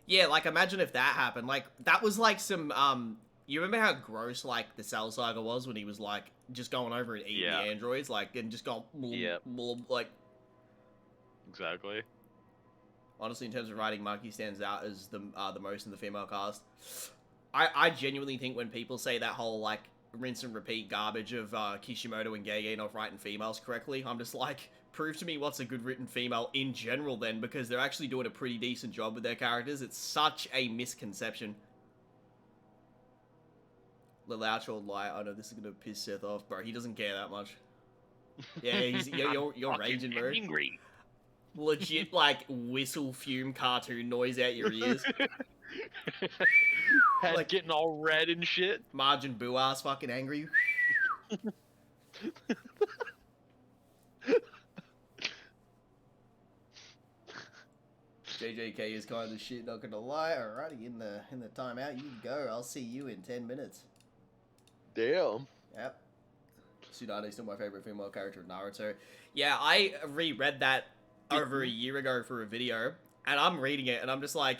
Yeah, like, imagine if that happened. Like, that was like some, you remember how gross, like, the Cell Saga was when he was, like, just going over and eating the androids, like, and just going, like... Exactly. Honestly, in terms of writing, Maki stands out as the most in the female cast. I genuinely think when people say that whole, like, rinse and repeat garbage of Kishimoto and Gege not writing females correctly, I'm just like, prove to me what's a good written female in general then, because they're actually doing a pretty decent job with their characters. It's such a misconception. Little outro lie. I know this is gonna piss Seth off, bro. He doesn't care that much. Yeah, you're raging, bro. Angry. Legit, like, whistle fume cartoon noise out your ears. Head Like, getting all red and shit. Margin Boo ass fucking angry. JJK is kind of shit, not gonna lie. Alrighty, in the timeout, you go. I'll see you in 10 minutes. Damn. Yep. Tsunade's still my favorite female character in Naruto. Yeah, I reread that over a year ago for a video, and I'm reading it, and I'm just like,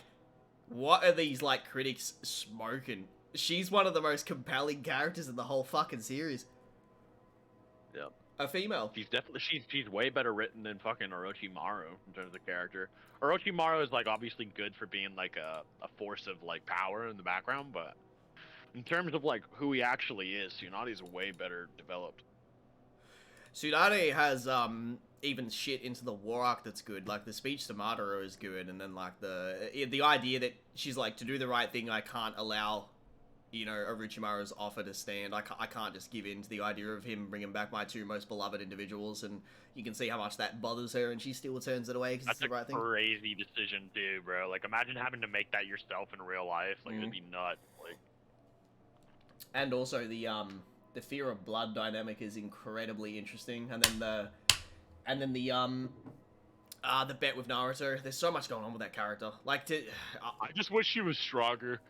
what are these, like, critics smoking? She's one of the most compelling characters in the whole fucking series. Yep. A female. She's definitely she's way better written than fucking Orochimaru in terms of character. Orochimaru is like obviously good for being like a force of like power in the background, but in terms of like who he actually is, Tsunade's way better developed. Tsunade has even shit into the war arc that's good. Like, the speech to Madara is good, and then like the idea that she's like, to do the right thing, I can't allow, you know, Orochimaru's offer to stand. I can't just give in to the idea of him bringing back my two most beloved individuals, and you can see how much that bothers her, and she still turns it away because it's the right thing. That's a crazy decision, too, bro. Like, imagine having to make that yourself in real life. Like, it'd be nuts. Like, and also the fear of blood dynamic is incredibly interesting, and then the bet with Naruto. There's so much going on with that character. Like, I just wish she was stronger.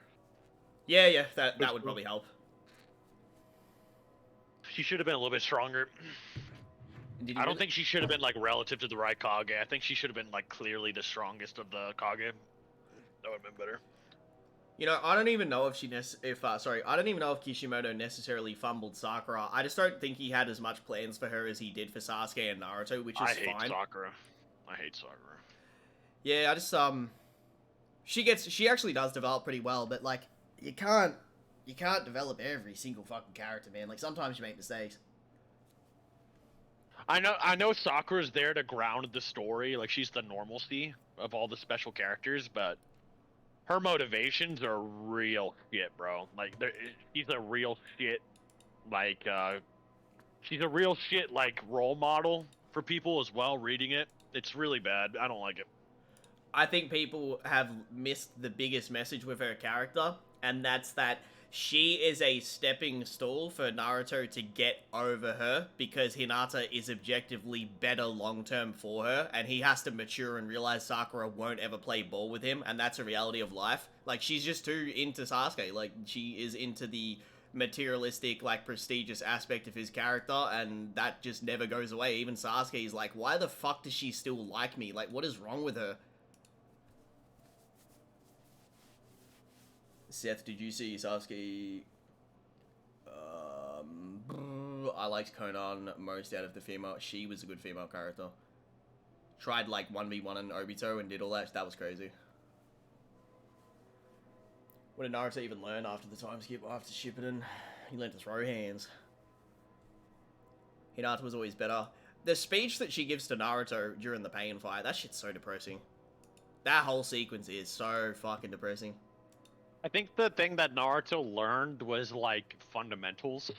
Yeah, that would probably help. She should have been a little bit stronger. I don't think she should have been, like, relative to the right Kage. I think she should have been, like, clearly the strongest of the Kage. That would have been better. You know, I don't even know if I don't even know if Kishimoto necessarily fumbled Sakura. I just don't think he had as much plans for her as he did for Sasuke and Naruto, which is fine. I hate Sakura. I hate Sakura. Yeah, I just she actually does develop pretty well, but like you can't develop every single fucking character, man. Like sometimes you make mistakes. I know Sakura's there to ground the story, like she's the normalcy of all the special characters, but her motivations are real shit, bro. Like she's a real shit like she's a real shit like role model for people as well reading it. It's really bad. I don't like it. I think people have missed the biggest message with her character, and that's that she is a stepping stool for Naruto to get over her because Hinata is objectively better long-term for her, and he has to mature and realize Sakura won't ever play ball with him, and that's a reality of life. Like, she's just too into Sasuke. Like, she is into the materialistic, like, prestigious aspect of his character, and that just never goes away. Even Sasuke is like, why the fuck does she still like me? Like, what is wrong with her? Seth, did you see Sasuke? I liked Conan most out of the female. She was a good female character. Tried like 1v1 in Obito and did all that. That was crazy. What did Naruto even learn after the time skip, after Shippuden? He learned to throw hands. Hinata was always better. The speech that she gives to Naruto during the pain fight, that shit's so depressing. That whole sequence is so fucking depressing. I think the thing that Naruto learned was like fundamentals.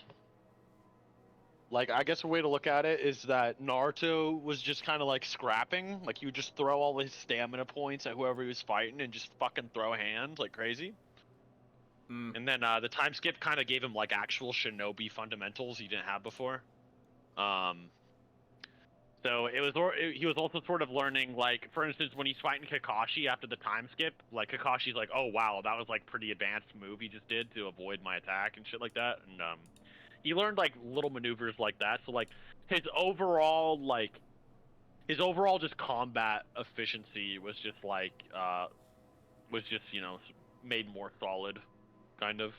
Like, I guess a way to look at it is that Naruto was just kind of like scrapping. Like, he would just throw all his stamina points at whoever he was fighting and just fucking throw hands like crazy. And then the time skip kind of gave him like actual shinobi fundamentals he didn't have before. So he was also sort of learning, like, for instance, when he's fighting Kakashi after the time skip, like, Kakashi's like, oh, wow, that was, like, pretty advanced move he just did to avoid my attack and shit like that. And, he learned, like, little maneuvers like that. So, like, his overall just combat efficiency was just, like, you know, made more solid, kind of.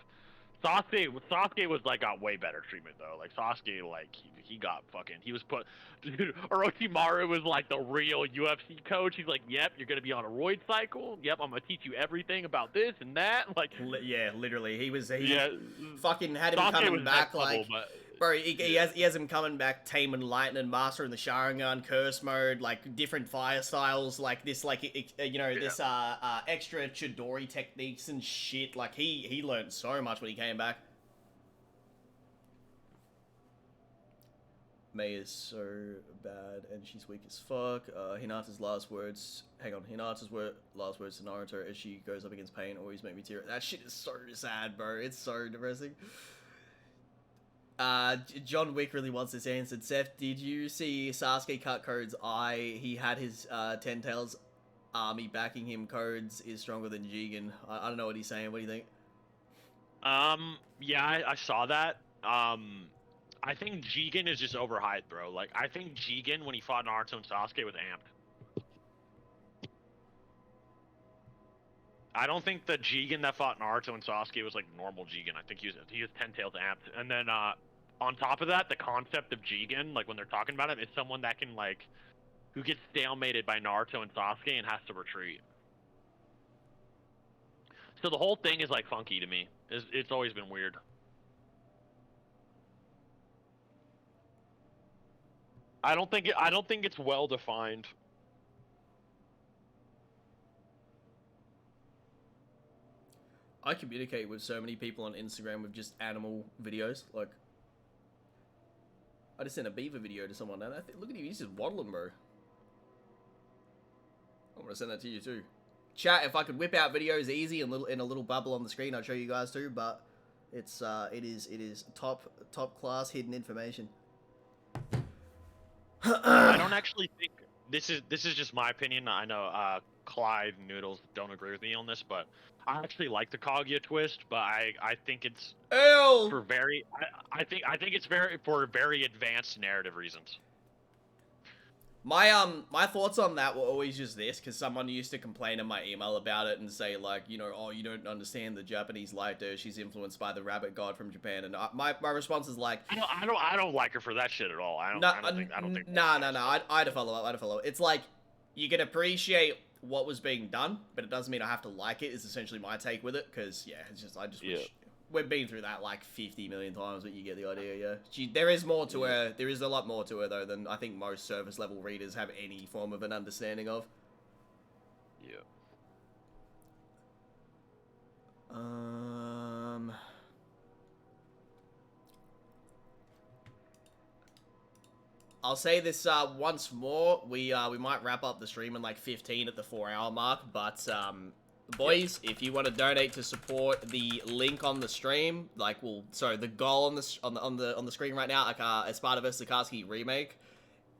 Sasuke was like got way better treatment though. Like Sasuke, like he got fucking. He was put. Dude, Orochimaru was like the real UFC coach. He's like, yep, you're gonna be on a roid cycle. Yep, I'm gonna teach you everything about this and that. Like, yeah, literally, he yeah, fucking had him Sasuke coming was back next like. level, but Bro, he has him coming back, taming lightning, mastering the Sharingan, curse mode, like different fire styles, like this, like you know, this extra Chidori techniques and shit. Like he learned so much when he came back. Mei is so bad and she's weak as fuck. Hinata's last words. Hang on, Hinata's last words to Naruto as she goes up against Pain always make me tear. That shit is so sad, bro. It's so depressing. John Wick really wants this answered. Seth, did you see Sasuke cut Code's eye? He had his Ten Tails army backing him. Codes is stronger than Jigen. I don't know what he's saying. What do you think? Yeah, I saw that. I think Jigen is just overhyped, bro. Like, I think Jigen, when he fought Naruto and Sasuke, was amped. I don't think the Jigen that fought Naruto and Sasuke was like normal Jigen. I think he was Ten Tails amped. And then on top of that, the concept of Jigen, like when they're talking about him, is someone that can like who gets stalemated by Naruto and Sasuke and has to retreat. So the whole thing is like funky to me. It's always been weird. I don't think it's well defined. I communicate with so many people on Instagram with just animal videos. Like, I just sent a beaver video to someone, and look at him, he's just waddling, bro. I'm gonna send that to you too. Chat, if I could whip out videos easy and in a little bubble on the screen, I'd show you guys too. But it's it is top class hidden information. I don't actually think this is just my opinion. I know Clyde and Noodles don't agree with me on this, but I actually like the Kaguya twist, but I think it's for very I think it's very for very advanced narrative reasons. My thoughts on that were always just this, because someone used to complain in my email about it and say, like, you know, oh, you don't understand the Japanese light. She's influenced by the rabbit god from Japan, and my response is like, I don't like her for that shit at all. I don't think. No. I'd follow. It's like, you can appreciate what was being done, but it doesn't mean I have to like it. Is essentially my take with it, because yeah, it's just I just wish we've been through that like 50 million times, but you get the idea. Yeah, there is more to her. There is a lot more to her though than I think most surface level readers have any form of an understanding of. Yeah. I'll say this once more. We might wrap up the stream in like 15 at the 4-hour mark, but boys, if you want to donate to support the link on the stream, like the goal on the screen right now, like as part of a Sikorsky remake.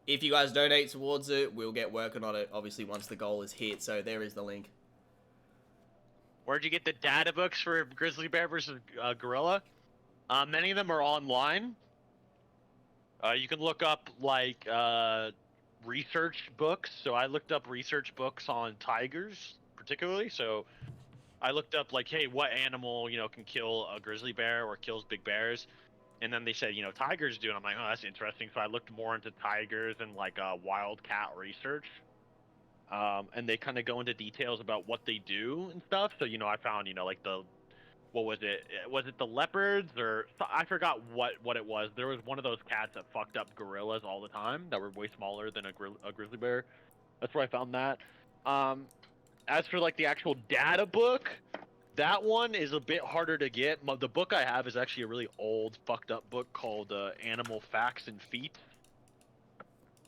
If you guys donate towards it, we'll get working on it. Obviously, once the goal is hit. So there is the link. Where'd you get the data books for Grizzly Bear versus Gorilla? Many of them are online. You can look up like research books. So I looked up research books on tigers, particularly. So I looked up like, hey, what animal can kill a grizzly bear or kills big bears? And then they said tigers do. And I'm like, oh, that's interesting. So I looked more into tigers and like wildcat research. And they kind of go into details about what they do and stuff. So I found like what was it? Was it the leopards or I forgot what it was. There was one of those cats that fucked up gorillas all the time that were way smaller than a grizzly bear. That's where I found that. As for like the actual data book, that one is a bit harder to get. The book I have is actually a really old, fucked up book called Animal Facts and Feats.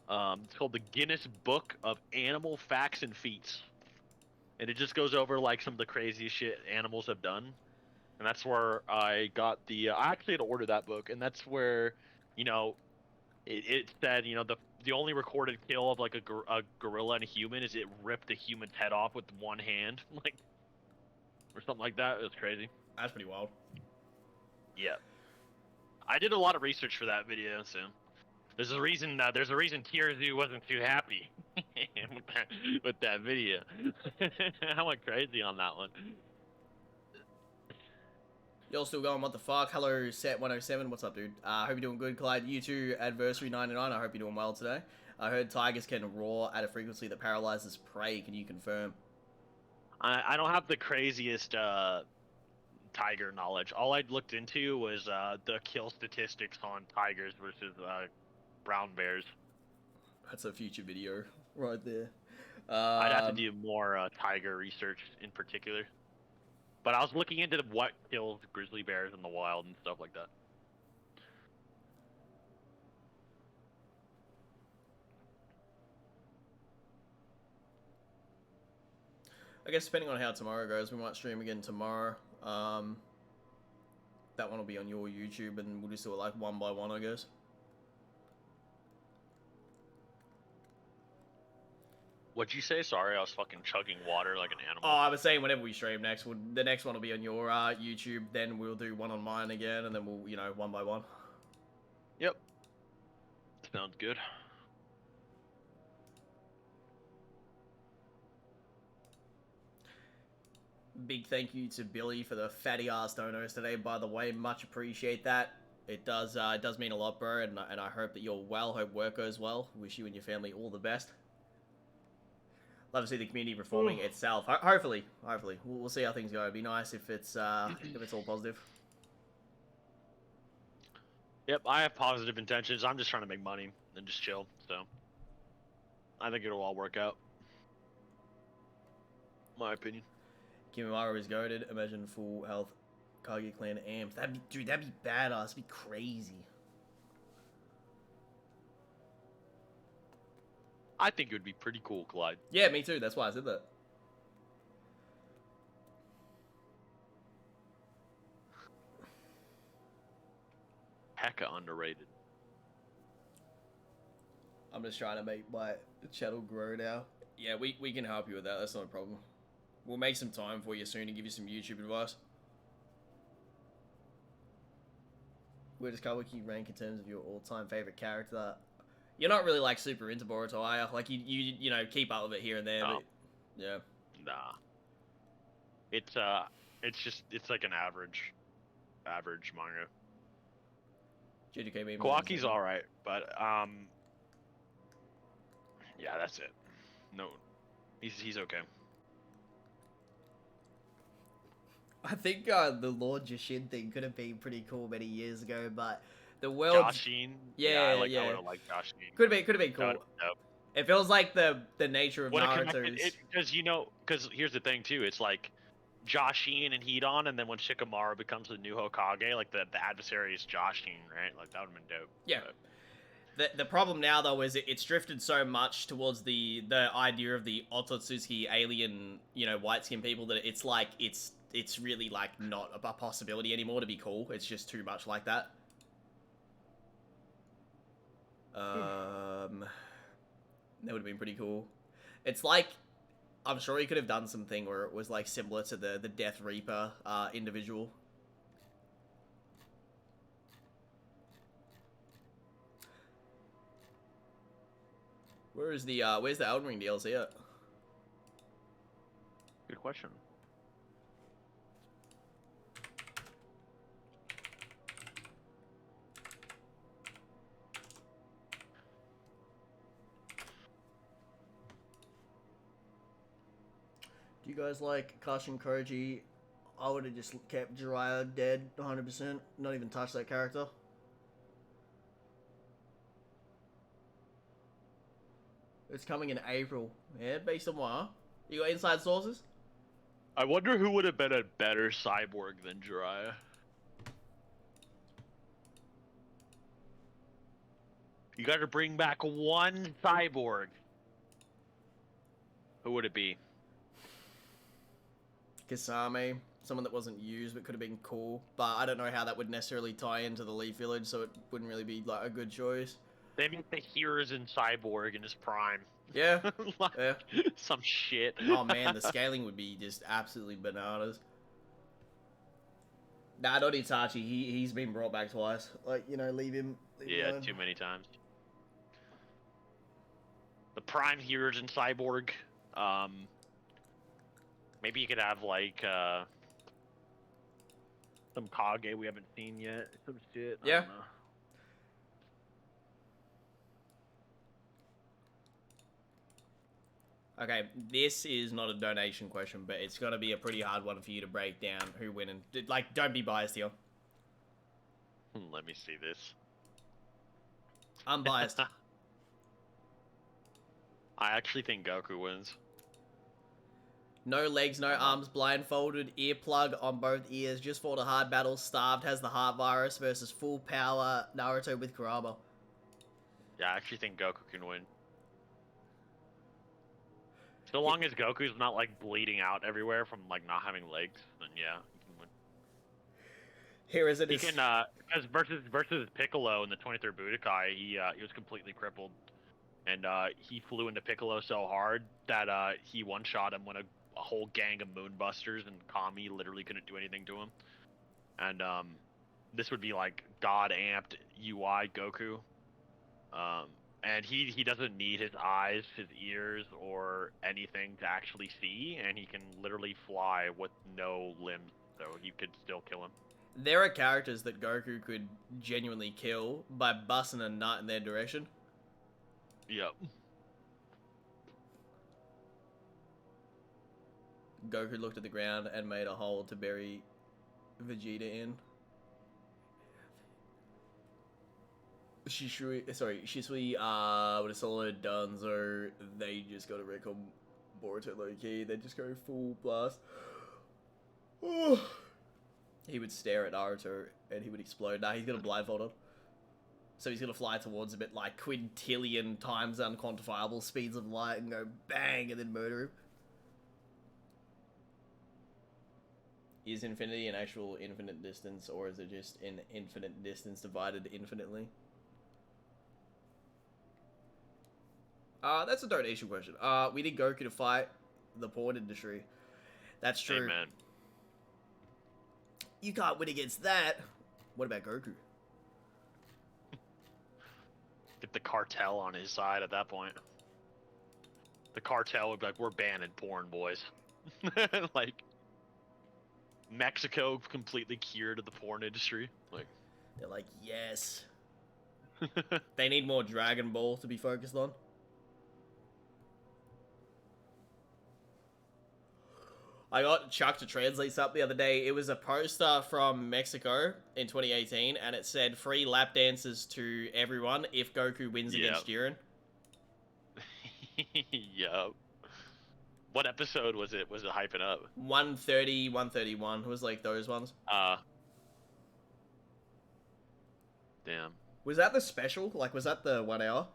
It's called the Guinness Book of Animal Facts and Feats. And it just goes over like some of the craziest shit animals have done. And that's where I got I actually had to order that book, and that's where, it said, the only recorded kill of like a gorilla and a human is it ripped a human's head off with one hand, like, or something like that. It was crazy. That's pretty wild. Yeah. I did a lot of research for that video, so there's a reason Tier Zoo wasn't too happy with that video. I went crazy on that one. Y'all still going, what the fuck? Hello, Set107, what's up, dude? Hope you're doing good, Clyde. You too, Adversary99, I hope you're doing well today. I heard tigers can roar at a frequency that paralyzes prey. Can you confirm? I don't have the craziest tiger knowledge. All I looked into was the kill statistics on tigers versus brown bears. That's a future video right there. I'd have to do more tiger research in particular. But I was looking into what kills grizzly bears in the wild and stuff like that. I guess depending on how tomorrow goes, we might stream again tomorrow. That one will be on your YouTube, and we'll just do it like one by one, I guess. What'd you say? Sorry, I was fucking chugging water like an animal. Oh, I was saying whenever we stream next, the next one will be on your YouTube, then we'll do one on mine again, and then we'll, one by one. Yep. Sounds good. Big thank you to Billy for the fatty ass donos today, by the way. Much appreciate that. It does mean a lot, bro, and I hope that you're well. Hope work goes well. Wish you and your family all the best. Love to see the community reforming itself. Hopefully. We'll see how things go. It'd be nice if it's all positive. Yep, I have positive intentions. I'm just trying to make money and just chill, so I think it'll all work out. My opinion. Kimimaro is goated. Imagine full health Kage clan amped. That'd be badass. That'd be crazy. I think it would be pretty cool, Clyde. Yeah, me too. That's why I said that. Hecka underrated. I'm just trying to make my channel grow now. Yeah, we can help you with that. That's not a problem. We'll make some time for you soon and give you some YouTube advice. Where does Kawaki rank in terms of your all-time favorite character? You're not really like super into Boruto, are you? Like you keep up with it here and there. No. But, yeah. Nah. It's like an average manga. JJK Kawaki's alright, but yeah, that's it. no, he's okay. I think the Lord Jashin thing could have been pretty cool many years ago, but the world Joshine. Yeah, I yeah. would have liked Joshine. could have been That cool. would've been dope. It feels like the nature of Would have connected Naruto's. it because here's the thing too. It's like Joshine and Hedon, and then when Shikamaru becomes the new Hokage, like the adversary is Joshine, right? Like that would have been dope. Yeah. But The problem now though is it's drifted so much towards the idea of the Otsutsuki alien, white skinned people that it's like it's really like not a possibility anymore to be cool. It's just too much like that. That would have been pretty cool. It's like I'm sure he could have done something where it was like similar to the Death Reaper individual. Where's the Elden Ring DLC at? good question. Do you guys like Kashin Koji? I would have just kept Jiraiya dead 100%. Not even touched that character. It's coming in April. Yeah, based on what? Huh? You got inside sources? I wonder who would have been a better cyborg than Jiraiya. You got to bring back one cyborg. Who would it be? Kasame. Someone that wasn't used but could have been cool. But I don't know how that would necessarily tie into the Leaf Village, so it wouldn't really be like a good choice. They make the Hiruzen cyborg in his prime. Yeah. Like, Yeah. some shit. Oh man, the scaling would be just absolutely bananas. Nah, not Itachi. He's been brought back twice. Like, leave him. Yeah, alone. too many times. The prime Hiruzen cyborg. Maybe you could have like some Kage we haven't seen yet. Some shit. I Yeah. don't know. Okay, this is not a donation question, but it's gonna be a pretty hard one for you to break down who win and like. Don't be biased here. Let me see this. I'm biased. I actually think Goku wins. No legs, no arms, blindfolded, earplug on both ears, just fought a hard battle, starved, has the heart virus versus full power Naruto with Kurama. Yeah, I actually think Goku can win. So long as Goku's not like bleeding out everywhere from like not having legs, then yeah, he can win. Here is it. He can because versus Piccolo in the 23rd Budokai, he was completely crippled, and he flew into Piccolo so hard that he one-shot him when a whole gang of Moonbusters and Kami literally couldn't do anything to him. And this would be like God amped UI Goku. And he doesn't need his eyes, his ears, or anything to actually see, and he can literally fly with no limbs, so you could still kill him. There are characters that Goku could genuinely kill by busting a nut in their direction. Yep. Goku looked at the ground and made a hole to bury Vegeta in. Shisui would have soloed Danzo. They just got to wreck on Boruto low key. They just go full blast. He would stare at Naruto and he would explode. Nah, he's gonna blindfold him. So he's gonna fly towards him at like quintillion times unquantifiable speeds of light and go bang and then murder him. Is infinity an actual infinite distance, or is it just an infinite distance divided infinitely? That's a donation question. We need Goku to fight the porn industry. That's true. Amen. You can't win against that. What about Goku? Get the cartel on his side at that point. The cartel would be like, we're banning porn, boys. Like, Mexico completely cured of the porn industry. Like, They're like, yes. They need more Dragon Ball to be focused on. I got Chuck to translate something the other day. It was a poster from Mexico in 2018, and it said free lap dances to everyone if Goku wins against Jiren. Yup. What episode was it? Was it hyping up? 130, 131. It was like those ones. Damn. Was that the special? Like, was that the 1 hour?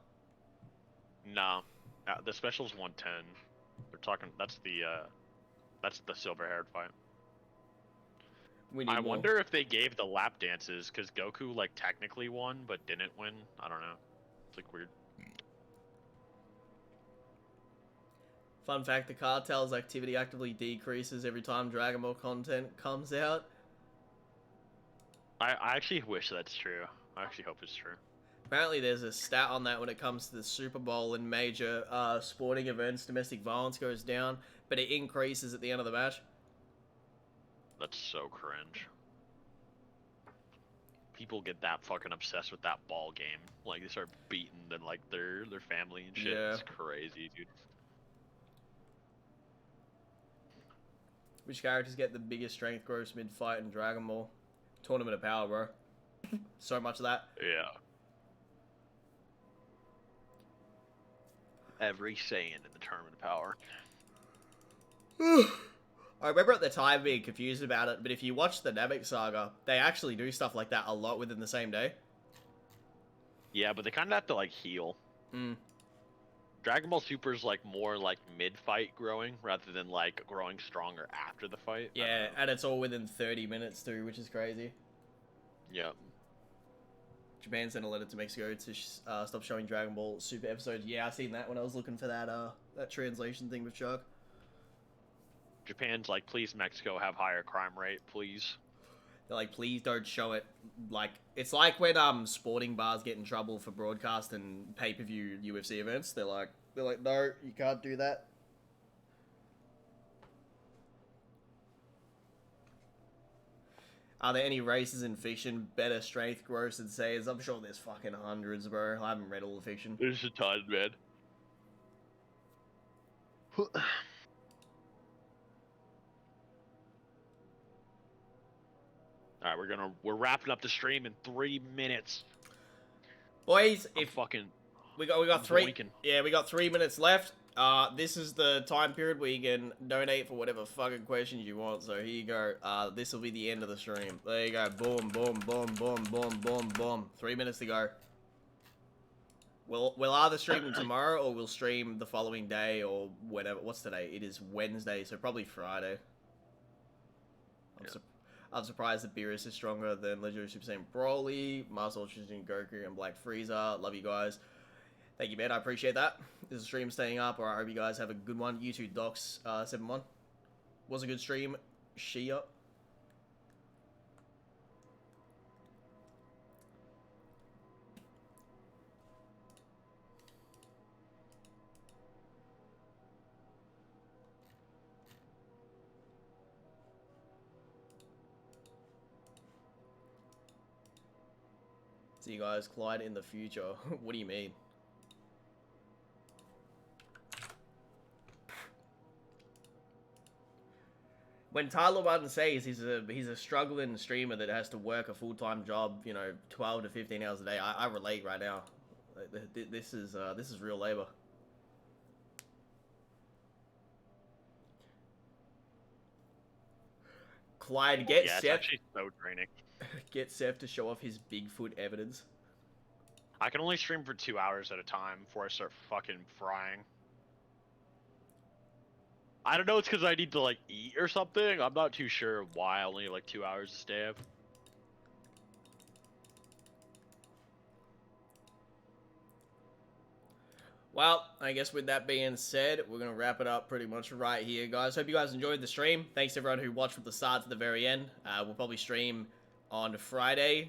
No. The special's 110. They're talking. That's the silver-haired fight. We need I more. wonder if they gave the lap dances because Goku like technically won but didn't win. I don't know. It's like weird. Fun fact, the cartel's activity actively decreases every time Dragon Ball content comes out. I actually wish that's true. I actually hope it's true. Apparently there's a stat on that when it comes to the Super Bowl and major sporting events. Domestic violence goes down, but it increases at the end of the match. That's so cringe. People get that fucking obsessed with that ball game. Like they start beating like their family and shit. Yeah. It's crazy, dude. Which characters get the biggest strength growth mid-fight in Dragon Ball? Tournament of Power, bro. So much of that. Yeah. Every Saiyan in the Tournament of Power. I remember at the time being confused about it, but if you watch the Namek Saga, they actually do stuff like that a lot within the same day. Yeah, but they kind of have to like heal. Mm. Dragon Ball Super's like more like mid-fight growing rather than like growing stronger after the fight. Yeah, and it's all within 30 minutes too, which is crazy. Yeah. Japan sent a letter to Mexico to stop showing Dragon Ball Super episodes. Yeah, I seen that when I was looking for that that translation thing with Chuck. Japan's like, please Mexico have higher crime rate, please. They're like, please don't show it. Like, it's like when sporting bars get in trouble for broadcasting pay-per-view UFC events. They're like, no, you can't do that. Are there any races in fiction better strength growth than Saiyans? I'm sure there's fucking hundreds, bro. I haven't read all the fiction. There's a ton, man. All right, we're wrapping up the stream in 3 minutes. Boys, I'm if fucking we got 3, boinking. yeah, we got 3 minutes left. This is the time period where you can donate for whatever fucking questions you want. So here you go. This will be the end of the stream. There you go. Boom, boom, boom, boom, boom, boom, boom. 3 minutes to go. We'll either stream tomorrow or we'll stream the following day or whatever. What's today? It is Wednesday, so probably Friday. I'm surprised that Beerus is stronger than Legendary Super Saiyan Broly, Master Ultra Instinct Goku, and Black Frieza. Love you guys. Thank you, man. I appreciate that. This is a stream staying up, or I hope you guys have a good one. You too, Docs 71. Was a good stream. Shia. See you guys, Clyde, in the future. What do you mean? When Tyler Martin says he's a struggling streamer that has to work a full-time job, 12 to 15 hours a day, I relate right now. This is real labor. Clyde, get Yeah, it's Seth. actually so draining. Get Seth to show off his Bigfoot evidence. I can only stream for 2 hours at a time before I start fucking frying. I don't know, it's because I need to, like, eat or something. I'm not too sure why I only have, like, 2 hours to stay up. Well, I guess with that being said, we're going to wrap it up pretty much right here, guys. Hope you guys enjoyed the stream. Thanks to everyone who watched from the start to the very end. We'll probably stream on Friday,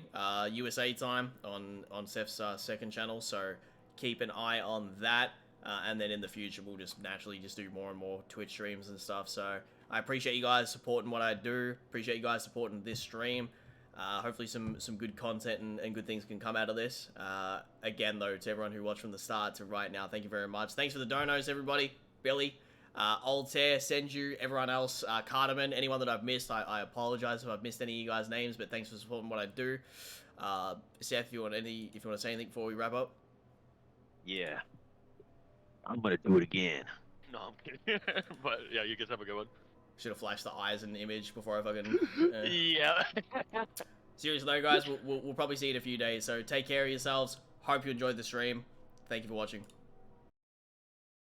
USA time, on Seth's second channel, so keep an eye on that. And then in the future, we'll just naturally just do more and more Twitch streams and stuff. So I appreciate you guys supporting what I do. Appreciate you guys supporting this stream. Hopefully some good content and good things can come out of this. Again, though, to everyone who watched from the start to right now, thank you very much. Thanks for the donos, everybody. Billy, Altair, Senju, everyone else, Cardamon, anyone that I've missed, I apologize if I've missed any of you guys' names, but thanks for supporting what I do. Seth, if you want to say anything before we wrap up. Yeah. I'm gonna do it again. No, I'm kidding. But yeah, you guys have a good one. Should have flashed the eyes in the image before I fucking. Yeah. Seriously though, guys, we'll probably see you in a few days. So take care of yourselves. Hope you enjoyed the stream. Thank you for watching.